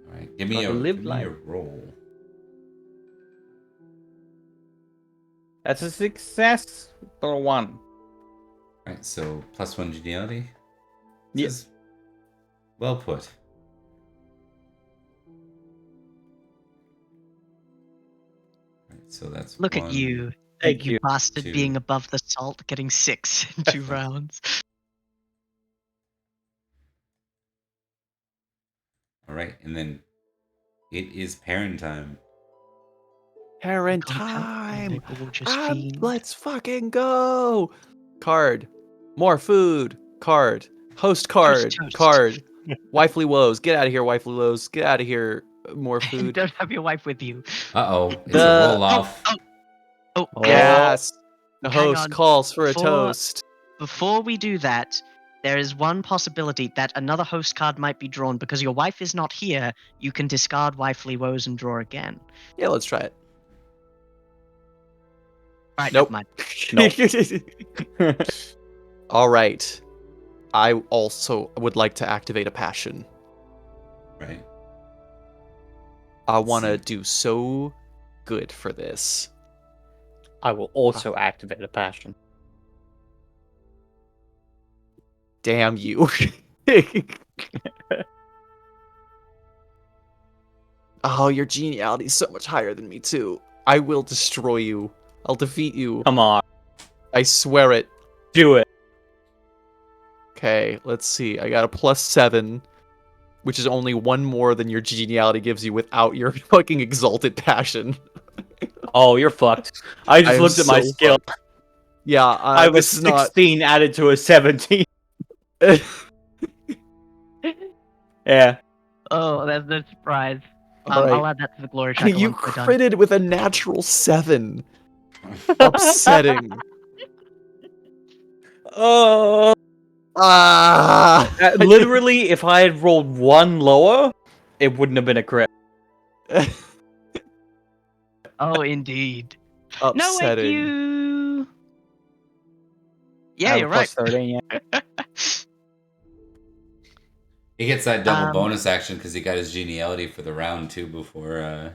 All right, give me a roll. That's a success for one. All right, so +1 geniality. Yes. Well put. All right, so that's Look one. at you. Thank you you. bastard Two. being above the salt, getting 6 in 2 rounds. All right, and then it is Perin time. Perin God, how time! the gorgeous fiend. Let's fucking go! Card. More food. Card. Host card. toast. Card. Wifely woes. Get out of here, wifely woes. Get out of here. More You food. don't have your wife with you. It's a roll off. Oh, Yes. The Hang host on. calls for a Before- toast. before we do that, there is one possibility that another host card might be drawn because your wife is not here. You can discard wifely woes and draw again. Yeah, let's try it. All right, Nope. never mind. All right. I also would like to activate a passion. Right. I Let's want to see. do so good for this. I will also activate a passion. Damn you. Oh, your geniality is so much higher than me, too. I will destroy you. I'll defeat you. Come on, I swear it. do it. Okay, let's see. I got a +7, which is only one more than your geniality gives you without your fucking exalted passion. Oh, you're fucked. I just am looked at my so skill. fucked. Yeah, I was this is not. 16 added to a 17. Yeah. Oh, that's a surprise. All I'll right. add that to the glory tracker You once we're done. critted with a natural 7. Upsetting. Oh. Ah. Literally, if I had rolled one lower, it wouldn't have been a crit. Oh, indeed. No, wait, Upsetting. you. I Yeah, have you're a right. +13, yeah. He gets that double bonus action because he got his geniality for the round too before.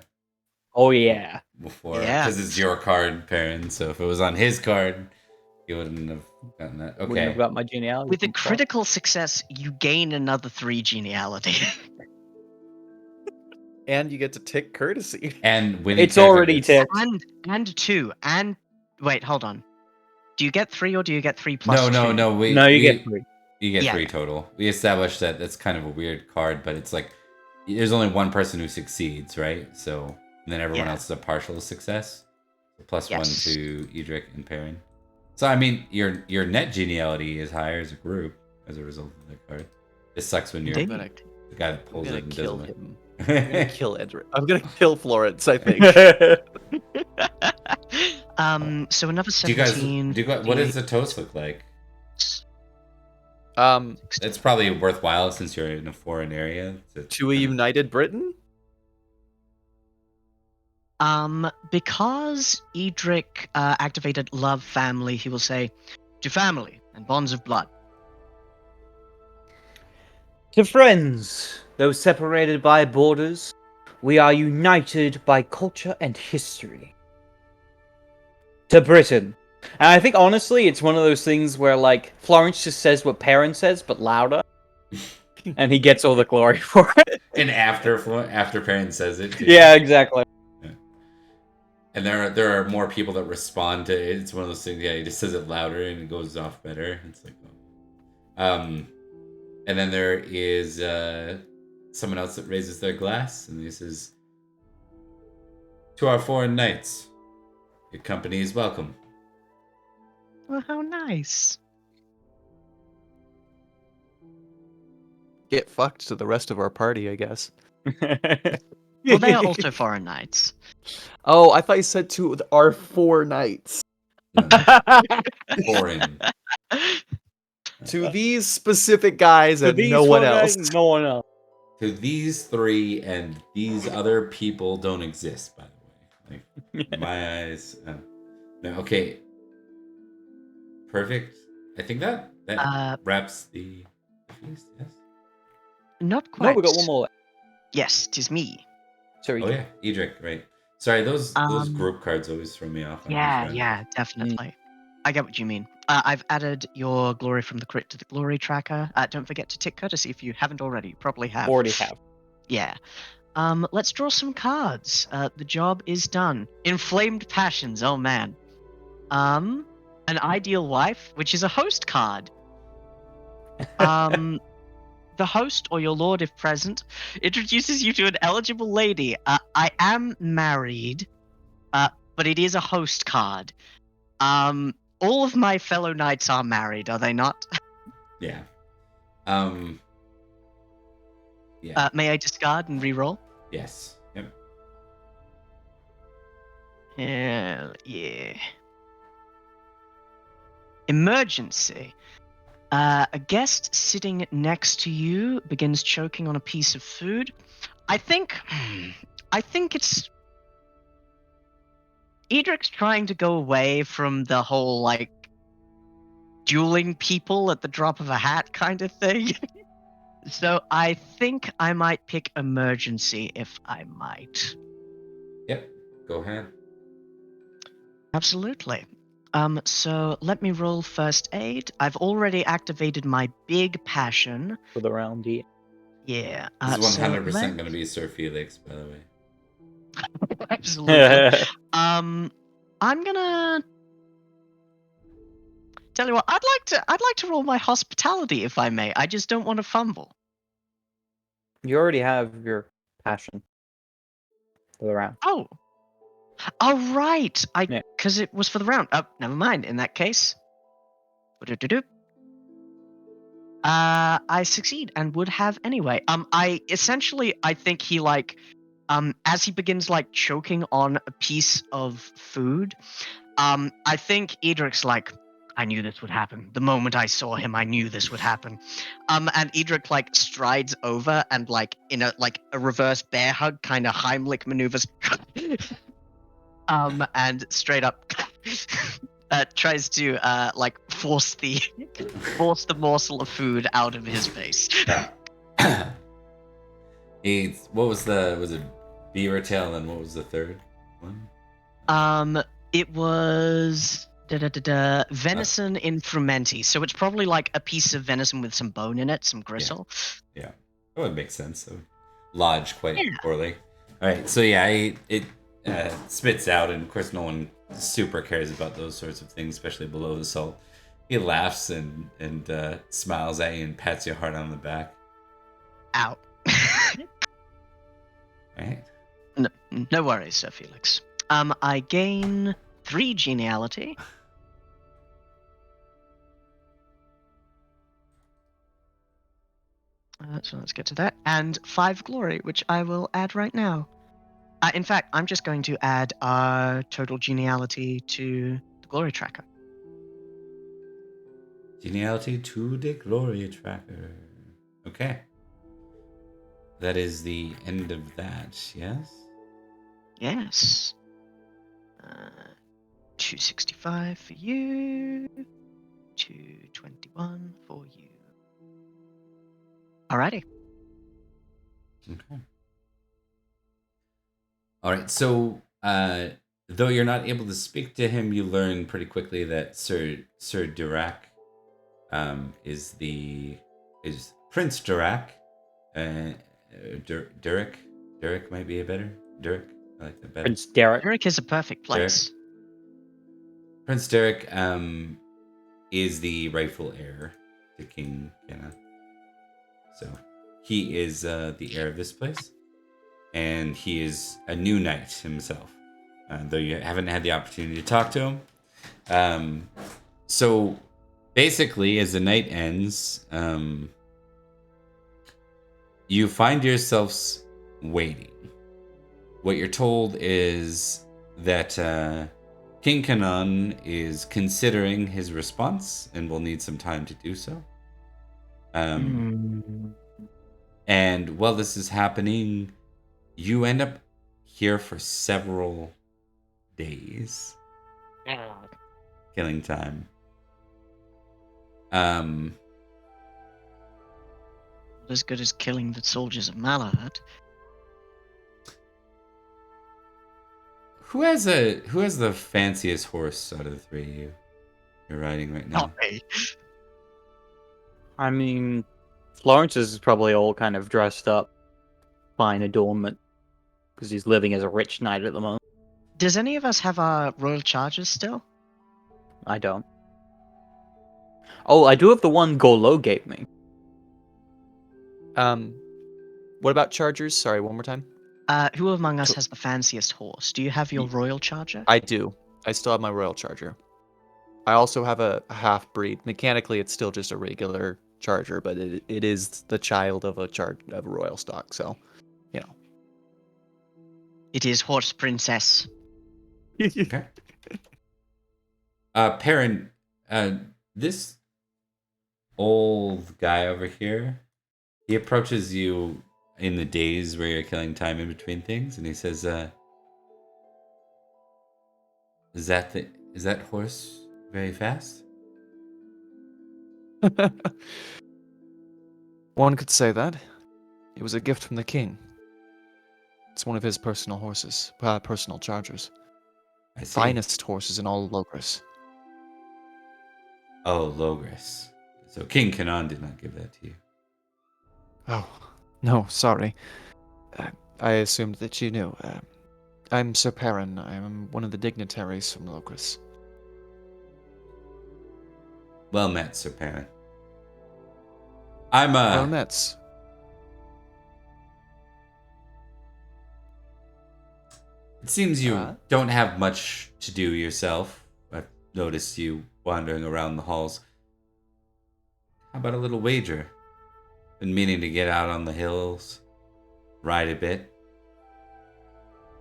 Oh, yeah. Yeah. Because it's your card, Perin. So if it was on his card, he wouldn't have gotten that. Wouldn't have Okay. got my genealogy. With a from Clark. critical success, you gain another 3 geniality. And you get to tick courtesy. And when It's already ticked. and 2. And wait, hold on. Do you get 3 or do you get 3 plus 2? No. No, you get 3. You get Yeah. 3 total. We established that that's kind of a weird card, but it's like there's only one person who succeeds, right? So and then everyone Yeah. else is a partial success. So +1 Yes. to Edrich and Perin. So I mean, your net geniality is higher as a group as a result of that card. It sucks when you're Indeed. the guy that I'm pulls gonna it and kill doesn't. him. I'm gonna kill Edrich. I'm gonna kill Florence, I think. So another Do you guys? 17. What does the toast look like? Um, It's probably worthwhile since you're in a foreign area. to a united Britain? Because Edrich activated love family, he will say, to family and bonds of blood. To friends, though separated by borders, we are united by culture and history. To Britain. And I think, honestly, it's one of those things where, like, Florence just says what Perin says, but louder. And he gets all the glory for it. And after Perin says it, too. Yeah, exactly. And there are more people that respond to it. It's one of those things. Yeah, he just says it louder and it goes off better. It's like, and then there is someone else that raises their glass, and this is to our foreign knights. Your company is welcome. Well, how nice. Get fucked to the rest of our party, I guess. Well, they are also foreign knights. Oh, I thought you said to our 4 knights. Foreign. To these specific guys and no one else. No one else. To these 3 and these other people don't exist, by the way. Like my eyes. No, okay. Perfect. I think that wraps the feast. Yes. Not quite. No, we got one more. Yes, 'tis me. Sorry. Oh yeah, Edrich. Right. Sorry, those group cards always throw me off. Yeah, definitely. I get what you mean. I've added your glory from the crit to the glory tracker. Don't forget to tick courtesy if you haven't already. You probably have. Already have. Yeah. Let's draw some cards. The job is done. Inflamed passions. Oh man. An ideal wife, which is a host card. The host or your lord, if present, introduces you to an eligible lady. I am married, but it is a host card. All of my fellow knights are married, are they not? Yeah. Yeah. May I discard and re-roll? Yes. Yep. Hell yeah. Emergency. A guest sitting next to you begins choking on a piece of food. I think it's Edric's trying to go away from the whole like dueling people at the drop of a hat kind of thing. So I think I might pick emergency if I might. Yep. Go ahead. Absolutely. So let me roll first aid. I've already activated my big passion. For the round, yeah. Yeah. This is so 100% let- going to be Sir Felix, by the way. Absolutely. I'm gonna tell you what. I'd like to roll my hospitality if I may. I just don't want to fumble. You already have your passion for the round. Oh, right. Yeah. Because it was for the round. Oh, never mind. In that case, I succeed and would have anyway. I think he like, as he begins like choking on a piece of food, I think Edric's like, I knew this would happen. The moment I saw him, I knew this would happen. And Edric like strides over and like in a reverse bear hug kind of Heimlich maneuvers, and straight up tries to like force the morsel of food out of his face. What was it beaver tail, and what was the third one? It was venison in frumenti, so it's probably like a piece of venison with some bone in it, some gristle. Yeah. Oh, it makes sense. So lodge quite Yeah. poorly. All right, so yeah, it spits out, and of course no one super cares about those sorts of things, especially below the salt. He laughs and smiles at you and pats you hard on the back. Ow. Right? No worries, Sir Felix. I gain 3 geniality. So let's get to that. And 5 glory, which I will add right now. In fact, I'm just going to add our total geniality to the glory tracker. Geniality to the glory tracker. Okay. That is the end of that, yes? Yes. 265 for you. 221 for you. Alrighty. Okay. All right. So, though you're not able to speak to him, you learn pretty quickly that Sir Dirac, is Prince Dirac. Derek might be a better. Derek, I like that better. Prince Derek. Eric is a perfect place. Prince Derek, is the rightful heir to King Canon. So he is the heir of this place, and he is a new knight himself, though you haven't had the opportunity to talk to him. So basically, as the night ends, you find yourselves waiting. What you're told is that King Canon is considering his response and will need some time to do so. And while this is happening, you end up here for several days. Killing time. Not as good as killing the soldiers of Malahut. Who has the fanciest horse out of the three of you? You're riding right now. Not me. I mean, Florence is probably all kind of dressed up, fine adornment, because he's living as a rich knight at the moment. Does any of us have our royal chargers still? I don't. Oh, I do have the one Golo gave me. What about chargers? Sorry, one more time. Who among us has the fanciest horse? Do you have your royal charger? I do. I still have my royal charger. I also have a half breed. Mechanically, it's still just a regular charger, but it is the child of a royal stock. So, you know. It is horse princess. Okay. Perin, This old guy over here, he approaches you in the days where you're killing time in between things, and he says, is that horse very fast? One could say that. It was a gift from the king. It's one of his personal horses, personal chargers. I see. Finest horses in all Logres. Oh, Logres. So King Canon did not give that to you. Oh, no, sorry. I assumed that you knew. I'm Sir Perin. I'm one of the dignitaries from Logres. Well met, Sir Perin. I'm Well met. It seems you don't have much to do yourself. I've noticed you wandering around the halls. How about a little wager? Been meaning to get out on the hills, ride a bit.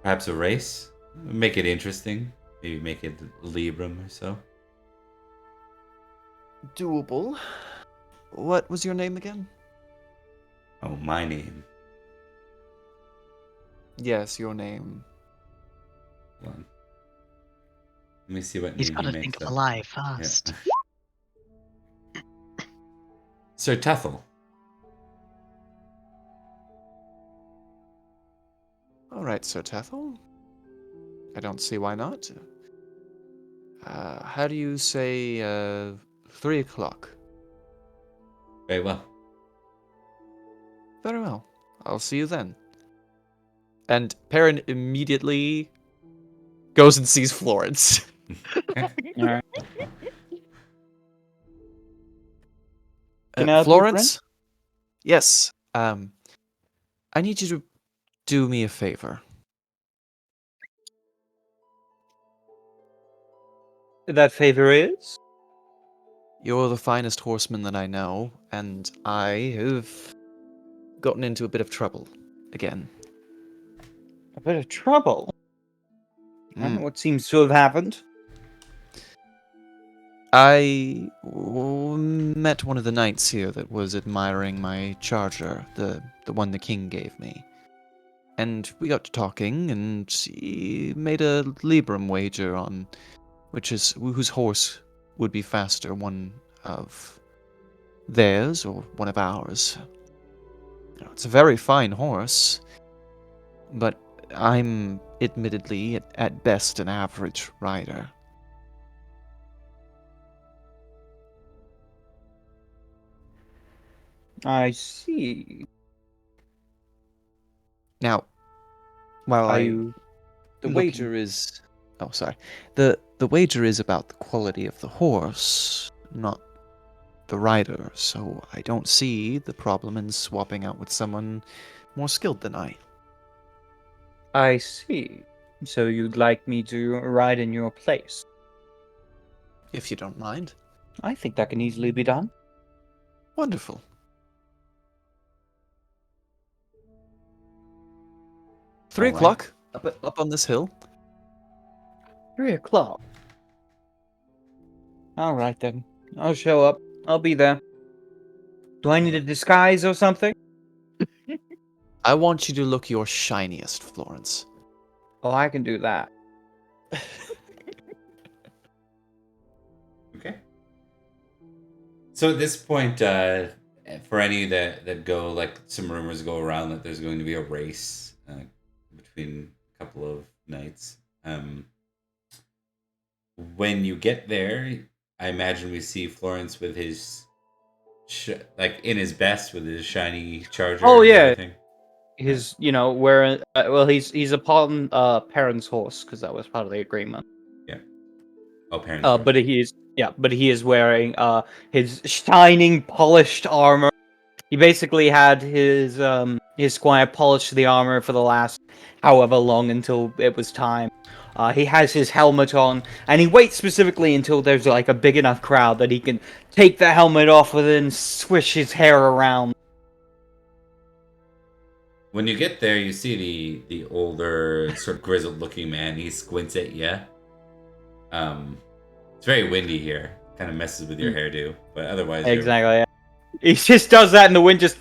Perhaps a race? Make it interesting. Maybe make it Libram or so. Doable. What was your name again? Oh, my name. Yes, your name. Hold on. Let me see what He's name got he to makes think of up. a lie fast. Yeah. Sir Tethel. All right, Sir Tethel. I don't see why not. How do you say 3 o'clock? Very well. Very well. I'll see you then. And Perin immediately goes and sees Florence. Alright. Can I help you, Florence? Yes. I need you to do me a favor. That favor is? You're the finest horseman that I know, and I have gotten into a bit of trouble again. A bit of trouble. Mm. What seems to have happened? I met one of the knights here that was admiring my charger, the one the king gave me. And we got to talking, and he made a Libram wager on whose horse would be faster, one of theirs or one of ours. It's a very fine horse, but I'm admittedly at best an average rider. I see. Now, while Are the you wager is the wager is about the quality of the horse, not the rider, so I don't see the problem in swapping out with someone more skilled than I. I see. So you'd like me to ride in your place? If you don't mind. I think that can easily be done. Wonderful. 3 All right. o'clock? Up on this hill? 3 o'clock. Alright then. I'll show up. I'll be there. Do I need a disguise or something? I want you to look your shiniest, Florence. Oh, I can do that. Okay. So at this point, for any that go, like some rumors go around that there's going to be a race between a couple of knights. When you get there, I imagine we see Florence with his, like in his best with his shiny charger. Oh, and yeah. everything. His, wearing. Well, he's upon Perrin's horse because that was part of the agreement. Yeah. Oh, parents. But he is wearing his shining, polished armor. He basically had his squire polish the armor for the last however long until it was time. He has his helmet on, and he waits specifically until there's like a big enough crowd that he can take the helmet off and then swish his hair around. When you get there, you see the older, sort of grizzled looking man. He squints at you. It's very windy here. kind of messes with your hairdo, but otherwise Exactly. He just does that, and the wind just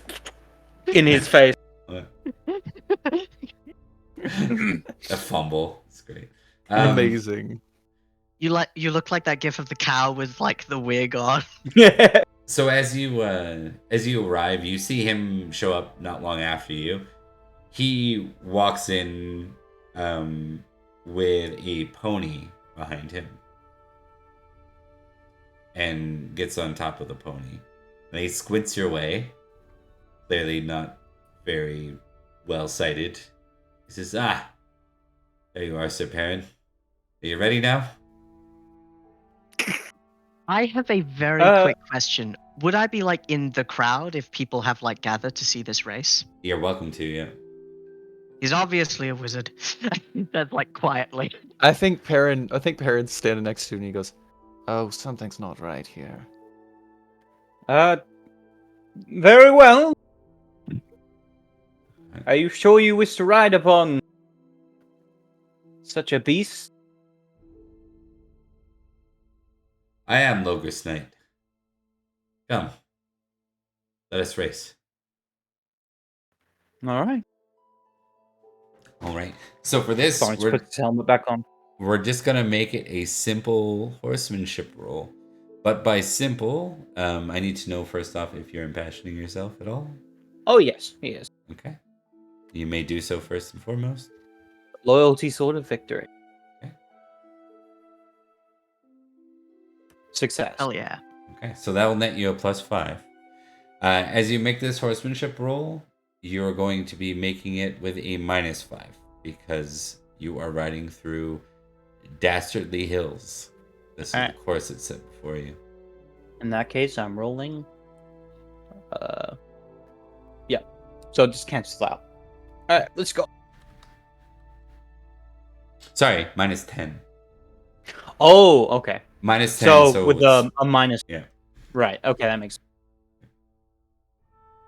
in his face. A fumble. It's great. Amazing. You look like that gif of the cow with like the wig on. So as you arrive, you see him show up not long after you. He walks in with a pony behind him and gets on top of the pony. And he squints your way, clearly not very well sighted. He says, there you are, Sir Perin. Are you ready now? I have a very quick question. Would I be like in the crowd if people have like gathered to see this race? You're welcome to, yeah. He's obviously a wizard. He says like quietly. I think Perrin's standing next to you and he goes, "Oh, something's not right here." Very well. Are you sure you wish to ride upon such a beast? I am Logos Knight. Come. Let us race. Alright. Alright. So for this, Florence puts his helmet back on. we're just going to make it a simple horsemanship roll. But by simple, I need to know first off if you're impassioning yourself at all. Oh, yes, he is. Okay. You may do so first and foremost. Loyalty, sword of victory. Okay. Success. Hell yeah. Okay, so that will net you a +5. As you make this horsemanship roll, you're going to be making it with a -5 because you are riding through dastardly hills. This is the course that's set before you. In that case, I'm rolling. Yeah. So just cancel out. Alright, let's go. Sorry, -10. Oh, okay. -10. So with a minus. Yeah. Right. Okay, that makes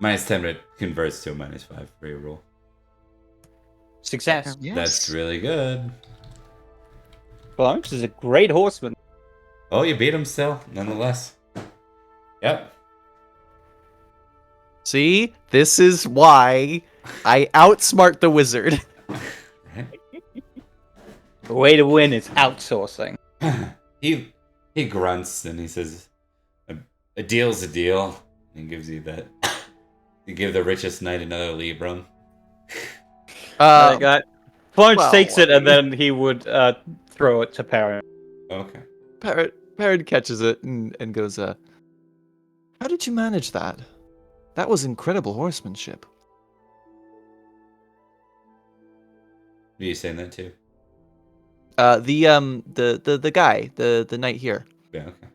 sense. -10, but it converts to a -5 for your roll. Success. Yes. That's really good. Florence is a great horseman. Oh, you beat him still, nonetheless. Yep. See, this is why I outsmart the wizard. The way to win is outsourcing. He grunts and he says, "A deal's a deal." And he gives you that. You give the richest knight another librum. Florence takes it and then he would throw it to Perin. Okay. Perrin catches it and goes, "How did you manage that? That was incredible horsemanship." Who are you saying that to? The guy, the knight here. Yeah, okay.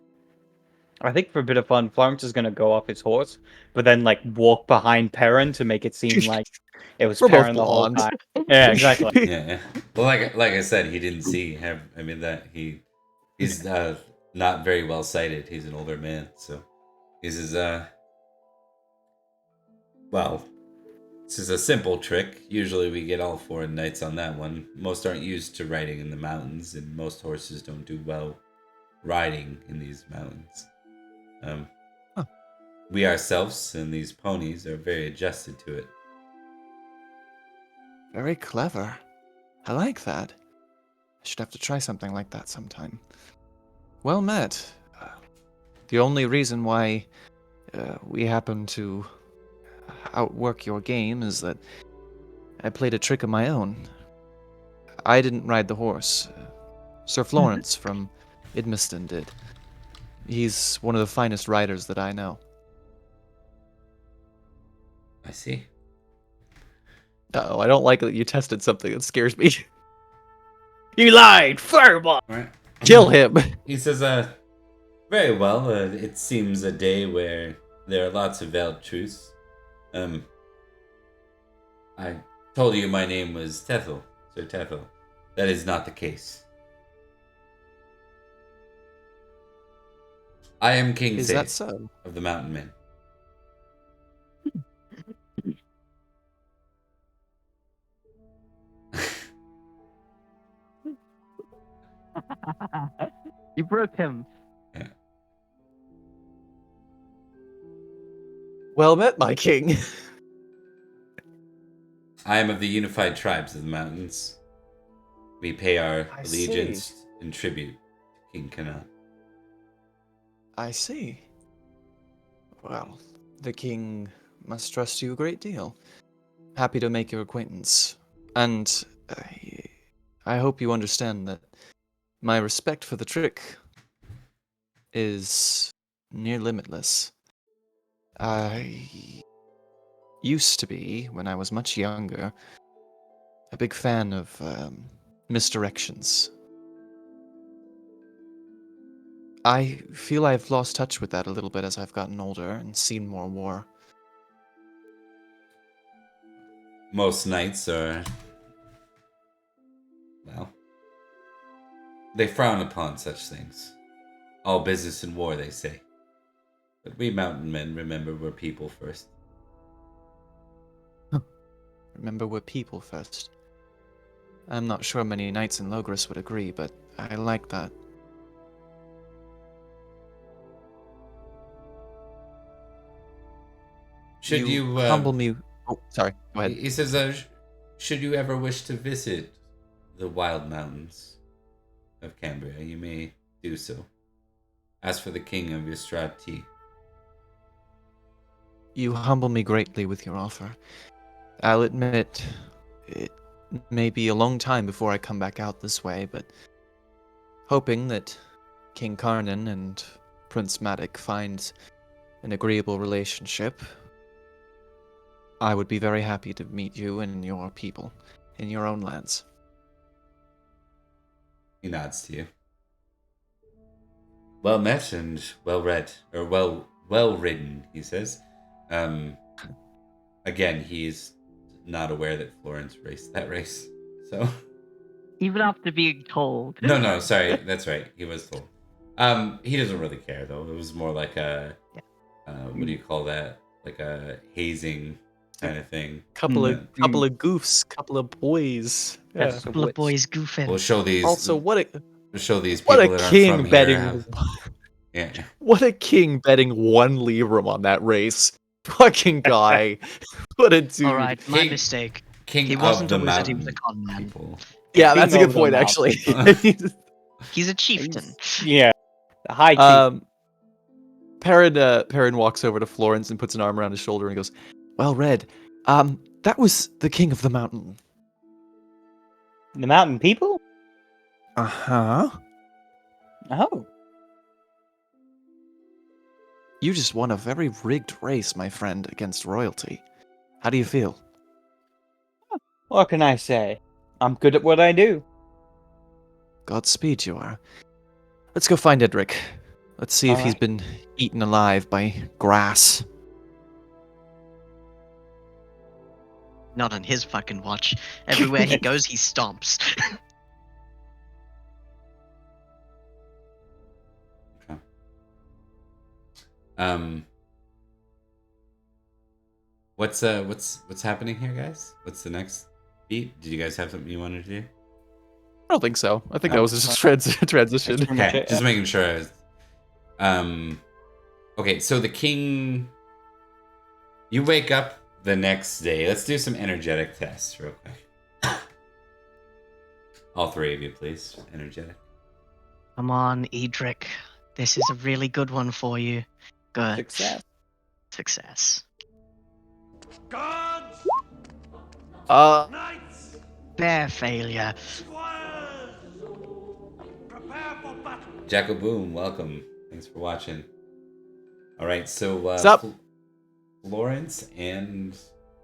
I think for a bit of fun, Florence is gonna go off his horse, but then like walk behind Perin to make it seem like it was We're both Perin the whole blonde. time. Yeah, exactly. Yeah. Well, like I said, he didn't see. He's not very well sighted. He's an older man, so this is well, this is a simple trick. Usually we get all 4 knights on that one. Most aren't used to riding in the mountains, and most horses don't do well riding in these mountains. We ourselves and these ponies are very adjusted to it. Very clever. I like that. I should have to try something like that sometime. Well met. The only reason why we happen to outwork your game is that I played a trick of my own. I didn't ride the horse. Sir Florence from Idmiston did. He's one of the finest riders that I know. I see. Uh-oh, I don't like that you tested something that scares me. You lied! Fireball! All right. Kill him! He says, very well. It seems a day where there are lots of veiled truths. I told you my name was Tethel, Sir Tethel. That is not the case. I am King Is Faith that so? of the Mountain Men. You broke him. Yeah. Well met, my king. I am of the unified tribes of the mountains. We pay our I allegiance and tribute to King Canon. I see. Well, the king must trust you a great deal. Happy to make your acquaintance. And I hope you understand that my respect for the trick is near limitless. I used to be, when I was much younger, a big fan of misdirections. I feel I've lost touch with that a little bit as I've gotten older and seen more war. Most knights are, well, they frown upon such things. All business and war, they say. But we mountain men remember we're people first. Remember, we're people first. I'm not sure many knights in Logris would agree, but I like that. Should you humble me? Oh, sorry. Go ahead. He says, should you ever wish to visit the wild mountains of Cambria, you may do so. As for the king of Ystrad, You humble me greatly with your offer. I'll admit, it may be a long time before I come back out this way, but hoping that King Canon and Prince Madoc find an agreeable relationship, I would be very happy to meet you and your people in your own lands. he nods to you. Well met and well read, or well ridden, he says. Again, he's not aware that Florence raced that race, so. Even after being told. No, sorry, that's right. He was told. He doesn't really care though. It was more like a, what do you call that? Like a hazing kind of thing. Couple of goofs, couple of boys. Yeah. That's Couple of boys goofing. We'll show these. Also, We'll show these what people a that king aren't from betting. here. Yeah. What a king betting 1 librum on that race. Fucking guy. What a dude. All right, my King- mistake. King He of wasn't the a wizard, he mountain was a con man. people. Yeah, that's a King good of the point, mountain. actually. He's a chieftain. Yeah, the high king. Perin walks over to Florence and puts an arm around his shoulder and goes, "Well read. That was the king of the mountain." The mountain people? Uh-huh. Oh. You just won a very rigged race, my friend, against royalty. How do you feel? What can I say? I'm good at what I do. Godspeed you are. Let's go find Edrich. Let's see if he's Alright. been eaten alive by grass. Not on his fucking watch. Everywhere he goes, he stomps. What's happening here, guys? What's the next beat? Did you guys have something you wanted to do? I don't think so. I think Oh. that was just transition. That's pretty much Okay, it, just yeah. making sure. Okay, so the king. You wake up the next day. Let's do some energetic tests real quick. All three of you, please. Energetic. Come on, Edrich. This is a really good one for you. Good. Success. Success. Guards, Uh, knights, Bare failure. squires, prepare for battle. Jacko Boom, welcome. Thanks for watching. All right, so What's up? Florence and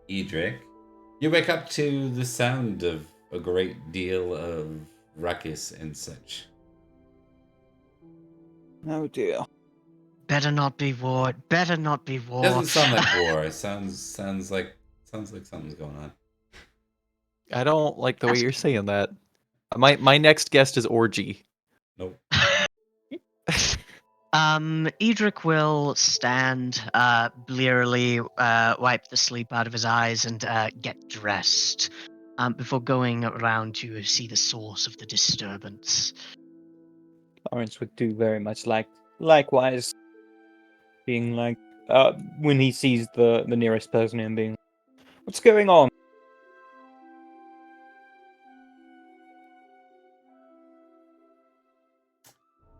Edrich, you wake up to the sound of a great deal of ruckus and such. Oh dear. Better not be war. Better not be war. Doesn't sound like war. It sounds like something's going on. I don't like the way you're saying that. My next guest is orgy. Nope. Edrich will stand, blearily, wipe the sleep out of his eyes and get dressed before going around to see the source of the disturbance. Florence would do very much likewise. Being like, when he sees the nearest person in being, what's going on?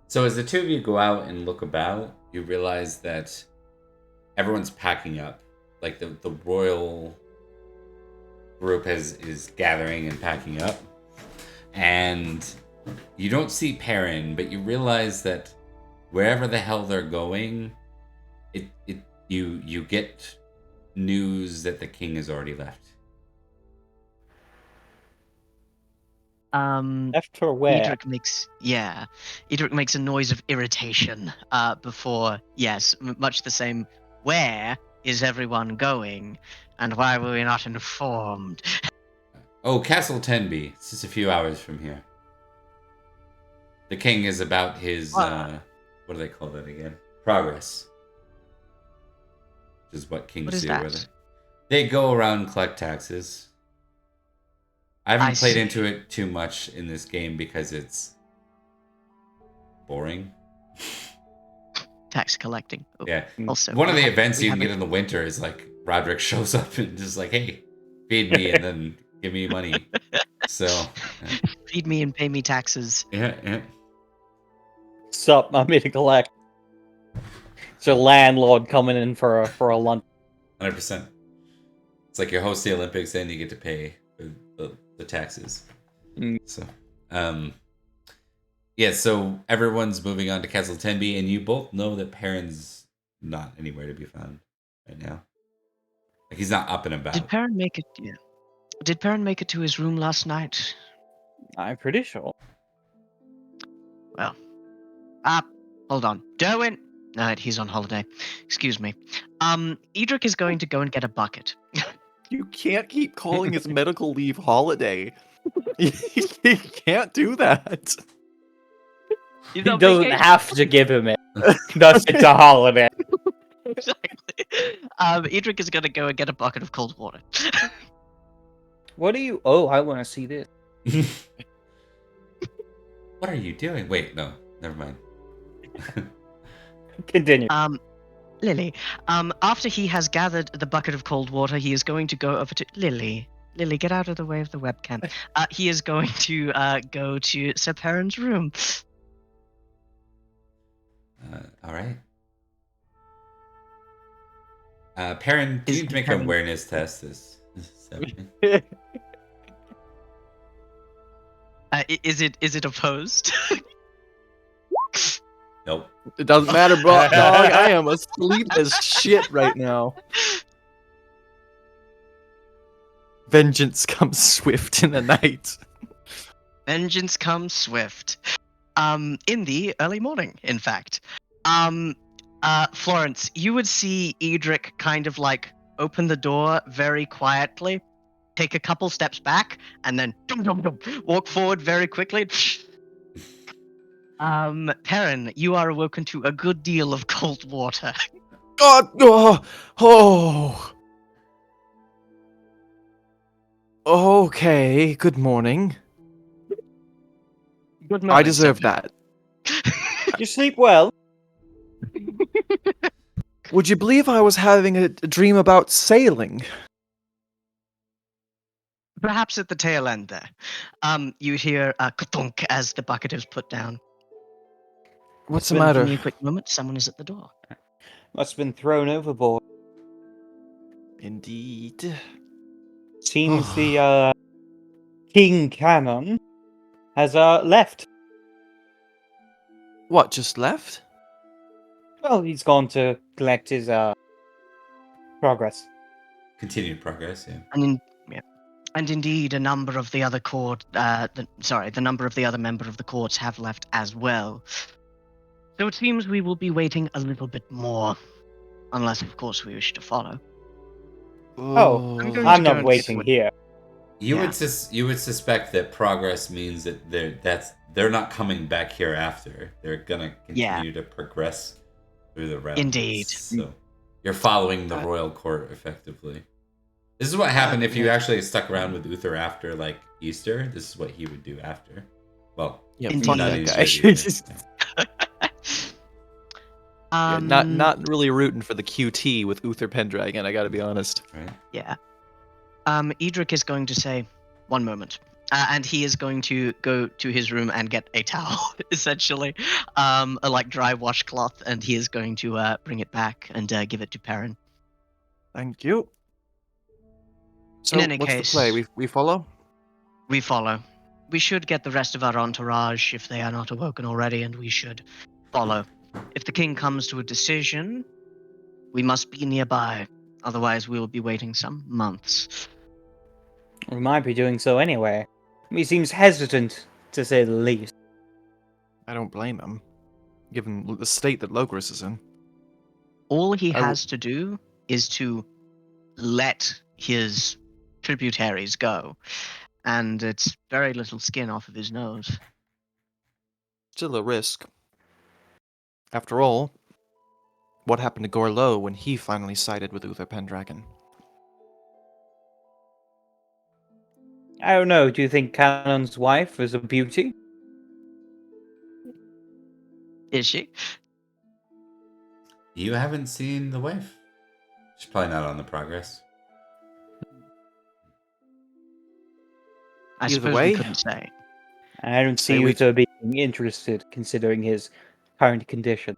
So as the two of you go out and look about, you realize that everyone's packing up. Like the royal group is gathering and packing up. And you don't see Perin, but you realize that wherever the hell they're going, you get news that the king has already left. Left for where? Edrich makes a noise of irritation before, yes, much the same. Where is everyone going, and why were we not informed? Oh, Castle Tenby. It's just a few hours from here. The king is about his, what do they call that again? Progress. Which is what kings What is do. that? They go around and collect taxes. I haven't played see. into it too much in this game because it's boring. Tax collecting. Oh, Yeah. Also, One of we the have- events we you have can a- get in the winter is like Roderick shows up and just like, hey, feed me and then give me money. So, Feed me and pay me taxes. yeah. Sup, I'm here to collect. It's your landlord coming in for a lunch. 100%. It's like you host the Olympics and you get to pay the taxes. So, yeah, so everyone's moving on to Castle Tenby, and you both know that Perin's not anywhere to be found right now. Like, he's not up and about. Did Perin make it? Yeah. Did Perin make it to his room last night? I'm pretty sure. Well, hold on. Derwin. No, he's on holiday. Excuse me. Edrich is going to go and get a bucket. You can't keep calling his medical leave holiday. You can't do that. He's He on doesn't vacation. have to give him it. Thus, it's a holiday. Exactly. Edrich is going to go and get a bucket of cold water. What do you? Oh, I want to see this. What are you doing? Wait, no, never mind. Continue. Lily, after he has gathered the bucket of cold water, he is going to go over to Lily. Lily, get out of the way of the webcam. He is going to go to Sir Perrin's room. All right. Perin, do you need to make an Perin- awareness test? Is Is it opposed? Nope. It doesn't matter, dog. I am asleep as shit right now. Vengeance comes swift in the night. Vengeance comes swift. In the early morning, in fact. Florence, you would see Edrich kind of like open the door very quietly, take a couple steps back, and then walk forward very quickly. Perin, you are awoken to a good deal of cold water. Oh. Okay, good morning. Good I morning, deserve sir. that. You sleep well. Would you believe I was having a dream about sailing? Perhaps at the tail end there. You hear a ka-thunk as the bucket is put down. What's the Give matter? me a quick moment. Someone is at the door. Must have been thrown overboard. Indeed. Seems the King Canon has left. What, just left? Well, he's gone to collect his progress. Continued progress, yeah. And indeed, a number of the other the number of the other members of the courts have left as well. So it seems we will be waiting a little bit more, unless, of course, we wish to follow. Oh, I'm going I'm to go not and waiting get- here. You Yeah. would suspect that progress means that they're not coming back here after. They're gonna continue to progress through the realms. Indeed. So you're following the royal court effectively. This is what happened if you actually stuck around with Uther after like Easter. This is what he would do after. Well, Yeah, Indeed. fuck not that Easter guy. either. Yeah, not really rooting for the QT with Uther Pendragon, I gotta be honest. Right. Yeah. Edrich is going to say, one moment. And he is going to go to his room and get a towel, essentially. A like dry washcloth, and he is going to bring it back and give it to Perin. Thank you. So, any what's case- the play? We follow? We follow. We should get the rest of our entourage if they are not awoken already, and we should follow. If the king comes to a decision, we must be nearby. Otherwise, we will be waiting some months. We might be doing so anyway. He seems hesitant, to say the least. I don't blame him, given the state that Logris is in. All he I w- has to do is to let his tributaries go, and it's very little skin off of his nose. Still a risk. After all, what happened to Gorlo when he finally sided with Uther Pendragon? I don't know, do you think Canon's wife is a beauty? Is she? You haven't seen the wife. She's probably not on the progress. I Either suppose way- we couldn't say. I don't see Say we- Uther being interested, considering his current condition.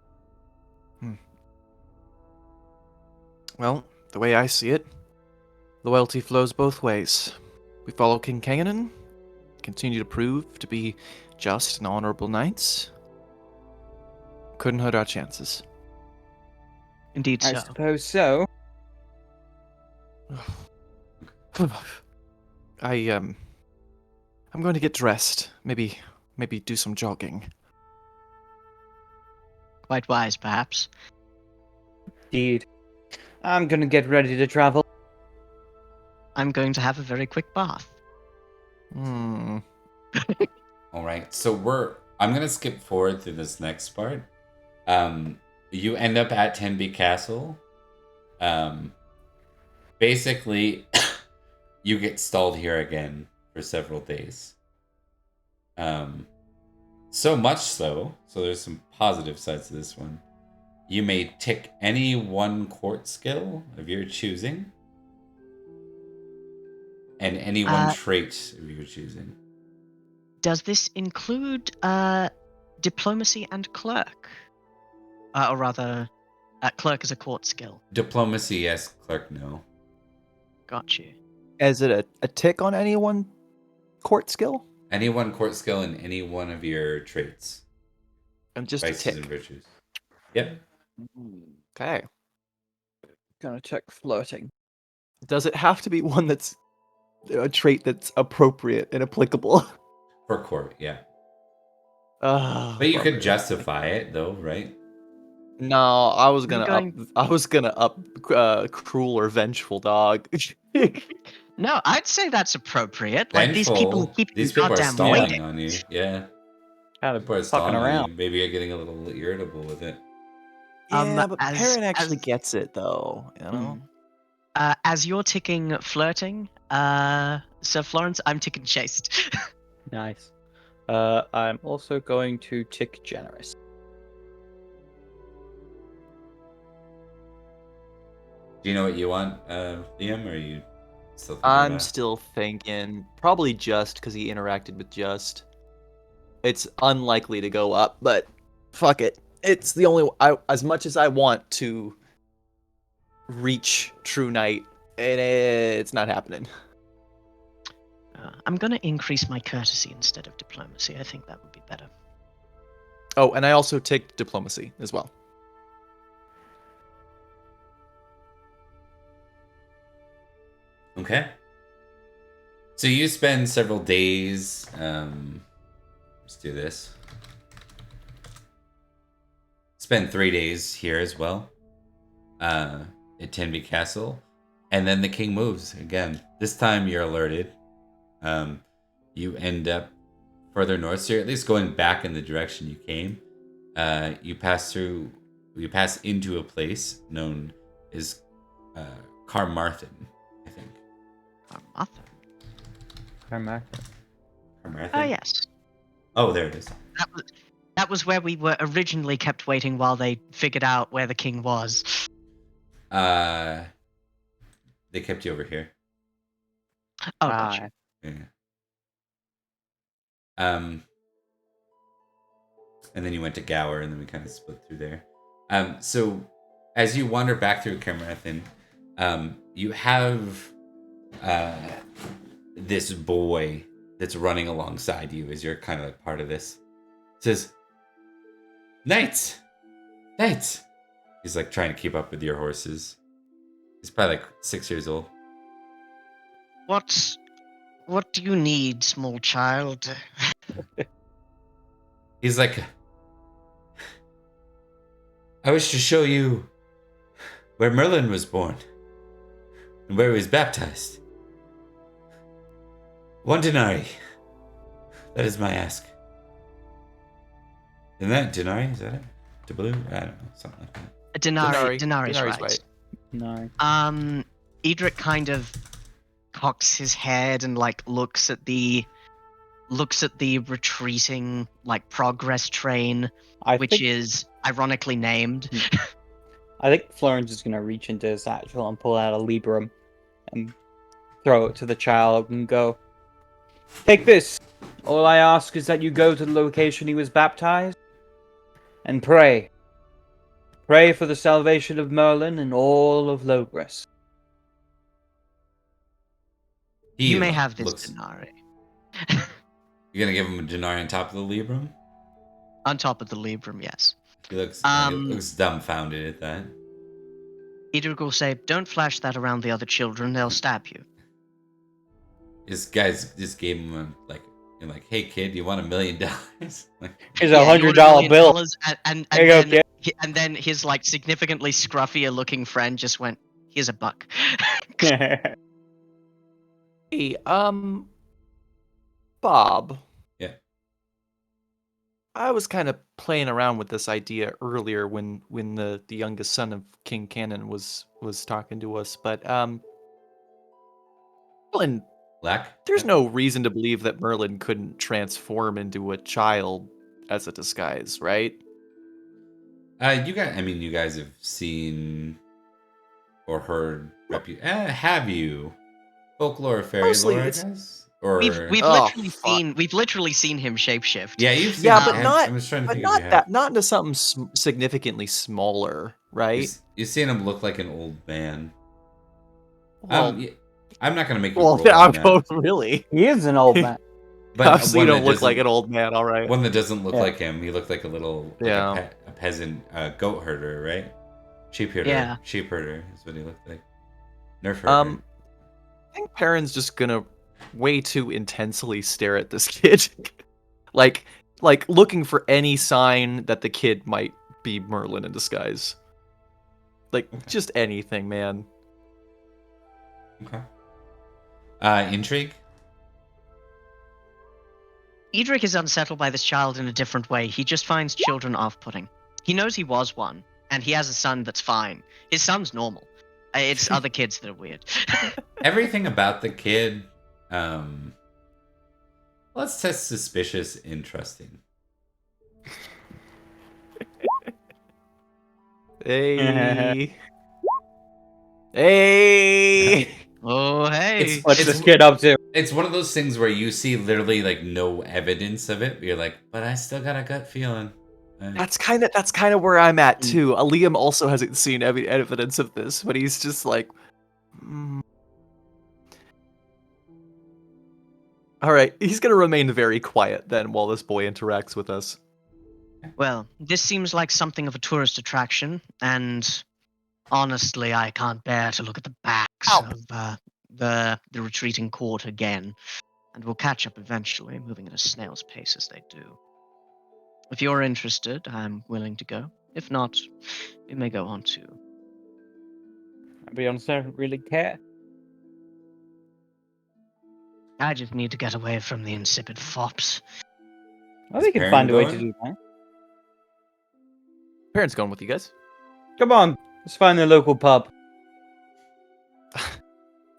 Well, the way I see it, loyalty flows both ways. We follow King Canon, continue to prove to be just and honorable knights. Couldn't hurt our chances. Indeed I so. suppose so. I'm going to get dressed. Maybe do some jogging. Quite wise, perhaps. Indeed. I'm gonna get ready to travel. I'm going to have a very quick bath. Hmm. All right. So I'm gonna skip forward through this next part. You end up at Tenby Castle. Basically, you get stalled here again for several days. So much so there's some positive sides to this one. You may tick any one court skill of your choosing, and any one trait of your choosing. Does this include diplomacy and clerk? Or rather, clerk is a court skill. Diplomacy, yes. Clerk, no. Got you. Is it a tick on any one court skill? Any one court skill in any one of your traits. And just Vices a and tick. virtues. Yep. Okay. Gonna check flirting. Does it have to be one that's a trait that's appropriate and applicable? For court, yeah. But But you could justify it, though, right? No, I was gonna going- up cruel or vengeful dog. No, I'd say that's appropriate. Like, these people Vengeful. keep These people are goddamn stalling waiting. on you. Yeah. Kind of People are fucking stalling on around. you. Maybe you're getting a little irritable with it. Yeah, but as- Perin actually as- gets it though, you know? As you're ticking flirting, Sir Florence, I'm ticking chaste. Nice. I'm also going to tick generous. Do you know what you want, Liam, or are you still thinking I'm about it? still thinking probably Just because he interacted with Just. It's unlikely to go up, but fuck it. It's the only as much as I want to reach True Knight, and it's not happening. I'm gonna increase my courtesy instead of diplomacy. I think that would be better. Oh, and I also take diplomacy as well. Okay. So you spend several days. Let's do this. Spend 3 days here as well. At Tenby Castle. And then the king moves again. This time you're alerted. You end up further north. So you're at least going back in the direction you came. You pass into a place known as Carmarthen, I think. Arthur. Carmarthen? Oh, yes. Oh, there it is. That was where we were originally kept waiting while they figured out where the king was. They kept you over here. Oh, gotcha. Yeah. And then you went to Gower, and then we kind of split through there. So as you wander back through Camerathan, you have this boy that's running alongside you as you're kind of like part of this. It says, Knights! Knights! He's like trying to keep up with your horses. He's probably like 6 years old. What do you need, small child? He's like, I wish to show you where Merlin was born and where he was baptized. 1 denarii. That is my ask. Isn't that denarii? Is that it? Doubloon? I don't know. Something like that. A denarii. Denari's Denari's right. No. Edrich kind of cocks his head and like looks at the retreating like progress train, which is ironically named. I think Florence is gonna reach into his satchel and pull out a librum and throw it to the child and go, "Take this. All I ask is that you go to the location he was baptized and pray. Pray for the salvation of Merlin and all of Logres." You may have this denarii. You're gonna give him a denarii on top of the librum? On top of the librum, yes. He looks dumbfounded at that. Edrich will say, "Don't flash that around the other children; they'll stab you." This guy's just gave him you're like, hey kid, you want $1 million? Like, Here's $100 bill. And then his like significantly scruffier looking friend just went, "Here's a buck." Hey, Bob. Yeah. I was kind of playing around with this idea earlier when the youngest son of King Canon was talking to us, but Merlin, there's no reason to believe that Merlin couldn't transform into a child as a disguise, right? You guys have seen or heard have you folklore or fairy Mostly lore, I it's- guess? Or We've literally seen him shapeshift. yeah, you've seen Yeah, but I'm just trying to think not into something significantly smaller, right? You've seen him look like an old man. Well, I'm not gonna make you well, roll on that. really. He is an old man. But Obviously, you one don't that look like doesn't- an old man, all right. One that doesn't look Yeah. like him. He looked like a little a peasant goat herder, right? Sheep herder. Yeah. Sheep herder is what he looked like. Nerf herder. I think Perin's just gonna way too intensely stare at this kid, like looking for any sign that the kid might be Merlin in disguise. Like just anything, man. Okay. Intrigue. Edrich is unsettled by this child in a different way. He just finds children off-putting. He knows he was one, and he has a son that's fine. His son's normal. It's other kids that are weird. Everything about the kid, let's test suspicious, interesting. Hey. Hey. Oh, hey. What's this kid up to? It's one of those things where you see literally like no evidence of it. But you're like, but I still got a gut feeling. That's kind of where I'm at too. Liam also hasn't seen any evidence of this, but he's just like, All right, he's gonna remain very quiet then while this boy interacts with us. Well, this seems like something of a tourist attraction, and honestly, I can't bear to look at the backs of the retreating court again. And we'll catch up eventually, moving at a snail's pace as they do. If you're interested, I'm willing to go. If not, we may go on too. I'll be honest, I don't really care. I just need to get away from the insipid fops. Well, we can Perin find a way going? to do that. Parents going with you guys. Come on, let's find the local pub.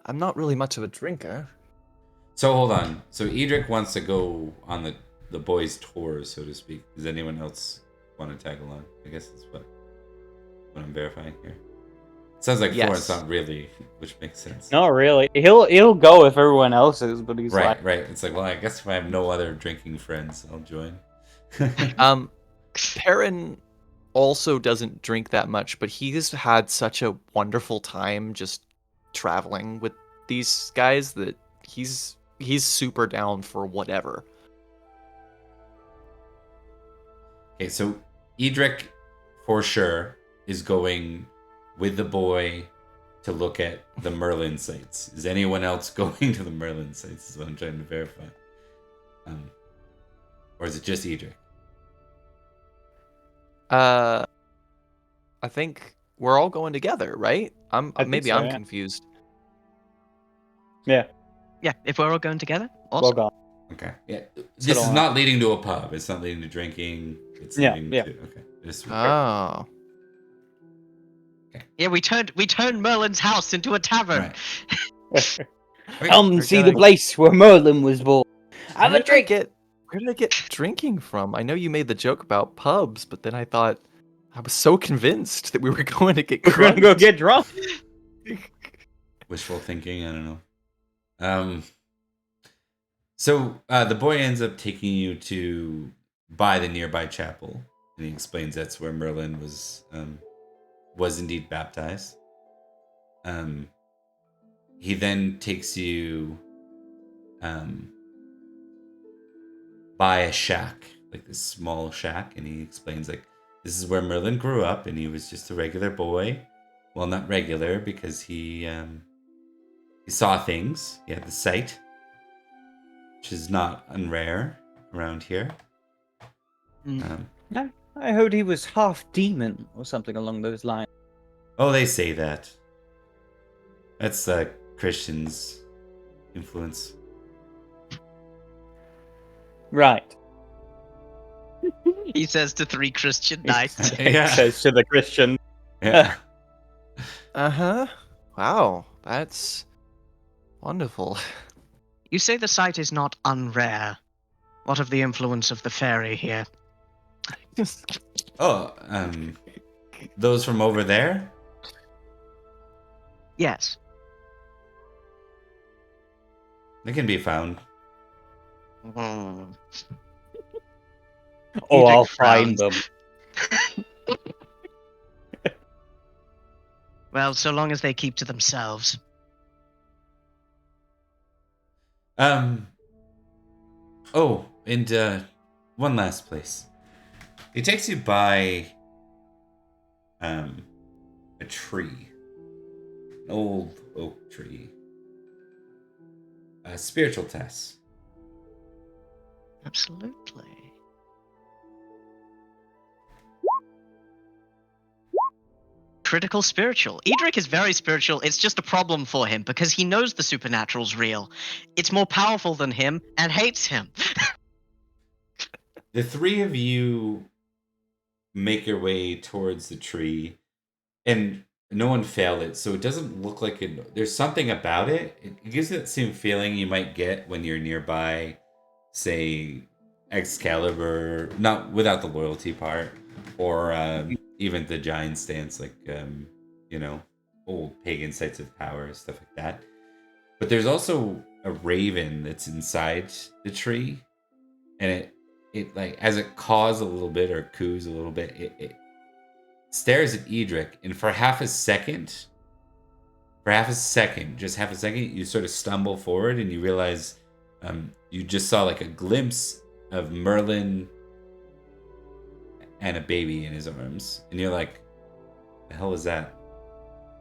I'm not really much of a drinker. So hold on. So Edrich wants to go on the boys' tour, so to speak. Does anyone else want to tag along? I guess that's what I'm verifying here. Sounds like Yes. Florence, not really, which makes sense. Not really. He'll go if everyone else is, but he's Right, like, right. It's like, well, I guess if I have no other drinking friends, I'll join. Perin also doesn't drink that much, but he's had such a wonderful time just traveling with these guys that he's super down for whatever. Okay, so Edrich, for sure, is going with the boy to look at the Merlin sites. Is anyone else going to the Merlin sites? Is what I'm trying to verify. Or is it just Edrich? I think we're all going together, right? I think so, I'm yeah. confused. yeah, Yeah, if we're all going together, well awesome. gone. Okay. Yeah. This Settle is on. not leading to a pub. It's not leading to drinking. It's Yeah, leading yeah. to okay. Just, Oh. Yeah, we turned Merlin's house into a tavern. right. Come We're and see the gonna- place where Merlin was born. Have a drink. Where did I get drinking from? I know you made the joke about pubs, but then I thought I was so convinced that we were going to get We're gonna go crunked. get drunk. Wishful thinking. I don't know. So the boy ends up taking you to by the nearby chapel, and he explains that's where Merlin was indeed baptized. He then takes you by a shack, like this small shack, and he explains like this is where Merlin grew up, and he was just a regular boy. Well, not regular because he saw things. He had the sight, which is not unrare around here. Mm. I heard he was half demon or something along those lines. Oh, they say that. That's Christians' influence. Right. He says to 3 Christian knights. Yeah. Says to the Christian. Yeah. Uh-huh. Wow, that's wonderful. You say the site is not unrare. What of the influence of the fairy here? Oh, those from over there? Yes. They can be found. Mm. Oh, I'll Edrich find frowns. them. Well, so long as they keep to themselves. Oh, and one last place. It takes you by a tree. An old oak tree. A spiritual test. Absolutely. Critical spiritual. Edrich is very spiritual. It's just a problem for him because he knows the supernatural's real. It's more powerful than him and hates him. The 3 of you make your way towards the tree, and no one failed it, so it doesn't look like it. There's something about it. It gives you that same feeling you might get when you're nearby, say, Excalibur, not without the loyalty part, or even the giant stance, like old pagan sites of power, stuff like that. But there's also a raven that's inside the tree, and it like as it caws a little bit or coos a little bit, it stares at Edrich, and for half a second, just half a second, you sort of stumble forward and you realize you just saw like a glimpse of Merlin and a baby in his arms, and you're like, the hell is that?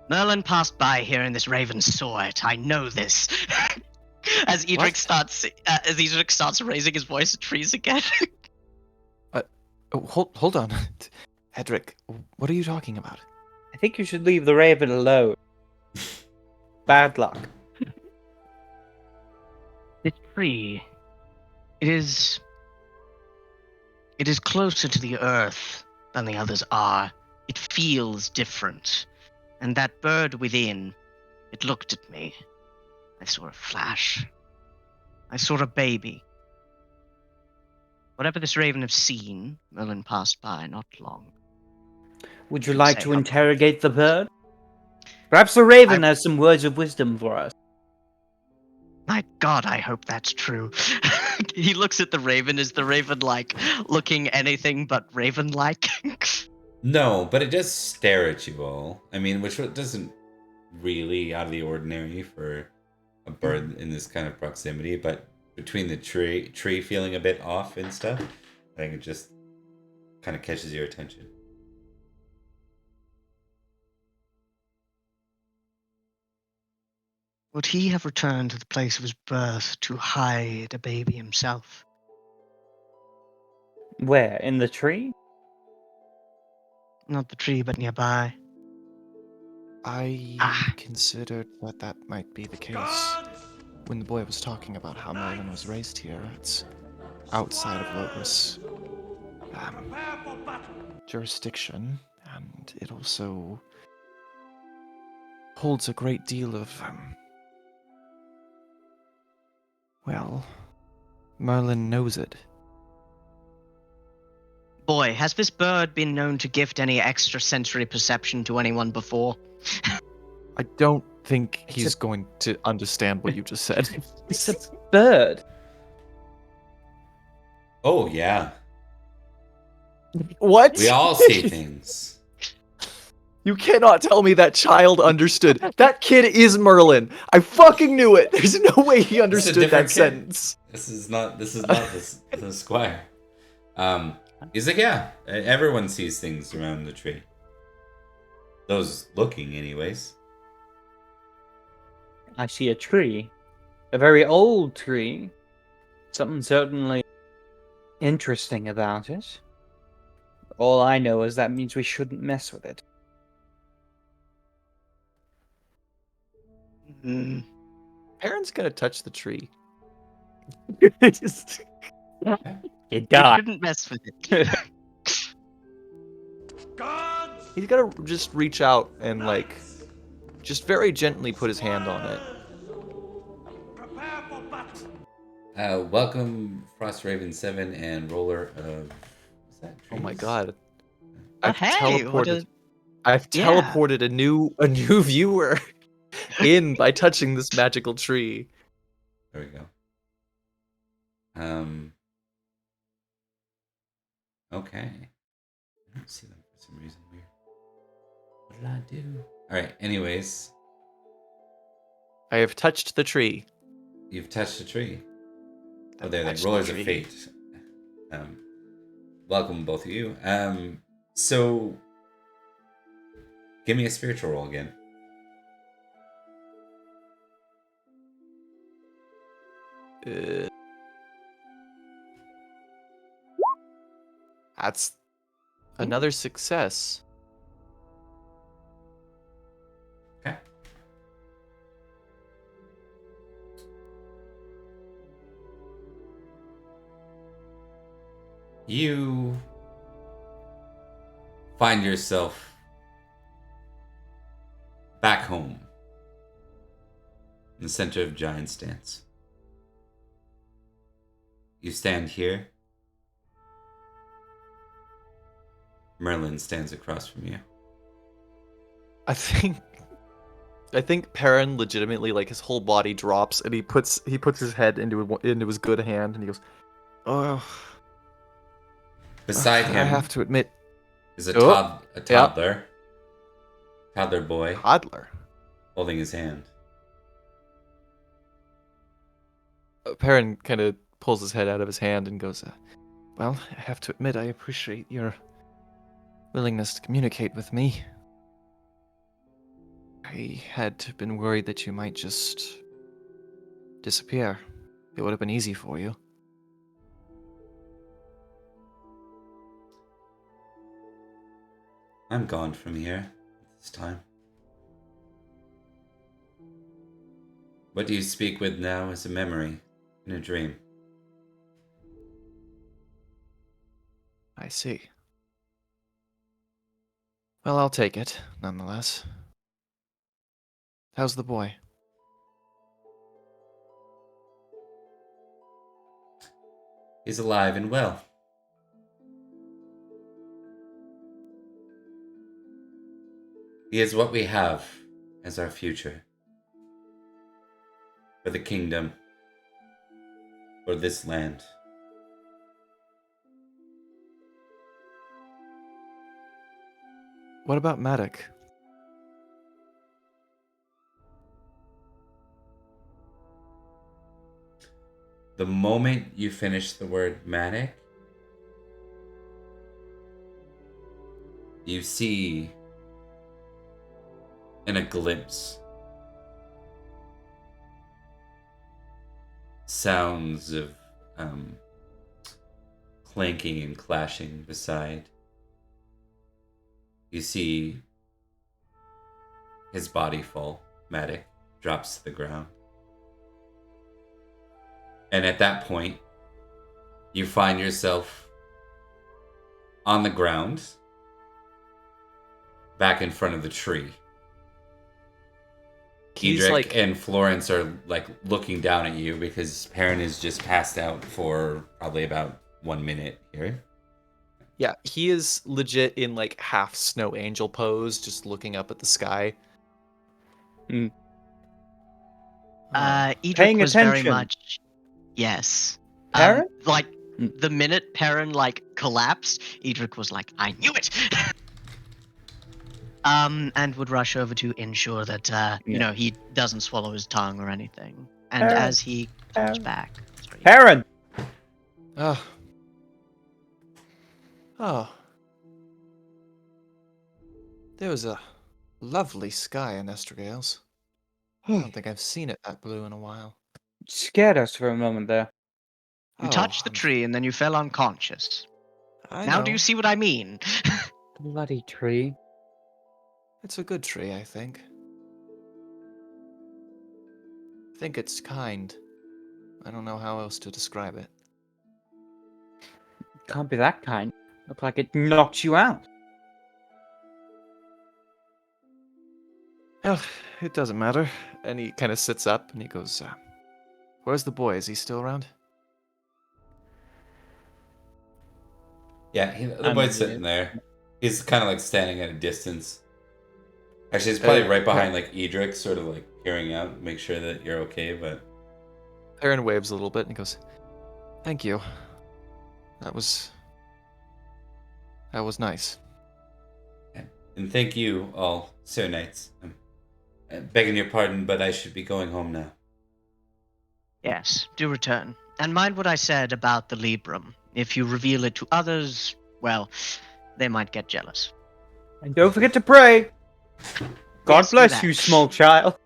Merlin passed by here and this raven saw it. I know this. As Edrich starts raising his voice at trees again. Hold on. Edrich, what are you talking about? I think you should leave the raven alone. Bad luck. This tree, it is closer to the earth than the others are. It feels different. And that bird within, it looked at me. I saw a flash. I saw a baby. Whatever this raven have seen, Merlin passed by not long. Would you Should like say to up. interrogate the bird? Perhaps the raven has some words of wisdom for us. My God, I hope that's true. He looks at the raven. Is the raven like looking anything but raven-like? No, but it does stare at you all. I mean, which doesn't really out of the ordinary for a bird in this kind of proximity, but between the tree feeling a bit off and stuff, I think it just kind of catches your attention. Would he have returned to the place of his birth to hide a baby himself? Where? In the tree? Not the tree, but nearby. I considered that might be the case. When the boy was talking about how Merlin was raised here, it's outside of Logos' jurisdiction, and it also holds a great deal of, well, Merlin knows it. Boy, has this bird been known to gift any extrasensory perception to anyone before? I don't think he's going to understand what you just said. It's a bird. Oh, yeah. What? We all see things. You cannot tell me that child understood. That kid is Merlin. I fucking knew it. There's no way he understood that kid. sentence. This is not the squire. He's like, yeah, everyone sees things around the tree. Those looking, anyways. I see a tree. A very old tree. Something certainly interesting about it. All I know is that means we shouldn't mess with it. Perrin's gonna touch the tree. You You die. shouldn't mess with it. Guards! He's gonna just reach out and, like, just very gently put his hand on it. Prepare for battle! Welcome, Frostraven 7 and Roller of... What's that? Oh my Trees? god. Oh, I've hey, what teleported. a- I've Yeah. teleported a new viewer in by touching this magical tree. There we go. Okay. I don't see them for some reason. Weird. What did I do? Alright, anyways. I have touched the tree. You've touched a tree. Oh, I've they're like touched the rollers of tree. fate. Welcome, both of you. So... Give me a spiritual roll again. That's another success. Okay. You find yourself back home in the center of Giant's Dance. You stand here. Merlin stands across from you. I think Perin legitimately, like, his whole body drops and he puts his head into his good hand and he goes, "Oh, Beside him I have to admit, is a Oh, toddler boy toddler." holding his hand. Perrin kind of pulls his head out of his hand and goes, "Well, I have to admit, I appreciate your willingness to communicate with me. I had been worried that you might just disappear. It would have been easy for you." I'm gone from here this time. What do you speak with now is a memory in a dream. I see. Well, I'll take it, nonetheless. How's the boy? He's alive and well. He is what we have as our future. For the kingdom. For this land. What about Madoc? The moment you finish the word Madoc, you see in a glimpse sounds of clanking and clashing beside. You see his body fall. Madoc drops to the ground. And at that point, you find yourself on the ground, back in front of the tree. Edrich and Florence are looking down at you because Perin is just passed out for probably about 1 minute here. Yeah, he is legit in half snow angel pose, just looking up at the sky. Edrich Paying was attention. very much yes. Perin? The minute Perin collapsed, Edrich was like, "I knew it," and would rush over to ensure that he doesn't swallow his tongue or anything. And Perin. as he comes back, Perin! Oh. There was a lovely sky in Estregales. I don't think I've seen it that blue in a while. Scared us for a moment there. you touched the tree and then you fell unconscious. I Now know. do you see what I mean? Bloody tree. It's a good tree, I think. I think it's kind. I don't know how else to describe it. Can't be that kind. Look like it knocks you out. Oh, it doesn't matter. And he kind of sits up and he goes, "Where's the boy? Is he still around?" Yeah, the boy's sitting there. He's kind of standing at a distance. Actually, it's probably right behind Edrich, sort of hearing out, make sure that you're okay, but... Perin waves a little bit and he goes, "Thank you. That was nice." And thank you all, Sir Knights. I'm begging your pardon, but I should be going home now. Yes, do return. And mind what I said about the Librum. If you reveal it to others, well, they might get jealous. And don't forget to pray. God Yes, do bless that. you, small child.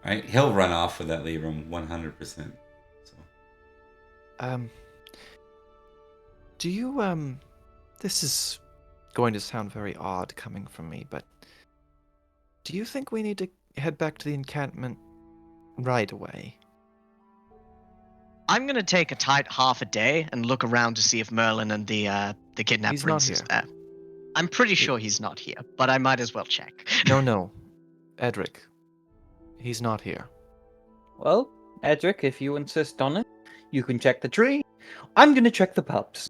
Alright, he'll run off with that Librum 100%. So. Do you, this is going to sound very odd coming from me, but do you think we need to head back to the encampment right away? I'm gonna take a tight half a day and look around to see if Merlin and the kidnapped He's not prince is here. there. I'm pretty sure he's not here, but I might as well check. No. Edrich. He's not here. Well, Edrich, if you insist on it, you can check the tree. I'm gonna check the pubs.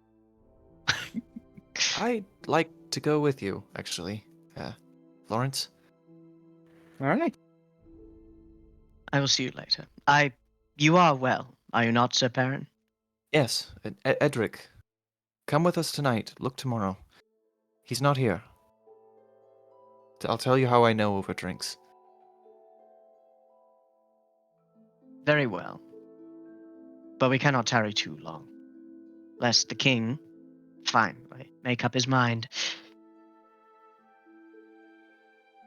I'd like to go with you, actually. Florence? Alright. I will see you later. You are well, are you not, Sir Perin? Yes, Edrich. Come with us tonight. Look tomorrow. He's not here. I'll tell you how I know over drinks. Very well. But we cannot tarry too long. Lest the king, finally, make up his mind.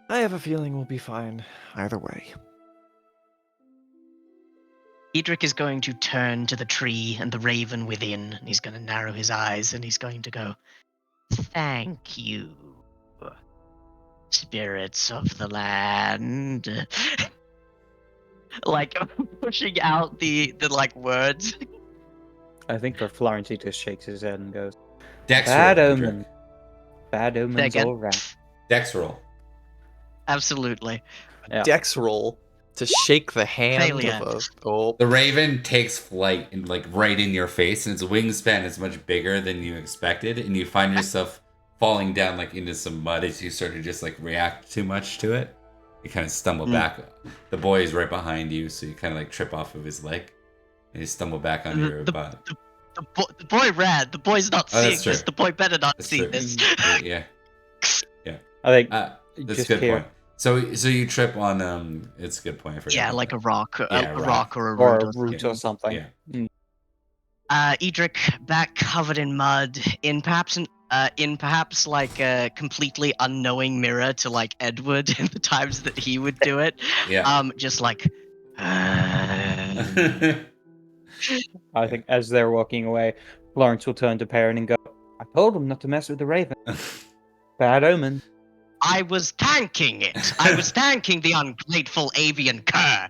I have a feeling we'll be fine either way. Edrich is going to turn to the tree and the raven within, and he's going to narrow his eyes, and he's going to go, "Thank you, spirits of the land." Pushing out the words. I think for Florence, he just shakes his head and goes, Dex Bad roll, omen. Bad omens again? all round. Dex roll. Absolutely. Yeah. Dex roll to shake the hand Failure. of a... Oh, The raven takes flight and right in your face, and its wingspan is much bigger than you expected, and you find yourself falling down like into some mud as you sort of just like react too much to it. You kind of stumble back. The boy is right behind you, so you kind of like trip off of his leg and you stumble back onto your butt. The boy ran. The boy's not seeing that's true. this. The boy better not That's see true. this. Yeah. I think That's just a good here. point. So you trip on it's a good point. I forgot Yeah, about like that. a rock, Yeah, a rock. rock or a or root. a root or something. Yeah. Edrich, back covered in mud, in perhaps like a completely unknowing mirror to like Edward in the times that he would do it. Yeah. Just like. I think as they're walking away, Florence will turn to Perin and go, I told him not to mess with the raven. Bad omen. I was tanking it. I was tanking the ungrateful avian cur.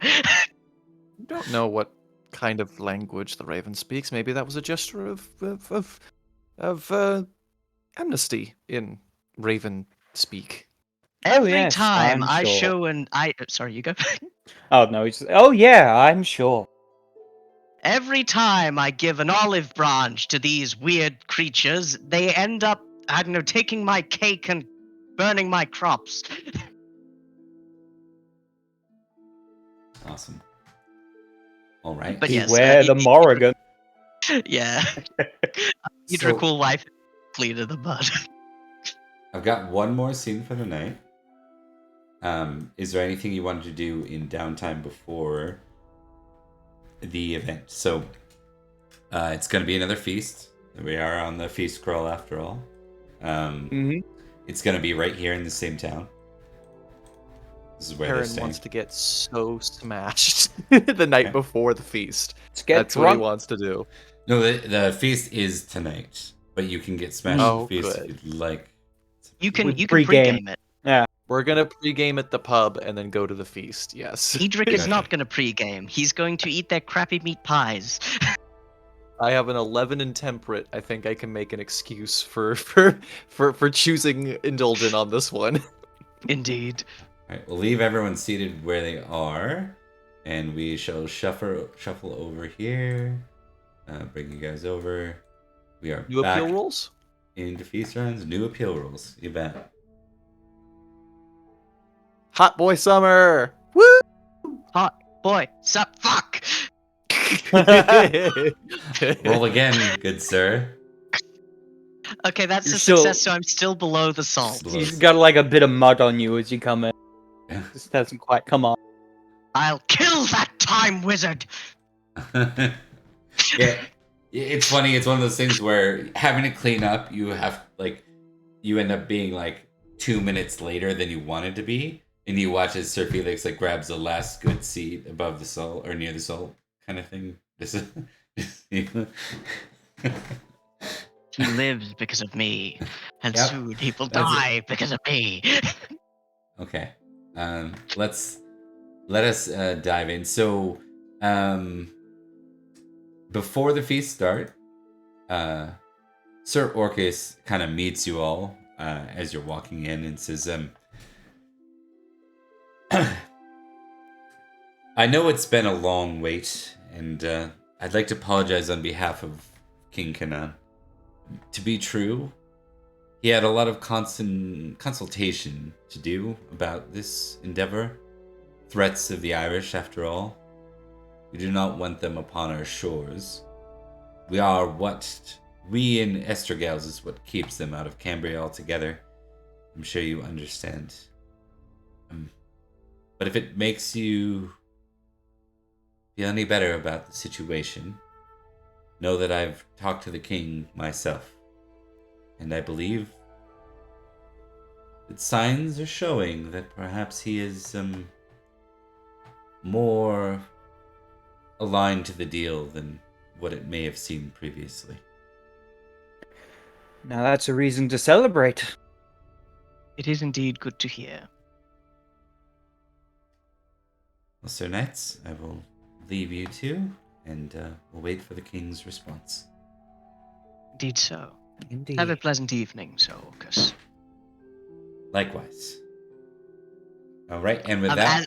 You don't know what kind of language the raven speaks. Maybe that was a gesture of amnesty in raven speak. Every yes, time I'm I sure. show an sorry, you go. Oh no, he's oh yeah, I'm sure. Every time I give an olive branch to these weird creatures, they end up, I don't know, taking my cake and burning my crops. Awesome. All right. But yes, Beware the Morrigan. Yeah. So- Edrich will wipe clean of the mud. I've got one more scene for the night. Is there anything you wanted to do in downtime before the event? So it's going to be another feast. We are on the feast scroll after all. It's going to be right here in the same town. This is where they're Perin staying. wants to get so smashed the night Okay. before the feast. Let's get That's what he drunk. wants to do. No, the feast is tonight, but you can get smashed Oh, at the feast good. if you'd like. You can With pregame it. We're gonna pregame at the pub and then go to the feast. Yes. Edrich is Gotcha. not going to pregame. He's going to eat their crappy meat pies. I have an 11 in temperate. I think I can make an excuse for choosing indulgent on this one. Indeed. All right, we'll leave everyone seated where they are, and we shall shuffle over here. Bring you guys over. We are New back appeal rules? into feast rounds. New appeal rules. You bet. Hot boy summer. Woo! Hot boy, sup, fuck! Roll again, good sir. Okay, that's You're a still- success, so I'm still below the salt. Below. You've got like a bit of mud on you as you come in. Yeah. Just hasn't quite come on. I'll kill that time wizard! Yeah, it's funny. It's one of those things where having to clean up, you end up being like 2 minutes later than you wanted to be, and you watch as Sir Felix like grabs the last good seat above the salt or near the salt kind of thing. He lives because of me, and Yep, soon he will that's it. die because of me. Okay, let us dive in. So, before the feast start, Sir Orcus kind of meets you all as you're walking in and says, I know it's been a long wait, and I'd like to apologize on behalf of King Canon. To be true, he had a lot of constant consultation to do about this endeavor. Threats of the Irish, after all. We do not want them upon our shores. We in Estregales is what keeps them out of Cambria altogether. I'm sure you understand. But if it makes you feel any better about the situation, know that I've talked to the king myself. And I believe that signs are showing that perhaps he is more aligned to the deal than what it may have seemed previously. Now that's a reason to celebrate. It is indeed good to hear. Well, Sir Knights, I will leave you two, and we'll wait for the king's response. Indeed so. Indeed. Have a pleasant evening, Sir Orcus. Likewise. All right, and with that,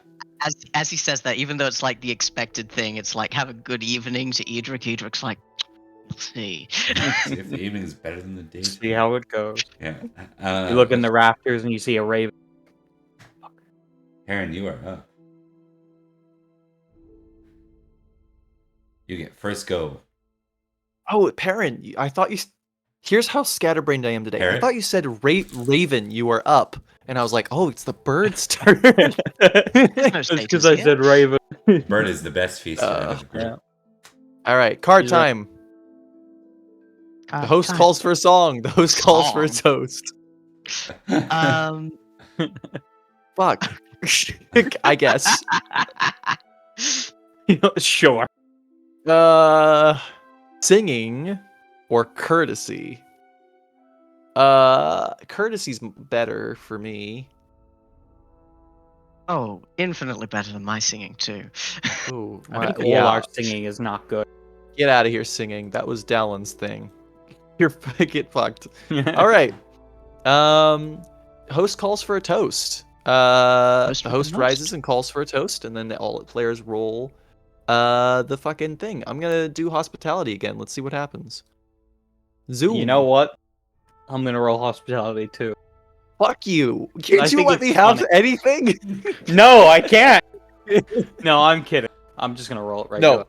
As he says that, even though it's like the expected thing, it's like have a good evening to Edrich. Edrich's like, We'll see. See if the evening is better than the day. See how it goes. Yeah. You look in the rafters and you see a raven. Perin, you are up. You get first go. Oh, Perrin, I thought you. Here's how scatterbrained I am today. Parrot? I thought you said Raven, you are up, and I was like, oh, it's the bird's turn. That's because I said raven. Bird is the best feaster out of the group. Yeah. All right, card He's up. time. The host calls for a song. The host calls for a toast. Fuck. I guess. Sure. Singing or courtesy? Courtesy's better for me. Oh, infinitely better than my singing too. Ooh, I think all our singing is not good. Get out of here singing. That was Dallin's thing. You're get fucked. All right. Host calls for a toast. The host rises and calls for a toast, and then all players roll the fucking thing. I'm gonna do hospitality again. Let's see what happens. Zoom. You know what? I'm gonna roll hospitality too. Fuck you. Can't I you think let me it's have funny. anything? No, I can't. No, I'm kidding. I'm just gonna roll it right now.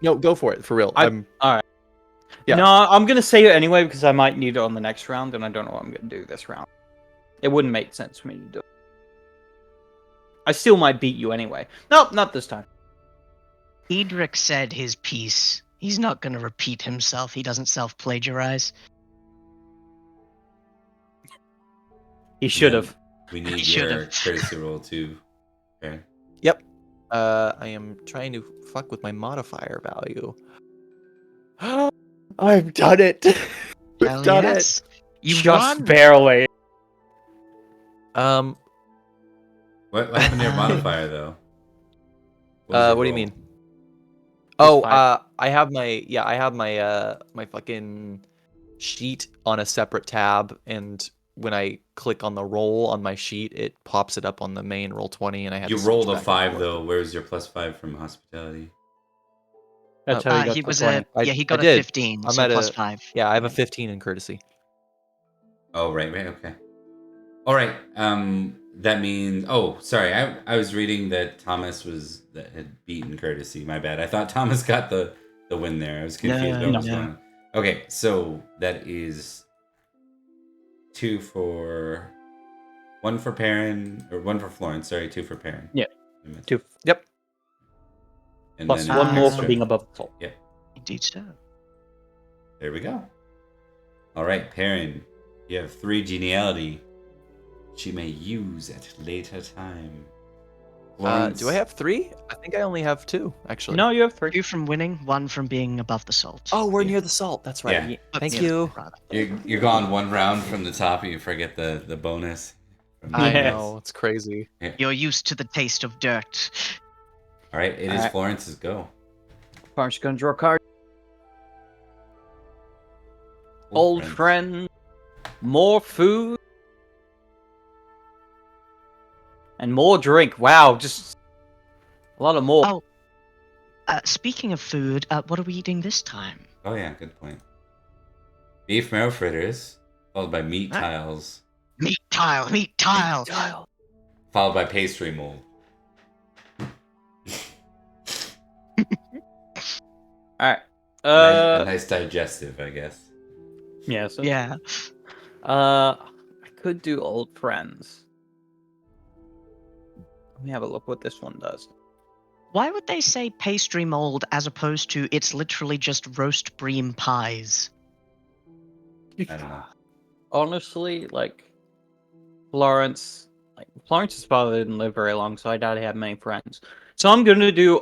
No, go for it for real. All right. Yeah. No, I'm gonna say it anyway because I might need it on the next round, and I don't know what I'm gonna do this round. It wouldn't make sense for me to do it. I still might beat you anyway. Nope, not this time. Edrich said his piece. He's not going to repeat himself. He doesn't self-plagiarize. He should have. We need He your should've. courtesy roll too. Okay. Yep. I am trying to fuck with my modifier value. I've done it. Hell done yes. You Just won. barely. it. What happened to your modifier though? What do you mean? Oh, I have my my fucking sheet on a separate tab, and when I click on the roll on my sheet, it pops it up on the main Roll20, and I have You to rolled switch a back and 5 forth. though. Where's your +5 from hospitality? That's how He he got was the 20. he got I a did. 15, I'm so at plus a- 5. Yeah, I have a 15 in courtesy. Oh, right, okay. All right. That means. Oh, sorry. I was reading that Thomas had beaten courtesy. My bad. I thought Thomas got the win there. I was confused about what's going on. Okay, so that is 1 for Perin, or 1 for Florence. Sorry, 2 for Perin. Yeah. I missed. 2. Yep. And Plus then 1 more extra. for being above the salt. Yep. Indeed so. There we go. All right, Perin. You have 3 geniality. She may use at later time. Florence. Do I have 3? I think I only have 2, actually. No, you have 3. 2 from winning, 1 from being above the salt. Oh, we're Yeah. near the salt. That's right. Yeah. Thank Yeah, you. rather. You're gone 1 round from the top, and you forget the bonus. I Yes. know, it's crazy. You're used to the taste of dirt. All right, it is Alright. Florence's go. Farm's gonna draw a card. Old friend. More food. And more drink. Wow, just a lot of more. Oh. Speaking of food, what are we eating this time? Oh yeah, good point. Beef marrow fritters, followed by meat Huh? tiles, Meat tile. followed by pastry mold. Alright. A nice digestive, I guess. Yeah. So, Yeah. I could do old friends. Let me have a look what this one does. Why would they say pastry mold as opposed to it's literally just roast bream pies? I don't know. Honestly, Florence's father didn't live very long, so I doubt he had many friends. So I'm gonna do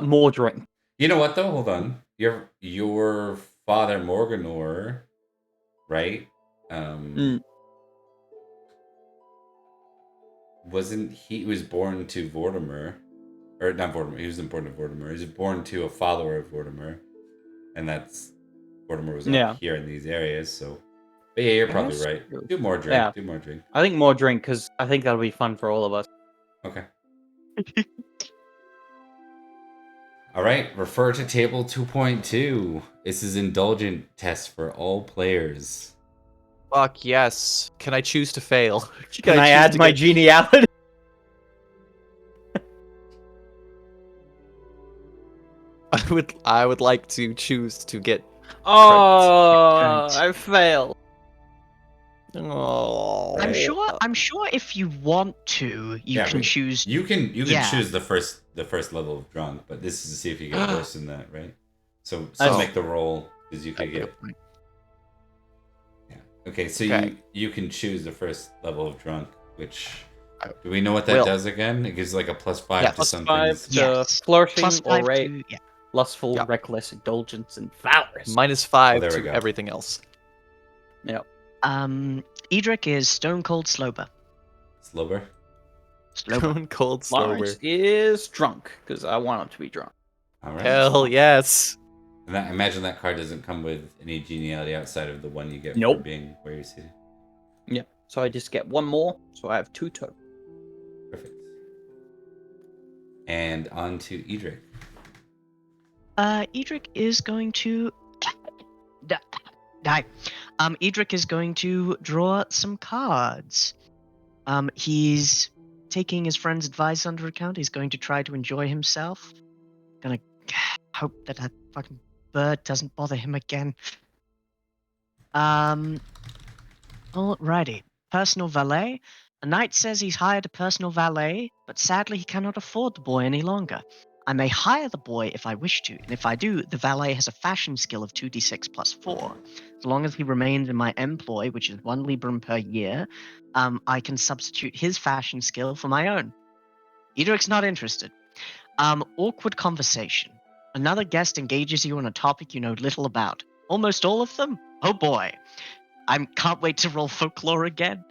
more drink. You know what though? Hold on. Your father Morganor, right? Wasn't he was born to Vortimer, or not Vortimer? He wasn't born to Vortimer. He was born to a follower of Vortimer, and that's Vortimer was up here in these areas. So, but yeah, you're probably right. Do more drink. Yeah. Do more drink. I think more drink because I think that'll be fun for all of us. Okay. All right, refer to table 2.2. This is indulgent test for all players. Fuck yes. Can I choose to fail? Can I choose add to my get- geniality? I would like to choose to get. Oh, Don't. I failed. Oh. I'm sure if you want to, you can but choose. You can Yeah. choose the first level of drunk, but this is to see if you get worse than that, right? So Oh. make the roll because you could get. Yeah. Okay, so Okay. you can choose the first level of drunk, which I do we know what that will. does again? It gives like a +5 Yeah, to Plus some 5 things. to Yes. flirting Plus or 5 rape, to yeah. lustful, Yeah. reckless, indulgence, and valorous. -5 there we to go. everything else. Yep. Edrich is stone cold slower. Slower. Slower. Stone cold slower. Florence is drunk because I want him to be drunk. All right. Hell yes. And I imagine that card doesn't come with any geniality outside of the one you get for Nope. being where you're seated. Yep. So I just get one more, so I have 2 total. Perfect. And on to Edrich. Edrich is going to die. Edrich is going to draw some cards. He's taking his friend's advice under account. He's going to try to enjoy himself. Gonna hope that fucking bird doesn't bother him again. Alrighty. Personal valet. A knight says he's hired a personal valet, but sadly he cannot afford the boy any longer. I may hire the boy if I wish to, and if I do, the valet has a fashion skill of 2d6 plus 4. As long as he remains in my employ, which is 1 librum per year, I can substitute his fashion skill for my own. Edric's not interested. Awkward conversation. Another guest engages you on a topic you know little about. Almost all of them? Oh boy. I can't wait to roll folklore again.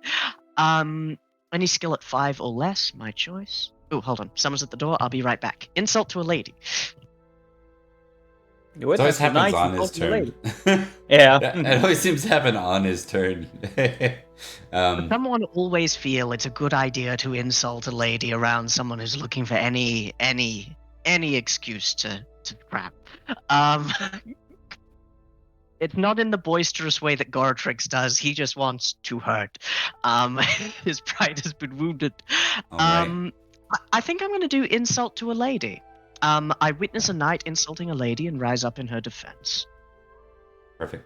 Any skill at 5 or less, my choice. Oh, hold on. Someone's at the door. I'll be right back. Insult to a lady. It always happens on his turn. Yeah. It always seems to happen on his turn. Someone always feel it's a good idea to insult a lady around someone who's looking for any excuse to crap. It's not in the boisterous way that Goratrix does. He just wants to hurt. His pride has been wounded. All right. I think I'm going to do insult to a lady. I witness a knight insulting a lady and rise up in her defense. Perfect.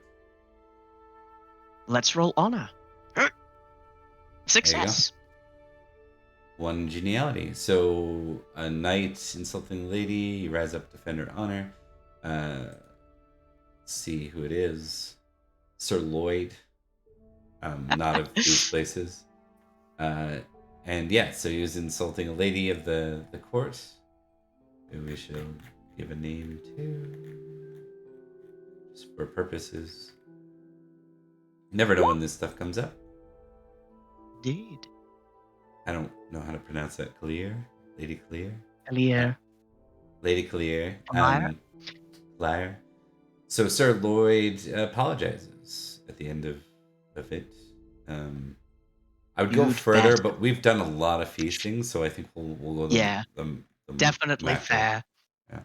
Let's roll honor. Success. 1 geniality. So a knight insulting a lady, you rise up, defender honor. Let's see who it is. Sir Lloyd. Not of these places. And yeah, so he was insulting a lady of the court, who we shall give a name to, just for purposes. You never know when this stuff comes up. Indeed. I don't know how to pronounce that. Clear? Lady Clear? Clear. Lady Clear. Liar. Liar. So Sir Lloyd apologizes at the end of it. I would go You further, bastard. but we've done a lot of feasting, so I think we'll go the Definitely macro. fair. Yeah.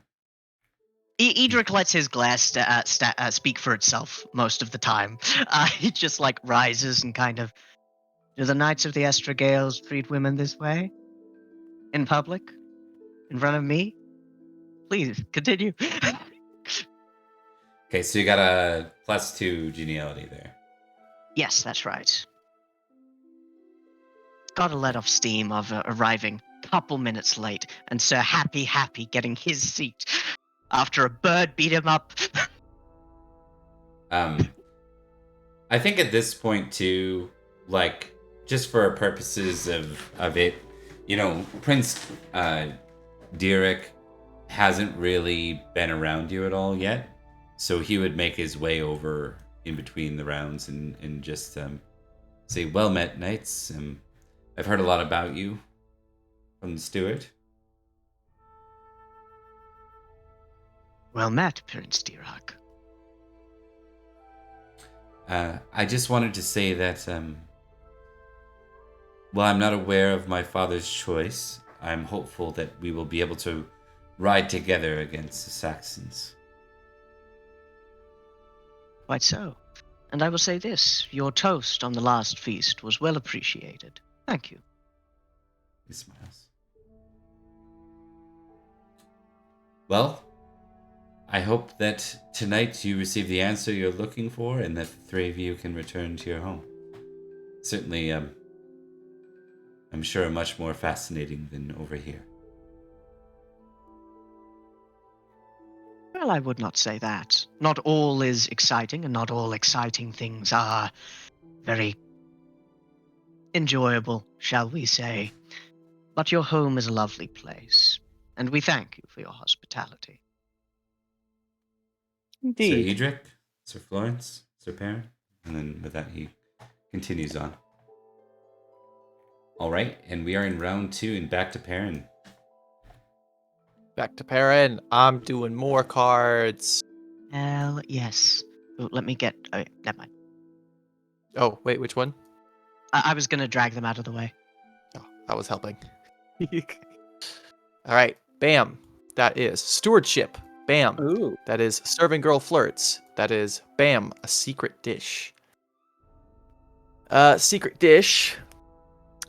Edrich lets his glass speak for itself most of the time. He just like rises and kind of, do the Knights of the Estregales treat women this way? In public? In front of me? Please, continue. Okay, so you got a +2 geniality there. Yes, that's right. Gotta let off steam of arriving a couple minutes late, and Sir Happy getting his seat after a bird beat him up. I think at this point too, like, just for purposes of it, you know, Prince Derek hasn't really been around you at all yet, so he would make his way over in between the rounds and just say, "Well met, knights. I've heard a lot about you from the steward." Well met, Prince Derek. I just wanted to say that, while I'm not aware of my father's choice, I'm hopeful that we will be able to ride together against the Saxons. Quite so. And I will say this, your toast on the last feast was well appreciated. Thank you. He smiles. Well, I hope that tonight you receive the answer you're looking for and that the three of you can return to your home. Certainly, I'm sure much more fascinating than over here. Well, I would not say that. Not all is exciting, and not all exciting things are very enjoyable, shall we say. But your home is a lovely place, and we thank you for your hospitality. Indeed. Sir Edrich, Sir Florence, Sir Perin, and then with that he continues on. All right, and we are in round 2 and back to Perin. Back to Perin. I'm doing more cards. Hell yes. Oh, let me get... Oh, never mind. Oh, wait, which one? I was going to drag them out of the way. Oh, that was helping. All right, bam. That is stewardship. Bam. Ooh. That is serving girl flirts. That is bam, a secret dish. Secret dish.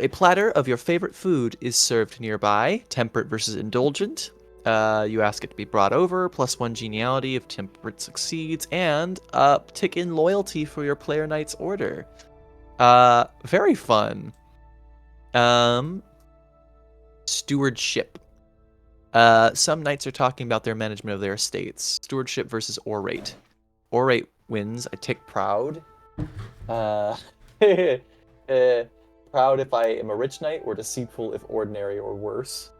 A platter of your favorite food is served nearby. Temperate versus indulgent. You ask it to be brought over. +1 geniality if temperate succeeds, and uptick in loyalty for your player knight's order. Very fun. Stewardship. Some knights are talking about their management of their estates. Stewardship versus orate. Orate wins. I take proud. Proud if I am a rich knight, or deceitful if ordinary or worse.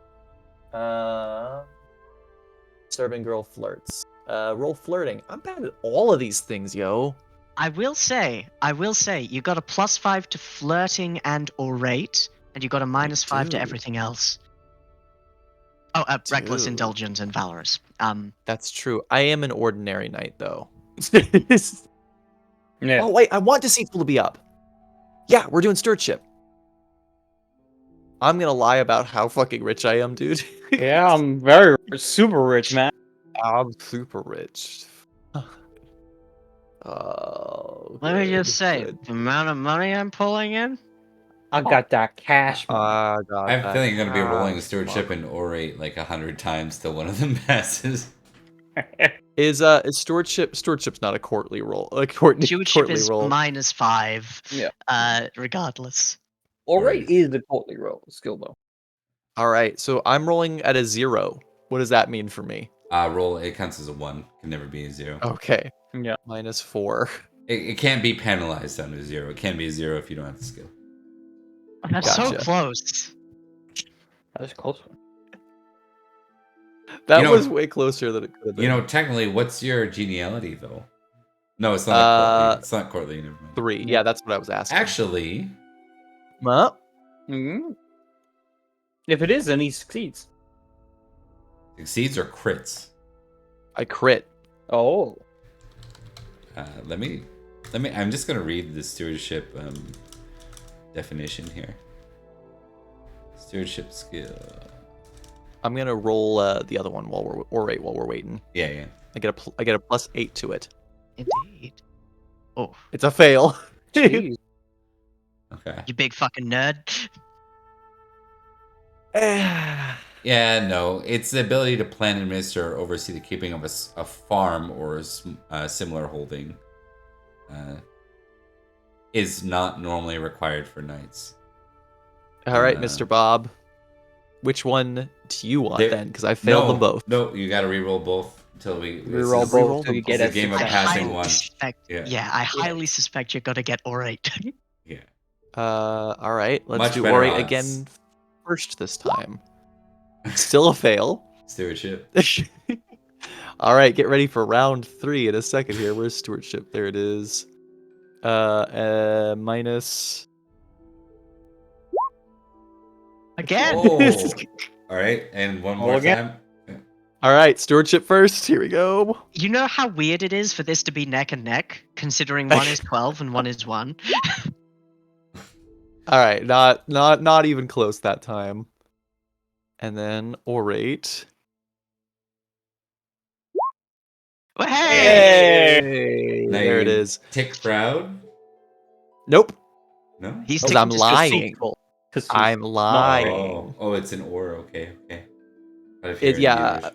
Serving girl flirts. Roll flirting. I'm bad at all of these things, yo. I will say, you got a +5 to flirting and orate, and you got a -5 to do. everything else. Oh, reckless, do. indulgent, and valorous. That's true. I am an ordinary knight, though. Yeah. Oh, wait, I want deceitful to be up. Yeah, we're doing stewardship. I'm gonna lie about how fucking rich I am, dude. Yeah, I'm very super rich, man. I'm super rich. Oh. Let me just good, say, good. the amount of money I'm pulling in. I got that cash, man. God, I have a feeling you're going to be rolling ah, stewardship and orate like 100 times till one of them passes. Is stewardship's not a courtly roll. Like courtly Stewardship is roll. -5. Yeah. Regardless. Alright is the courtly roll skill though. All right, so I'm rolling at a 0. What does that mean for me? Roll, it counts as a 1. Can never be a 0. Okay. Yeah. -4. It can't be penalized down to 0. It can be a 0 if you don't have the skill. That's so Gotcha. close. That was a close one. That You know- was way closer than it could have been. You know, technically, what's your geniality, though? No, it's not courtly. It's not courtly. Never mind. 3. Yeah, that's what I was asking. Actually, Mm-hmm. If it is, then he succeeds. succeeds or crits? I crit. Oh. Let me. I'm just gonna read the stewardship definition here. Stewardship skill. I'm gonna roll the other one while we're waiting. Yeah. I get a +8 to it. Indeed. Oh, It's a fail. Jeez. Okay. you big fucking nerd. Yeah, no. It's the ability to plan, administer, or oversee the keeping of a farm or a similar holding. Is not normally required for knights. All right, Mr. Bob. Which one do you want There- then? Because I failed them both. No, you got to reroll both until we Reroll this is- both till you get It's a a game of success. passing one. Yeah, I highly suspect you're gonna get orate. Yeah. All right, let's Much do better orate odds. again first this time. Still a fail. Stewardship. All right, get ready for round 3 in a second here. Where's stewardship? There it is. Minus. Again. Oh. All right, and one more again? time. All right, stewardship first. Here we go. You know how weird it is for this to be neck and neck, considering one is 12 and one is 1. All right, not even close that time. And then orate. Well, hey! Hey, Now there it you're is. tick proud? Nope, No? He's because taking I'm just lying. Deceitful. I'm lying. Oh, it's an or. Okay. But if It, you're yeah, Irish.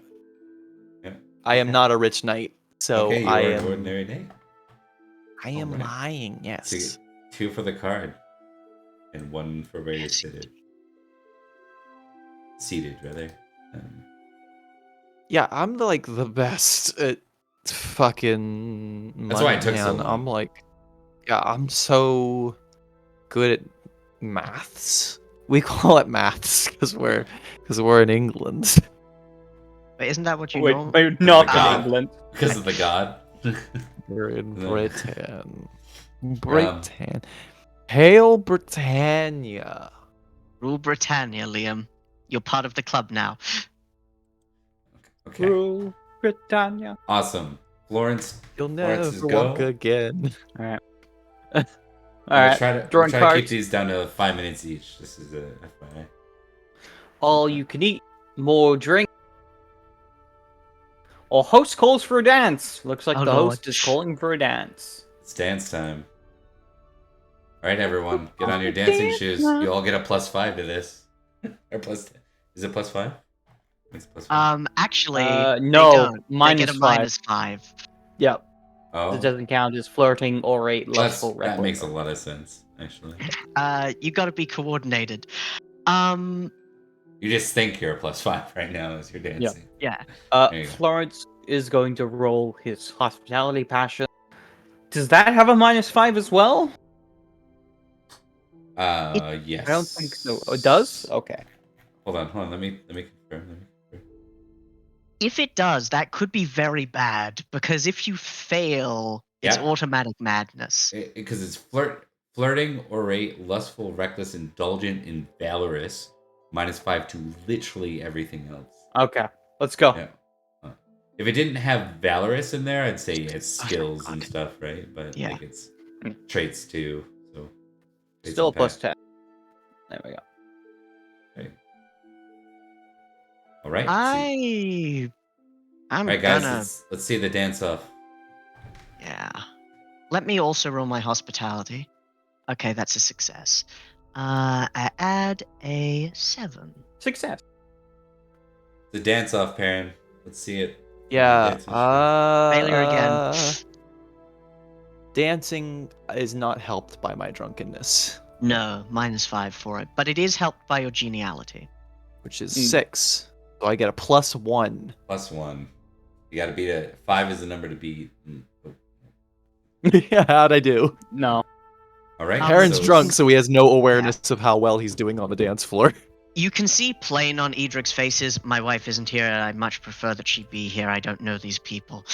Yeah. I am Okay. not a rich knight, so Okay, you I are an am. ordinary day. I am Alright. lying. So you Yes. get 2 for the card. And 1 for where you're seated, rather. Yeah, I'm like the best at fucking money, That's why it took so man. long. I'm like, yeah, I'm so good at maths. We call it maths because we're in England. But isn't that what you Wait, know? we're not God. in England. Because of the god. We're in No. Britain. Britain. Hail Britannia. Rule Britannia, Liam. You're part of the club now. Okay. Rule Britannia. Awesome. Florence. You'll Florence's never walk go. again. Alright. We'll Alright. try to Drawing keep cards. these down to 5 minutes each. This is a FYI. All you can eat. More drink. Or host calls for a dance. Looks like Oh, the Lord. host is calling for a dance. It's dance time. Alright, everyone. Get on your dancing shoes. You all get a +5 to this. Or plus 10. Is it +5? It's +5. Actually, no, they don't. They get a -5. -5. Yep. Oh. It doesn't count as flirting or a lustful That record. makes a lot of sense, actually. You gotta be coordinated. You just think you're a +5 right now as you're dancing. Yeah. There you go. Florence is going to roll his hospitality passion. Does that have a -5 as well? Yes. I don't think so. Oh, it does? Okay. Hold on. Let me confirm. If it does, that could be very bad because if you fail, it's Yeah. automatic madness. Because it's flirting, orate, lustful, reckless, indulgent, and valorous. -5 to literally everything else. Okay. Let's go. Yeah. If it didn't have valorous in there, I'd say it's Oh, skills and God. stuff, right? But Yeah. like it's traits too. So traits Still a and pass. +10. There we go. Okay. All right. I'm All right, guys. gonna. Let's see the dance off. Yeah. Let me also roll my hospitality. Okay, that's a success. I add a 7. Success. The dance off, Perin. Let's see it. Yeah. Dance off. Failure again. Dancing is not helped by my drunkenness, No, -5 for it, but it is helped by your geniality. which is 6. So I get a +1. +1. You got to beat it. 5 is the number to beat. Yeah, how'd I do? No. All right. Perrin's so drunk, so he has no awareness of how well he's doing on the dance floor. You can see plain on Edric's faces, my wife isn't here, and I much prefer that she be here. I don't know these people.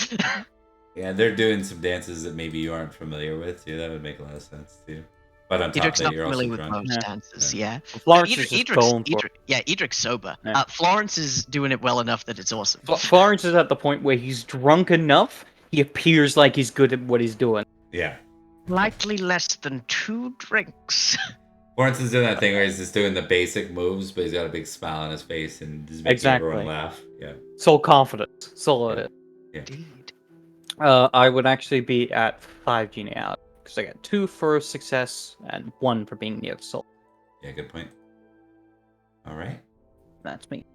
Yeah, they're doing some dances that maybe you aren't familiar with too. That would make a lot of sense too. But on top of Edric's that, not you're also familiar with drunk. most Yeah. dances, yeah. Florence Edric- is just Edric's- going for it. Edric's sober. Yeah. Florence is doing it well enough that it's awesome. Florence is at the point where he's drunk enough, he appears like he's good at what he's doing. Yeah. Slightly less than 2 drinks. Lawrence is doing that thing where he's just doing the basic moves, but he's got a big smile on his face and just making Exactly. everyone laugh. Yeah. So confident. So Indeed. I would actually be at 5 geniality because I got 2 for success and 1 for being near the soul. Yeah, good point. All right. That's me.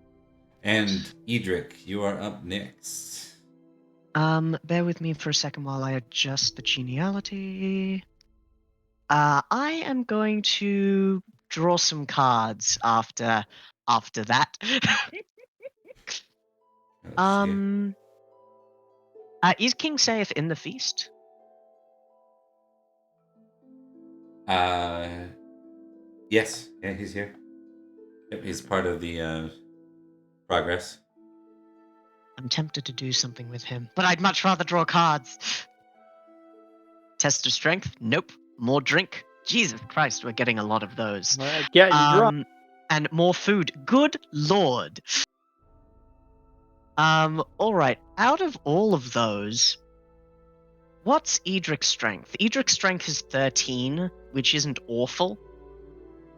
And Edrich, you are up next. Bear with me for a second while I adjust the geniality. I am going to draw some cards after that. Let's Is King Saith in the feast? see. Yes. Yeah, he's here. Yep, he's part of the progress. I'm tempted to do something with him, but I'd much rather draw cards. Test of strength? Nope. More drink? Jesus Christ, we're getting a lot of those. Yeah, you're drunk. And more food. Good lord. Alright. Out of all of those, what's Edric's strength? Edric's strength is 13, which isn't awful.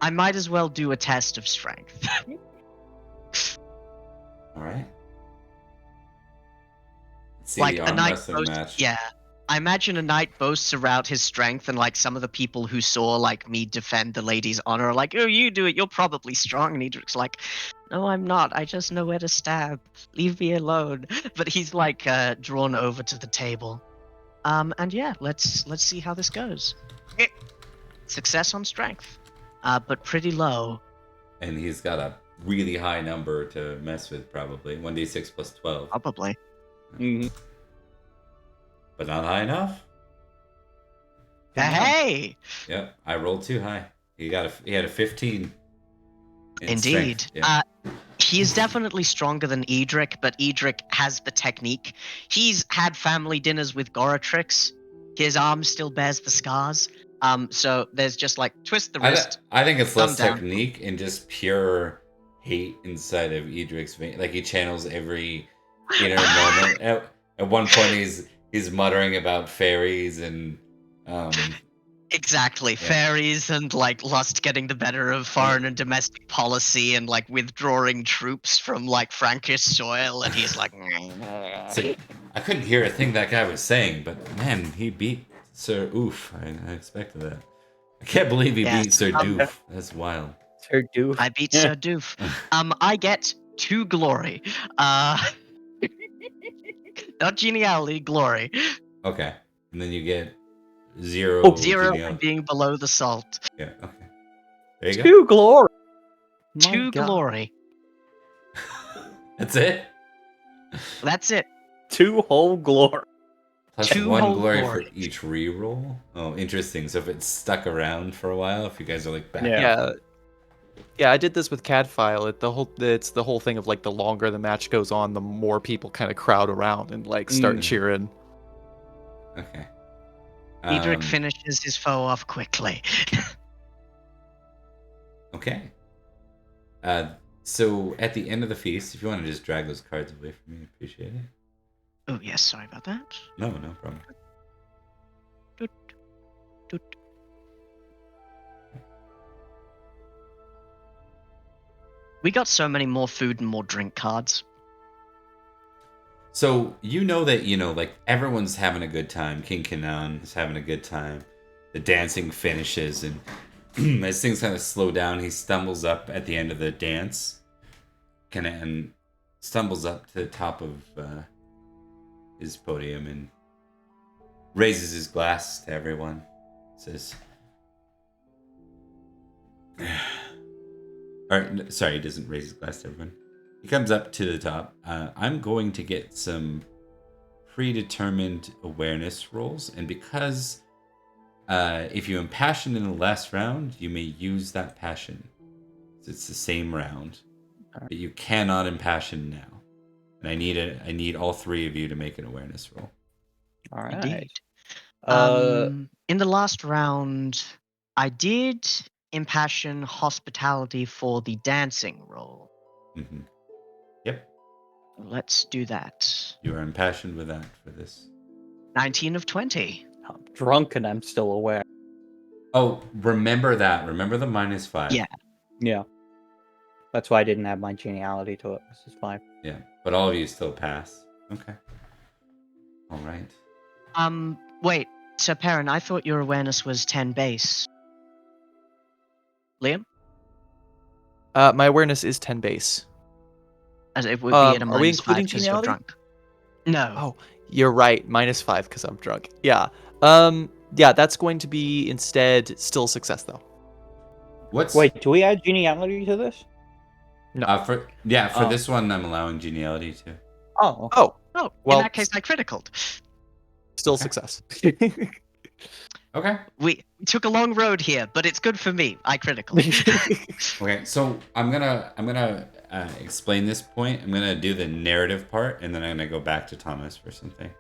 I might as well do a test of strength. All right. See like the a arm knight wrestling boasts, match. yeah. I imagine a knight boasts about his strength, and like some of the people who saw like me defend the lady's honor are like, "Oh, you do it. You're probably strong." And Edric's like, "No, I'm not. I just know where to stab. Leave me alone." But he's like drawn over to the table. And yeah, let's see how this goes. Success on strength, but pretty low. And he's got a really high number to mess with, probably 1d6 plus 12, Probably. Mhm. but not high enough. Hey! Yep, I rolled too high. He had a 15. In Indeed. strength. Yeah. He is definitely stronger than Edrich, but Edrich has the technique. He's had family dinners with Goratrix. His arm still bears the scars. So there's just like twist the wrist. I think it's less thumb down. technique and just pure hate inside of Edric's vein. Like he channels every inner moment. At one point, he's muttering about fairies and Exactly. Yeah. Fairies and like lust getting the better of foreign and domestic policy and like withdrawing troops from like Frankish soil, and he's like so I couldn't hear a thing that guy was saying, but man, he beat Sir Oof. I expected that. I can't believe he Yes, beat Sir Doof. That's wild. Sir Doof. I beat Sir Doof. I get 2 glory. Not geniality, glory. Okay, and then you get 0 0 for geniality. being below the salt. Yeah. Okay. There you go. 2 glory. My 2 God. glory. That's it. That's it. 2 whole glory. Plus 2 1 whole glory glory. for each reroll. Oh, interesting. So if it's stuck around for a while, if you guys are like back. Yeah. Yeah, I did this with Cadfile. It's the whole thing of like the longer the match goes on, the more people kind of crowd around and like start cheering. Okay. Edrich finishes his foe off quickly. Okay. So at the end of the feast, if you want to just drag those cards away from me, I appreciate it. Oh yes, sorry about that. No problem. Doot, doot. We got so many more food and more drink cards. So you know that, like everyone's having a good time. King Canon is having a good time. The dancing finishes, and as things kind of slow down, he stumbles up at the end of the dance. And stumbles up to the top of his podium and raises his glass to everyone. Says, sorry, he doesn't raise his glass to everyone. He comes up to the top. I'm going to get some predetermined awareness rolls, and because if you impassion in the last round, you may use that passion. So it's the same round, but you cannot impassion now. And I need all 3 of you to make an awareness roll. All right. Indeed. In the last round, I did impassion hospitality for the dancing roll. Mm-hmm. Yep. Let's do that. You are impassioned with that for this. 19 of 20. I'm drunk and I'm still aware. Oh, remember that. Remember the -5. Yeah. Yeah. That's why I didn't have my geniality to it. This is fine. Yeah. But all of you still pass. Okay. All right. Wait, Sir Perin, I thought your awareness was 10 base. Liam? My awareness is 10 base. As it would be at a are we -5 including because you're geniality? drunk. No. Oh, you're right. -5 because I'm drunk. Yeah. Yeah, that's going to be instead still success though. Wait, do we add geniality to this? No. For Oh. this one, I'm allowing geniality too. Oh. Oh, Oh, well, in that case, I criticaled. still success. Okay. We took a long road here, but it's good for me. I critical. Okay. So I'm gonna explain this point. I'm gonna do the narrative part, and then I'm gonna go back to Thomas for something.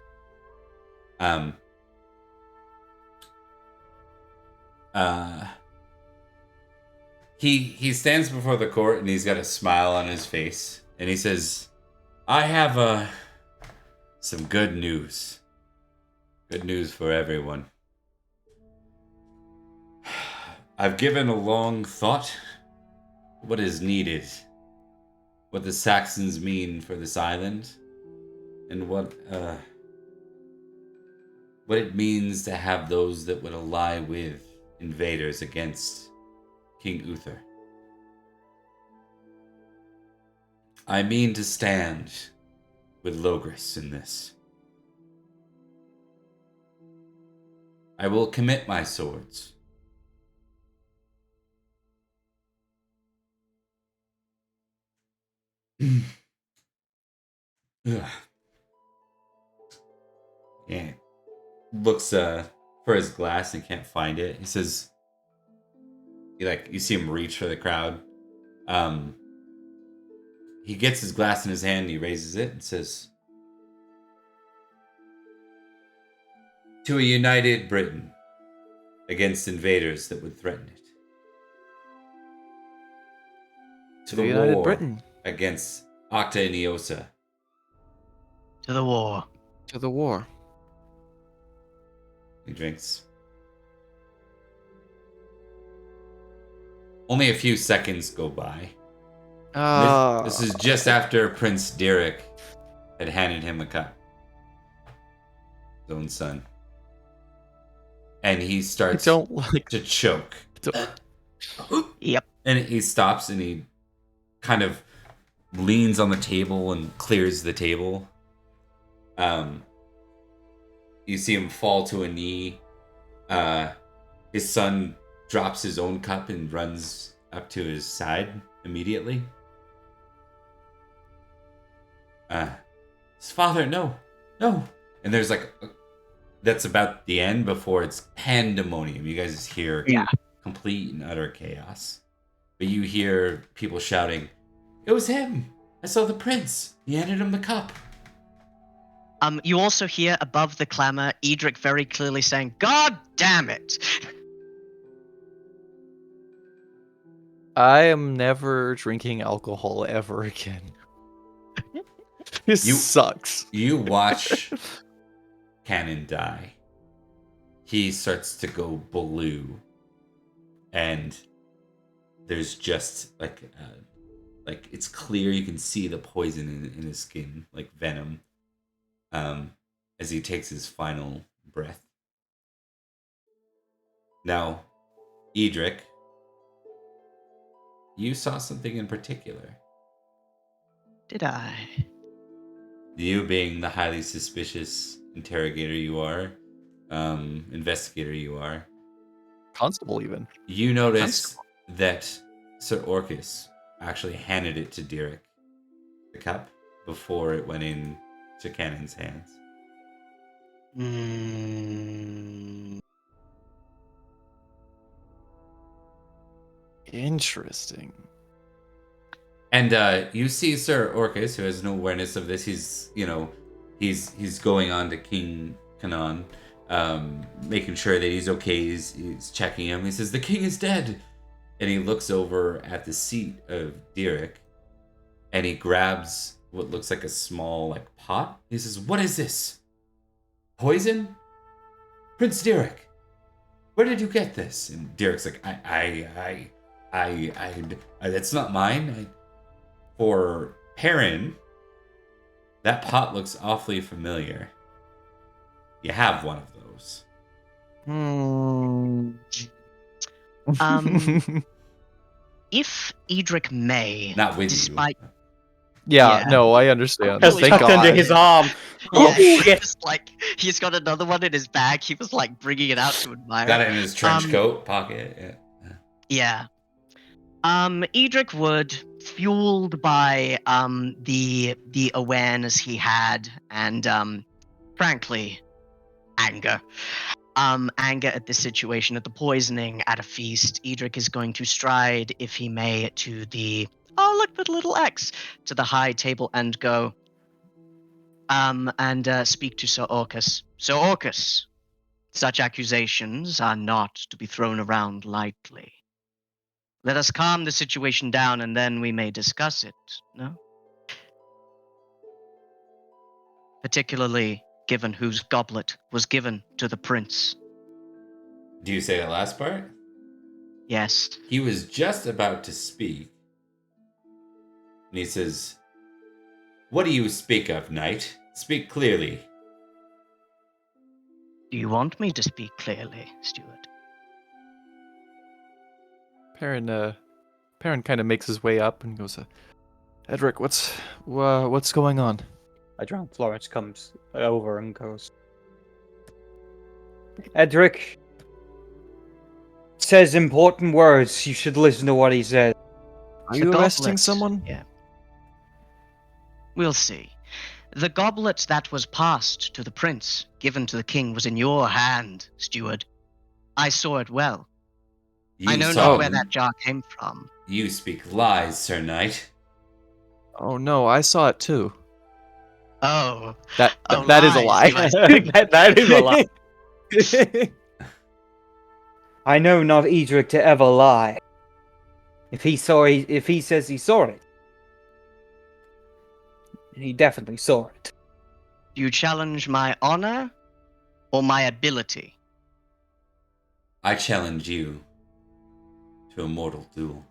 He stands before the court and he's got a smile on his face and he says, "I have some good news. Good news for everyone. I've given a long thought what is needed, what the Saxons mean for this island, and what what it means to have those that would ally with invaders against King Uther. I mean to stand with Logris in this. I will commit my swords. Ugh. Yeah. Looks for his glass and can't find it. He says, you see him reach for the crowd. He gets his glass in his hand, he raises it and says, "To a united Britain against invaders that would threaten it. To the United war Britain. against Acta Iniosa." To the war. To the war. He drinks. Only a few seconds go by. This is just after Prince Derek had handed him a cup. His own son. And he starts to choke. Yep. And he stops and he kind of leans on the table and clears the table. You see him fall to a knee. His son drops his own cup and runs up to his side immediately. His father, no. And there's that's about the end before it's pandemonium. You guys hear complete and utter chaos. But you hear people shouting, "It was him! I saw the prince! He handed him the cup!" You also hear above the clamor Edrich very clearly saying, "God damn it!" I am never drinking alcohol ever again. This sucks. You watch Canon die. He starts to go blue. And there's just like it's clear you can see the poison in his skin, like venom, as he takes his final breath. Now, Edrich, you saw something in particular. Did I? You being the highly suspicious interrogator you are, investigator you are. Constable even. You notice that Sir Orcus actually handed it to Derek, the cup, before it went in to Canon's hands. Interesting. And you see Sir Orcus, who has no awareness of this. He's going on to King Canon, making sure that he's okay. He's checking him. He says, "The king is dead." And he looks over at the seat of Derek, and he grabs what looks like a small pot. He says, "What is this? Poison? Prince Derek, where did you get this?" And Derek's like, I that's not mine. For Perin, that pot looks awfully familiar. You have one of those. If Edrich may, Not with despite you. Yeah, no, I understand. Just Thank tucked God. under his arm. Oh shit! just he's got another one in his bag. He was bringing it out to admire. Got it in his trench coat pocket. Yeah. Edrich would, fueled by the awareness he had and frankly anger. Anger at this situation, at the poisoning at a feast, Edrich is going to stride, if he may, to the look at little X, to the high table and go and speak to Sir Orcus. Sir Orcus, such accusations are not to be thrown around lightly. Let us calm the situation down and then we may discuss it, no? Particularly given whose goblet was given to the prince. Do you say the last part? Yes. He was just about to speak. And he says, "What do you speak of, knight? Speak clearly." Do you want me to speak clearly, Steward? Perin kind of makes his way up and goes, Edrich, what's going on? Florence comes over and goes, Edrich says important words. You should listen to what he says. Are The you arresting goblet- someone? Yeah. We'll see. The goblet that was passed to the prince, given to the king, was in your hand, Steward. I saw it well. I know not where that jar came from. You speak lies, Sir Knight. Oh no, I saw it too. Oh. That Oh, that is a lie. lies, do I see. that is a lie. I know not Edrich to ever lie. If he says he saw it, he definitely saw it. Do you challenge my honor or my ability? I challenge you to a mortal duel.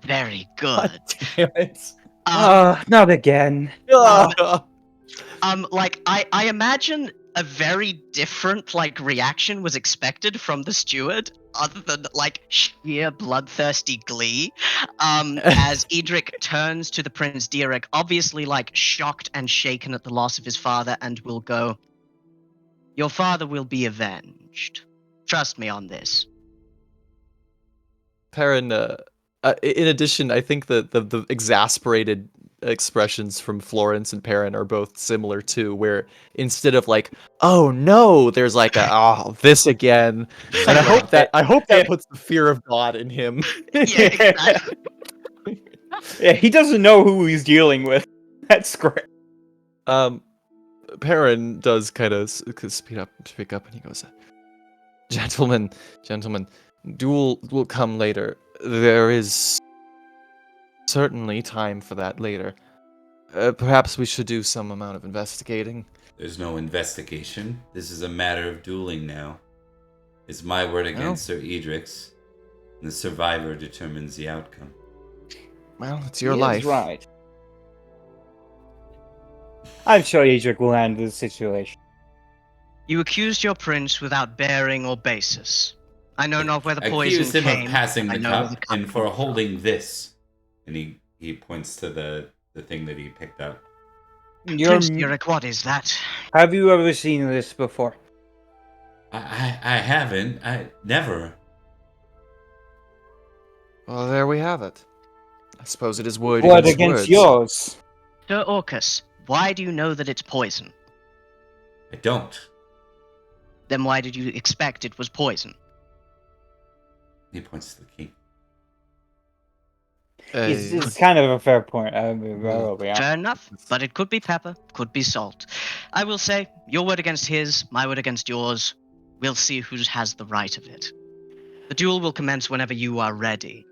Very good. Damn it. Um, Not again. I imagine a very different reaction was expected from the steward, other than sheer bloodthirsty glee. As Edrich turns to the Prince Dierek, obviously shocked and shaken at the loss of his father, and will go, "Your father will be avenged. Trust me on this." Perin, in addition, I think the exasperated expressions from Florence and Perin are both similar too, where instead of oh no, there's oh, this again. And I hope that puts the fear of God in him. Yeah, exactly. Yeah, he doesn't know who he's dealing with. That's great. Perin does kind of speak up, and he goes, Gentlemen, duel will come later. There is certainly time for that later. Perhaps we should do some amount of investigating. There's no investigation. This is a matter of dueling now. It's my word against Sir Edric's, and the survivor determines the outcome. Well, it's your He life. is right. I'm sure Edrich will handle the situation. You accused your prince without bearing or basis. I know not where the poison Accused him came. of passing I the know where cup the and for came holding this. And he points to the thing that he picked up. from. Prince Dierek, what is that? Have you ever seen this before? I haven't. I never. Well, there we have it. I suppose it is word What against against words. yours? Sir Orcus, why do you know that it's poison? I don't. Then why did you expect it was poison? He points to the king. It's kind of a fair point. Fair enough, but it could be pepper, could be salt. I will say, your word against his, my word against yours. We'll see who has the right of it. The duel will commence whenever you are ready.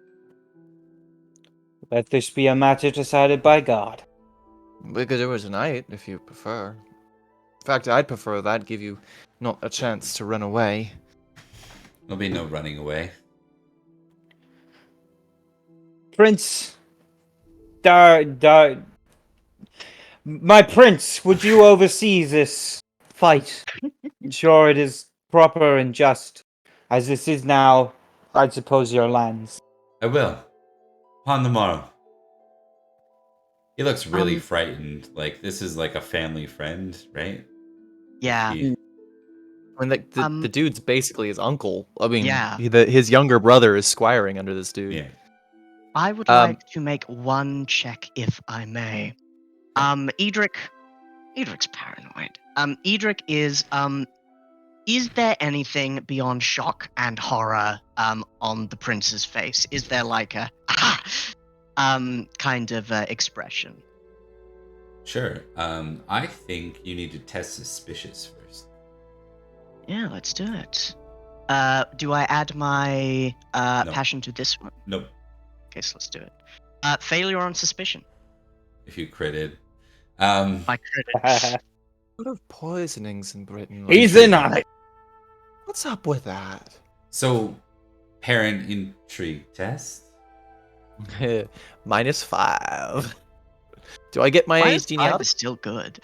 Let this be a matter decided by God. We could do it tonight, if you prefer. In fact, I'd prefer that, give you not a chance to run away. There'll be no running away. Prince... My prince, would you oversee this fight? Ensure it is proper and just, as this is now, I suppose, your lands. I will. Upon the morrow. He looks really frightened. This is a family friend, right? Yeah. He- I mean, the dude's basically his uncle. I mean, Yeah. his younger brother is squiring under this dude. yeah. I would like to make one check, if I may. Edrich... Edric's paranoid. Edrich is there anything beyond shock and horror, on the prince's face? Is there a, kind of, expression? Sure. I think you need to test suspicious first. Yeah, let's do it. Do I add my, No. passion to this one? Nope. Okay, so let's do it. Failure on suspicion. If you critted. My credit. What are poisonings in Britain? He's in on it. What's up with that? So, parent intrigue test? -5. Do I get my Minus 5 geniality? is still good.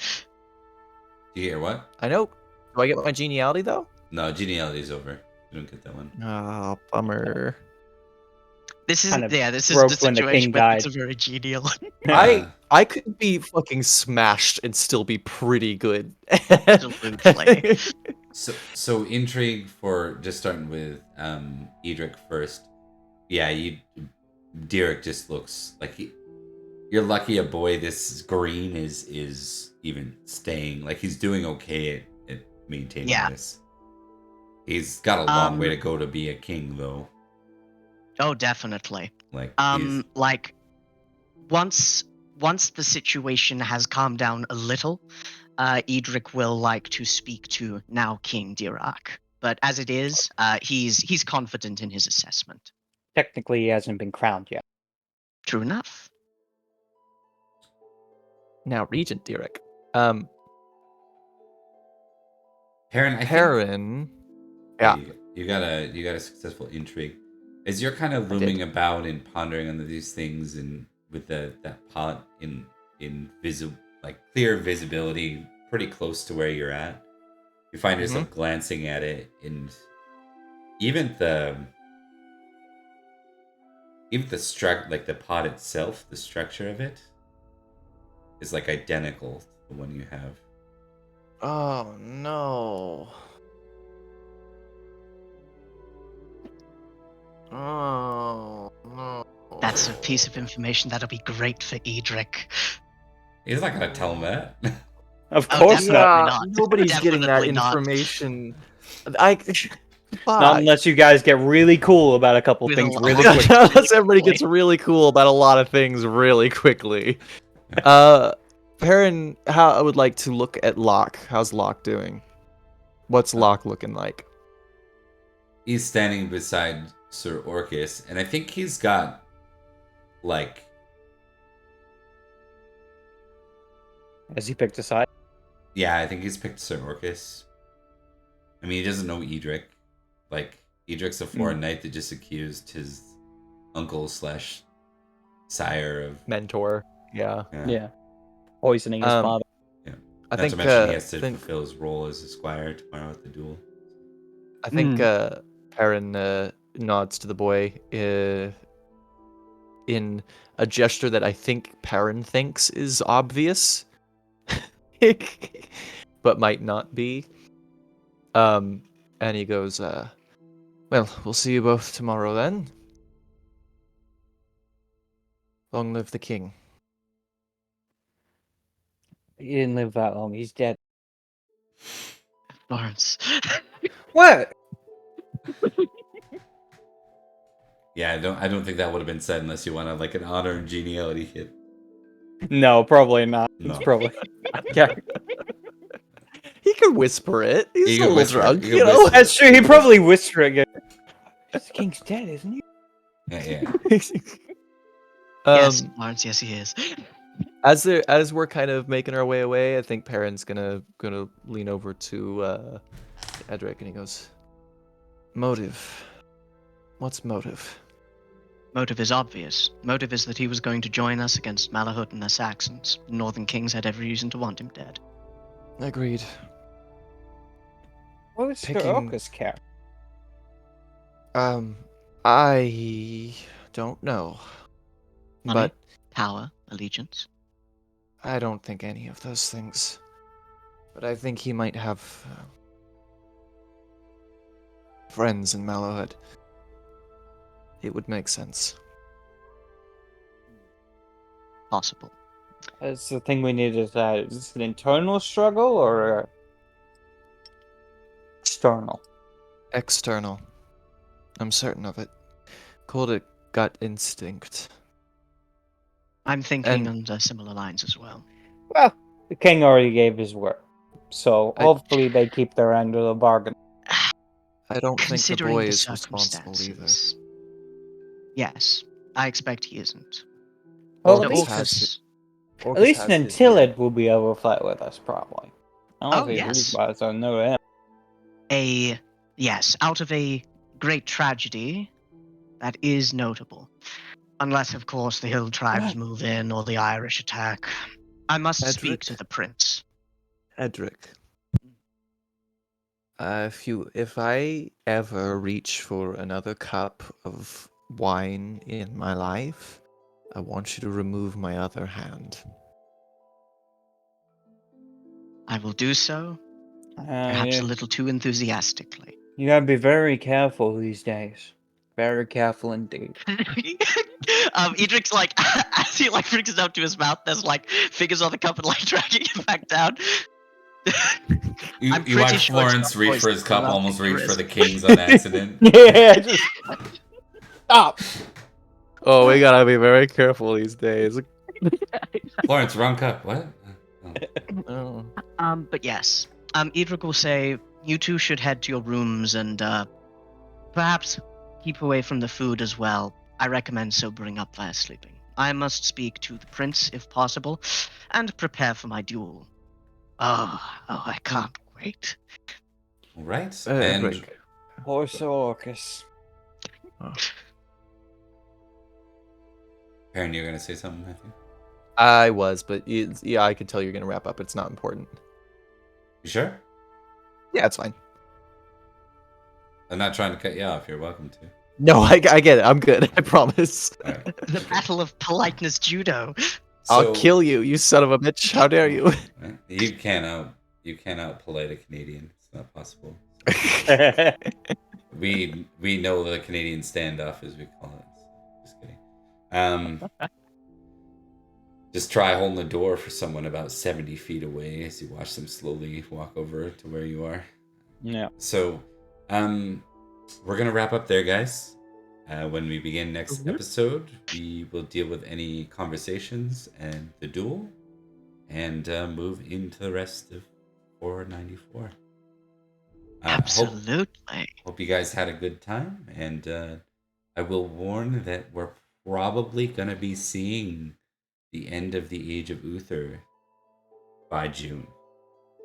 Do you hear what? I know Do I get my geniality though? No, genealogy's over. You don't get that one. Oh, bummer. This is Kind of this is broke the when the situation king where it's died. a very genial. I could be fucking smashed and still be pretty good. Absolutely. So intrigue for just starting with Edrich first. Yeah, Derek just looks like you're lucky a boy this green is even staying. Like he's doing okay at maintaining this. He's got a long way to go to be a king though. Oh, definitely. Like like once the situation has calmed down a little, Edrich will like to speak to now King Dirac. But as it is, he's confident in his assessment. Technically, he hasn't been crowned yet. True enough. Now, Regent Derek. Perin, yeah. You got a successful intrigue. As you're kind of looming about and pondering on these things, and with that pot in clear visibility, pretty close to where you're at, you find yourself glancing at it, and even the like the pot itself, the structure of it is like identical to the one you have. Oh no. Oh no. That's a piece of information that'll be great for Edrich. He's not gonna tell him that. Of course not. Nobody's getting that Definitely not. information. Not unless you guys get really cool about a couple With things a really lot. quick. Unless everybody gets really cool about a lot of things really quickly. Perin, how I would like to look at Locke. How's Locke doing? What's Locke looking like? He's standing beside Sir Orcus, and I think he's got like. Has he picked a side? Yeah, I think he's picked Sir Orcus. I mean, he doesn't know Edrich. Like, Edrich's a foreign knight that just accused his uncle / sire of Mentor. Yeah. Yeah. Poisoning his father. Yeah. I Not think to mention he has to fulfill his role as a squire tomorrow at the duel. I think Perin nods to the boy in a gesture that I think Perin thinks is obvious, but might not be. And he goes, well, we'll see you both tomorrow then. Long live the king. He didn't live that long. He's dead. Florence. What? Yeah, I don't think that would have been said unless you wanted like an honor and geniality hit. No, probably not. No. It's probably. Yeah. He could whisper it. He's He a could little whisper it. drunk, He you could know? whisper That's true. He probably whispered again. The king's dead, isn't he? Yeah. Yes, Florence, yes he is. As we're kind of making our way away, I think Perin's gonna lean over to Edrich and he goes, motive. What's motive? Motive is obvious. Motive is that he was going to join us against Malahut and the Saxons. The Northern Kings had every reason to want him dead. Agreed. What was Sir Orcus care? I don't know. Money, But power, allegiance. I don't think any of those things. But I think he might have friends in Malahut. It would make sense. Possible. That's the thing we need to decide. Is this an internal struggle or external? External. I'm certain of it. Called it gut instinct. I'm thinking under similar lines as well. Well, the king already gave his word. So hopefully they keep their end of the bargain. I don't think the Considering boy the is responsible either. circumstances. Yes, I expect he isn't. Well, So at least until it will be able to fight with us, probably. I don't Oh, think yes. I know him. Yes, out of a great tragedy, that is notable. Unless, of course, the hill tribes move in or the Irish attack. I must speak Edrich? to the prince. Edrich. If I ever reach for another cup of wine in my life, I want you to remove my other hand. I will do so, perhaps a little too enthusiastically. You gotta be very careful these days. Very careful indeed. Edric's like, as he like brings it up to his mouth, there's like fingers on the cup and like dragging it back down. You I'm watch pretty sure it's Florence not reach for his poison, cup, so I'll almost take the reach for risk. the king's on accident. Yeah, just stop. Oh, we gotta be very careful these days. Florence, wrong cup. What? Oh. Oh. But yes, Edric will say you two should head to your rooms and perhaps keep away from the food as well. I recommend sobering up via sleeping. I must speak to the prince if possible, and prepare for my duel. Oh, I can't wait. All right. Edrich. Horse Orcus. Perin, you're gonna say something, I think. I was, but yeah, I can tell you're gonna wrap up. It's not important. You sure? Yeah, it's fine. I'm not trying to cut you off. You're welcome to. No, I get it. I'm good. I promise. All right. The battle of politeness judo. I'll kill you, you son of a bitch. How dare you? You cannot polite a Canadian. It's not possible. We know the Canadian standoff, as we call it. Just kidding. Just try holding the door for someone about 70 feet away as you watch them slowly walk over to where you are. Yeah. So, we're gonna wrap up there, guys. When we begin next episode, we will deal with any conversations and the duel, and move into the rest of 494. Absolutely. Hope you guys had a good time, and I will warn that we're probably gonna be seeing the end of the Age of Uther by June.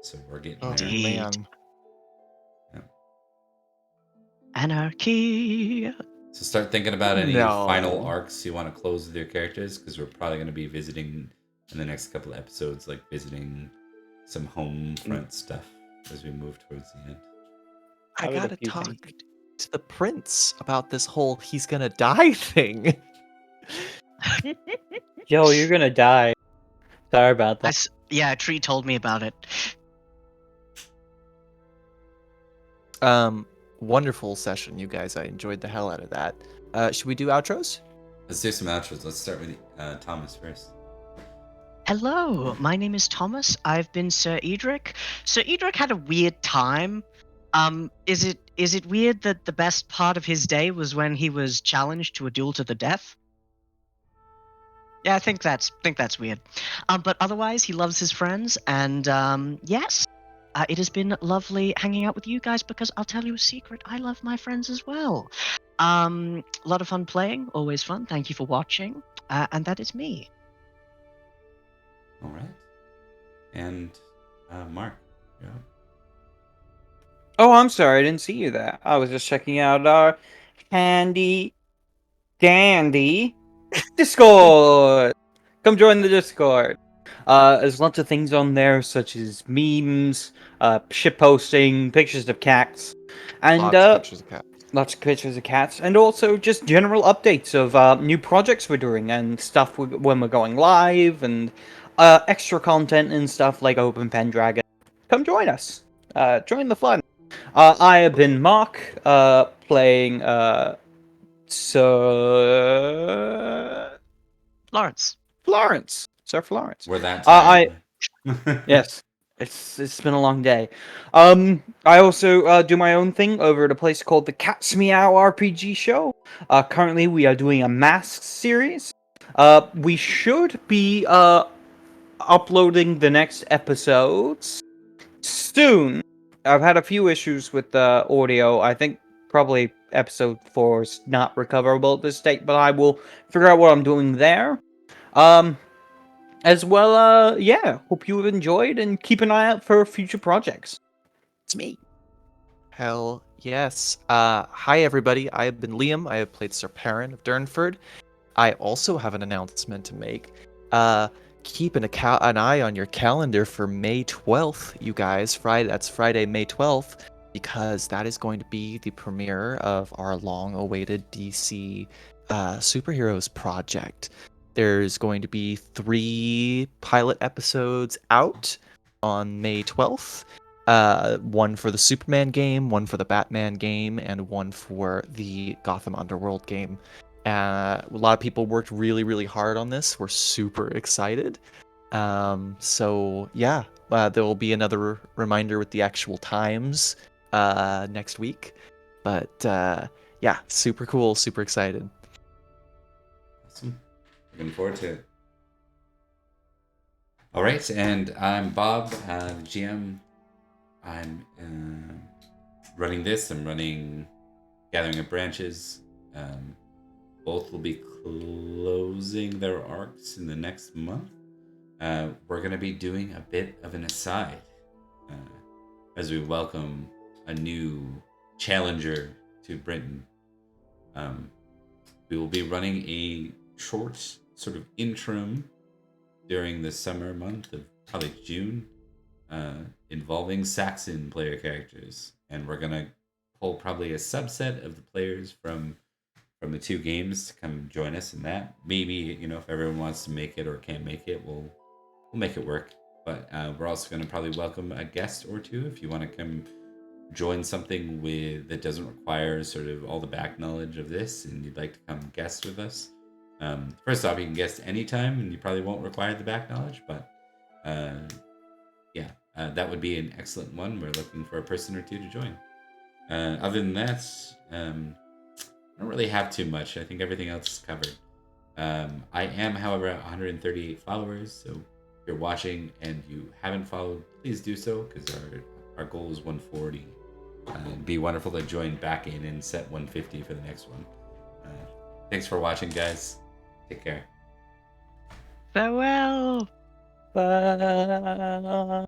So we're getting there. Man. Yeah. Anarchy. So start thinking about any No. final arcs you want to close with your characters, because we're probably going to be visiting in the next couple of episodes, like visiting some home front stuff as we move towards the end. I would gotta have you talk think. to the prince about this whole he's gonna die thing. Yo, you're gonna die. Sorry about that. Yeah, Tree told me about it. Wonderful session, you guys. I enjoyed the hell out of that. Should we do outros? Let's do some outros. Let's start with Thomas first. Hello, my name is Thomas. I've been Sir Edric. Sir Edric had a weird time. Is it weird that the best part of his day was when he was challenged to a duel to the death? Yeah, I think that's weird. But otherwise, he loves his friends, and yes, it has been lovely hanging out with you guys, because I'll tell you a secret: I love my friends as well. A lot of fun playing, always fun. Thank you for watching, and that is me. All right. And Mark. Yeah. Oh, I'm sorry, I didn't see you there. I was just checking out our handy dandy Discord. Come join the Discord. There's lots of things on there, such as memes, shitposting, pictures of cats, and Lots of pictures of cats. lots of pictures of cats, and also just general updates of new projects we're doing and stuff when we're going live, and extra content and stuff like Open Pendragon. Come join us. Join the fun. I have been Mark, playing Sir Florence. Sir Florence. We're that I time. yes, it's been a long day. I also do my own thing over at a place called the Cat's Meow RPG Show. Currently, we are doing a Masks series. We should be uploading the next episodes soon. I've had a few issues with the audio. I think probably episode 4 is not recoverable at this state, but I will figure out what I'm doing there. As well, yeah, hope you have enjoyed, and keep an eye out for future projects. It's me. Hell yes. Hi everybody. I have been Liam. I have played Sir Perin of Durnford. I also have an announcement to make. Keep an eye on your calendar for May 12th, you guys. That's Friday, May 12th. because that is going to be the premiere of our long-awaited DC superheroes project. There's going to be 3 pilot episodes out on May 12th. One for the Superman game, one for the Batman game, and one for the Gotham Underworld game. A lot of people worked really, really hard on this. We're super excited. So yeah, there will be another reminder with the actual times next week. But yeah, super cool, super excited. Awesome. Looking forward to it. All right, and I'm Bob, the GM. I'm running this. I'm running Gathering of Branches. Both will be closing their arcs in the next month. We're going to be doing a bit of an aside as we welcome a new challenger to Britain. We will be running a short sort of interim during the summer month of probably June, involving Saxon player characters, and we're gonna pull probably a subset of the players from the 2 games to come join us in that. Maybe if everyone wants to make it or can't make it, we'll make it work. But we're also gonna probably welcome a guest or 2 if you want to come join something that doesn't require sort of all the back knowledge of this, and you'd like to come guest with us. First off, you can guest anytime, and you probably won't require the back knowledge, but that would be an excellent one. We're looking for a person or 2 to join. Other than that, I don't really have too much. I think everything else is covered. I am, however, at 138 followers, so if you're watching and you haven't followed, please do so, because our goal is 140. It'd be wonderful to join back in and set 150 for the next one. Thanks for watching, guys. Take care. Farewell. Ba-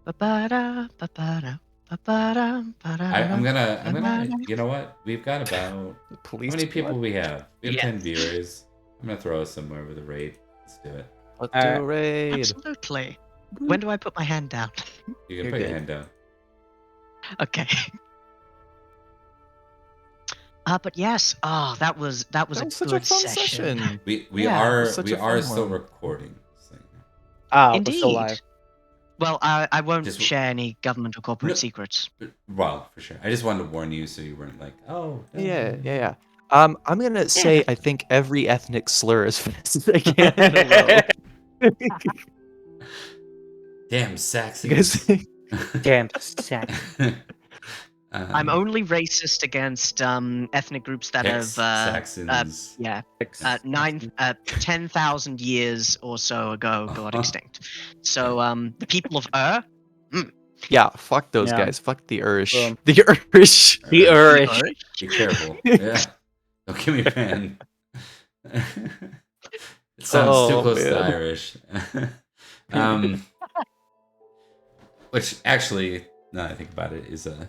Ba-ba-da, ba-ba-da, ba-ba-da, ba-da, I'm gonna. ba-ba-da. You know what? We've got about The how police. many people we have? We have 10 Yes. viewers. I'm gonna throw us somewhere with a raid. Let's do it. Let's do a raid. Absolutely. When do I put my hand down? You can You're put your good. hand down. Okay. But yes, that was a That was such a good fun session. session. We Yeah, it was such a are fun still one. recording. So, we're Indeed. still live. Well, I won't Just- share any government or corporate No. secrets. well, for sure. I just wanted to warn you so you weren't like, oh. no. Yeah. I'm gonna say I think every ethnic slur as fast as I can in a row. Damn You Saxons. guys, Damn sack. I'm only racist against ethnic groups that have Saxons. 10,000 years or so ago got extinct. So the people of yeah, fuck those Yeah. guys. Fuck the Irish. Boom. The Irish. The Irish. Be careful. Yeah. Don't give me a pen. It sounds too Oh, close to man. Irish. Which actually, now that I think about it, is a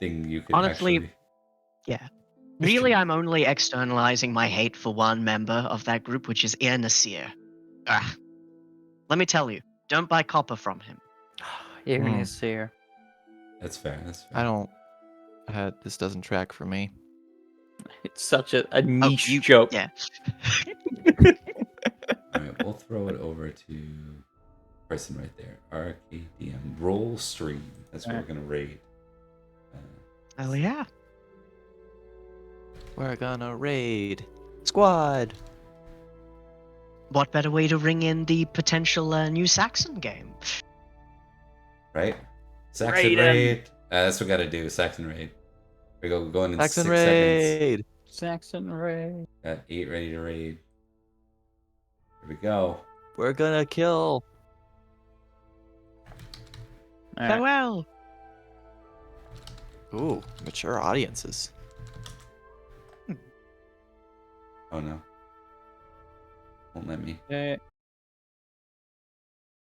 thing you could Honestly, actually... really, I'm only externalizing my hate for one member of that group, which is Nasir. Let me tell you, don't buy copper from him. Eagerness here. That's fair. That's fair. I don't. This doesn't track for me. It's such a niche you- joke. Yeah. All right, we'll throw it over to person right there. RKDM roll stream. That's what we're gonna raid. Oh yeah. We're gonna raid. Squad. What better way to ring in the potential new Saxon game? Right? Saxon Raid 'em. raid. That's what we gotta do. Saxon raid. We go going in Saxon 6 seconds. raid. Saxon Ray. Got 8 ready to raid. Here we go. We're gonna kill. Alright. Farewell. Ooh, mature audiences. Oh no. Won't let me. Okay.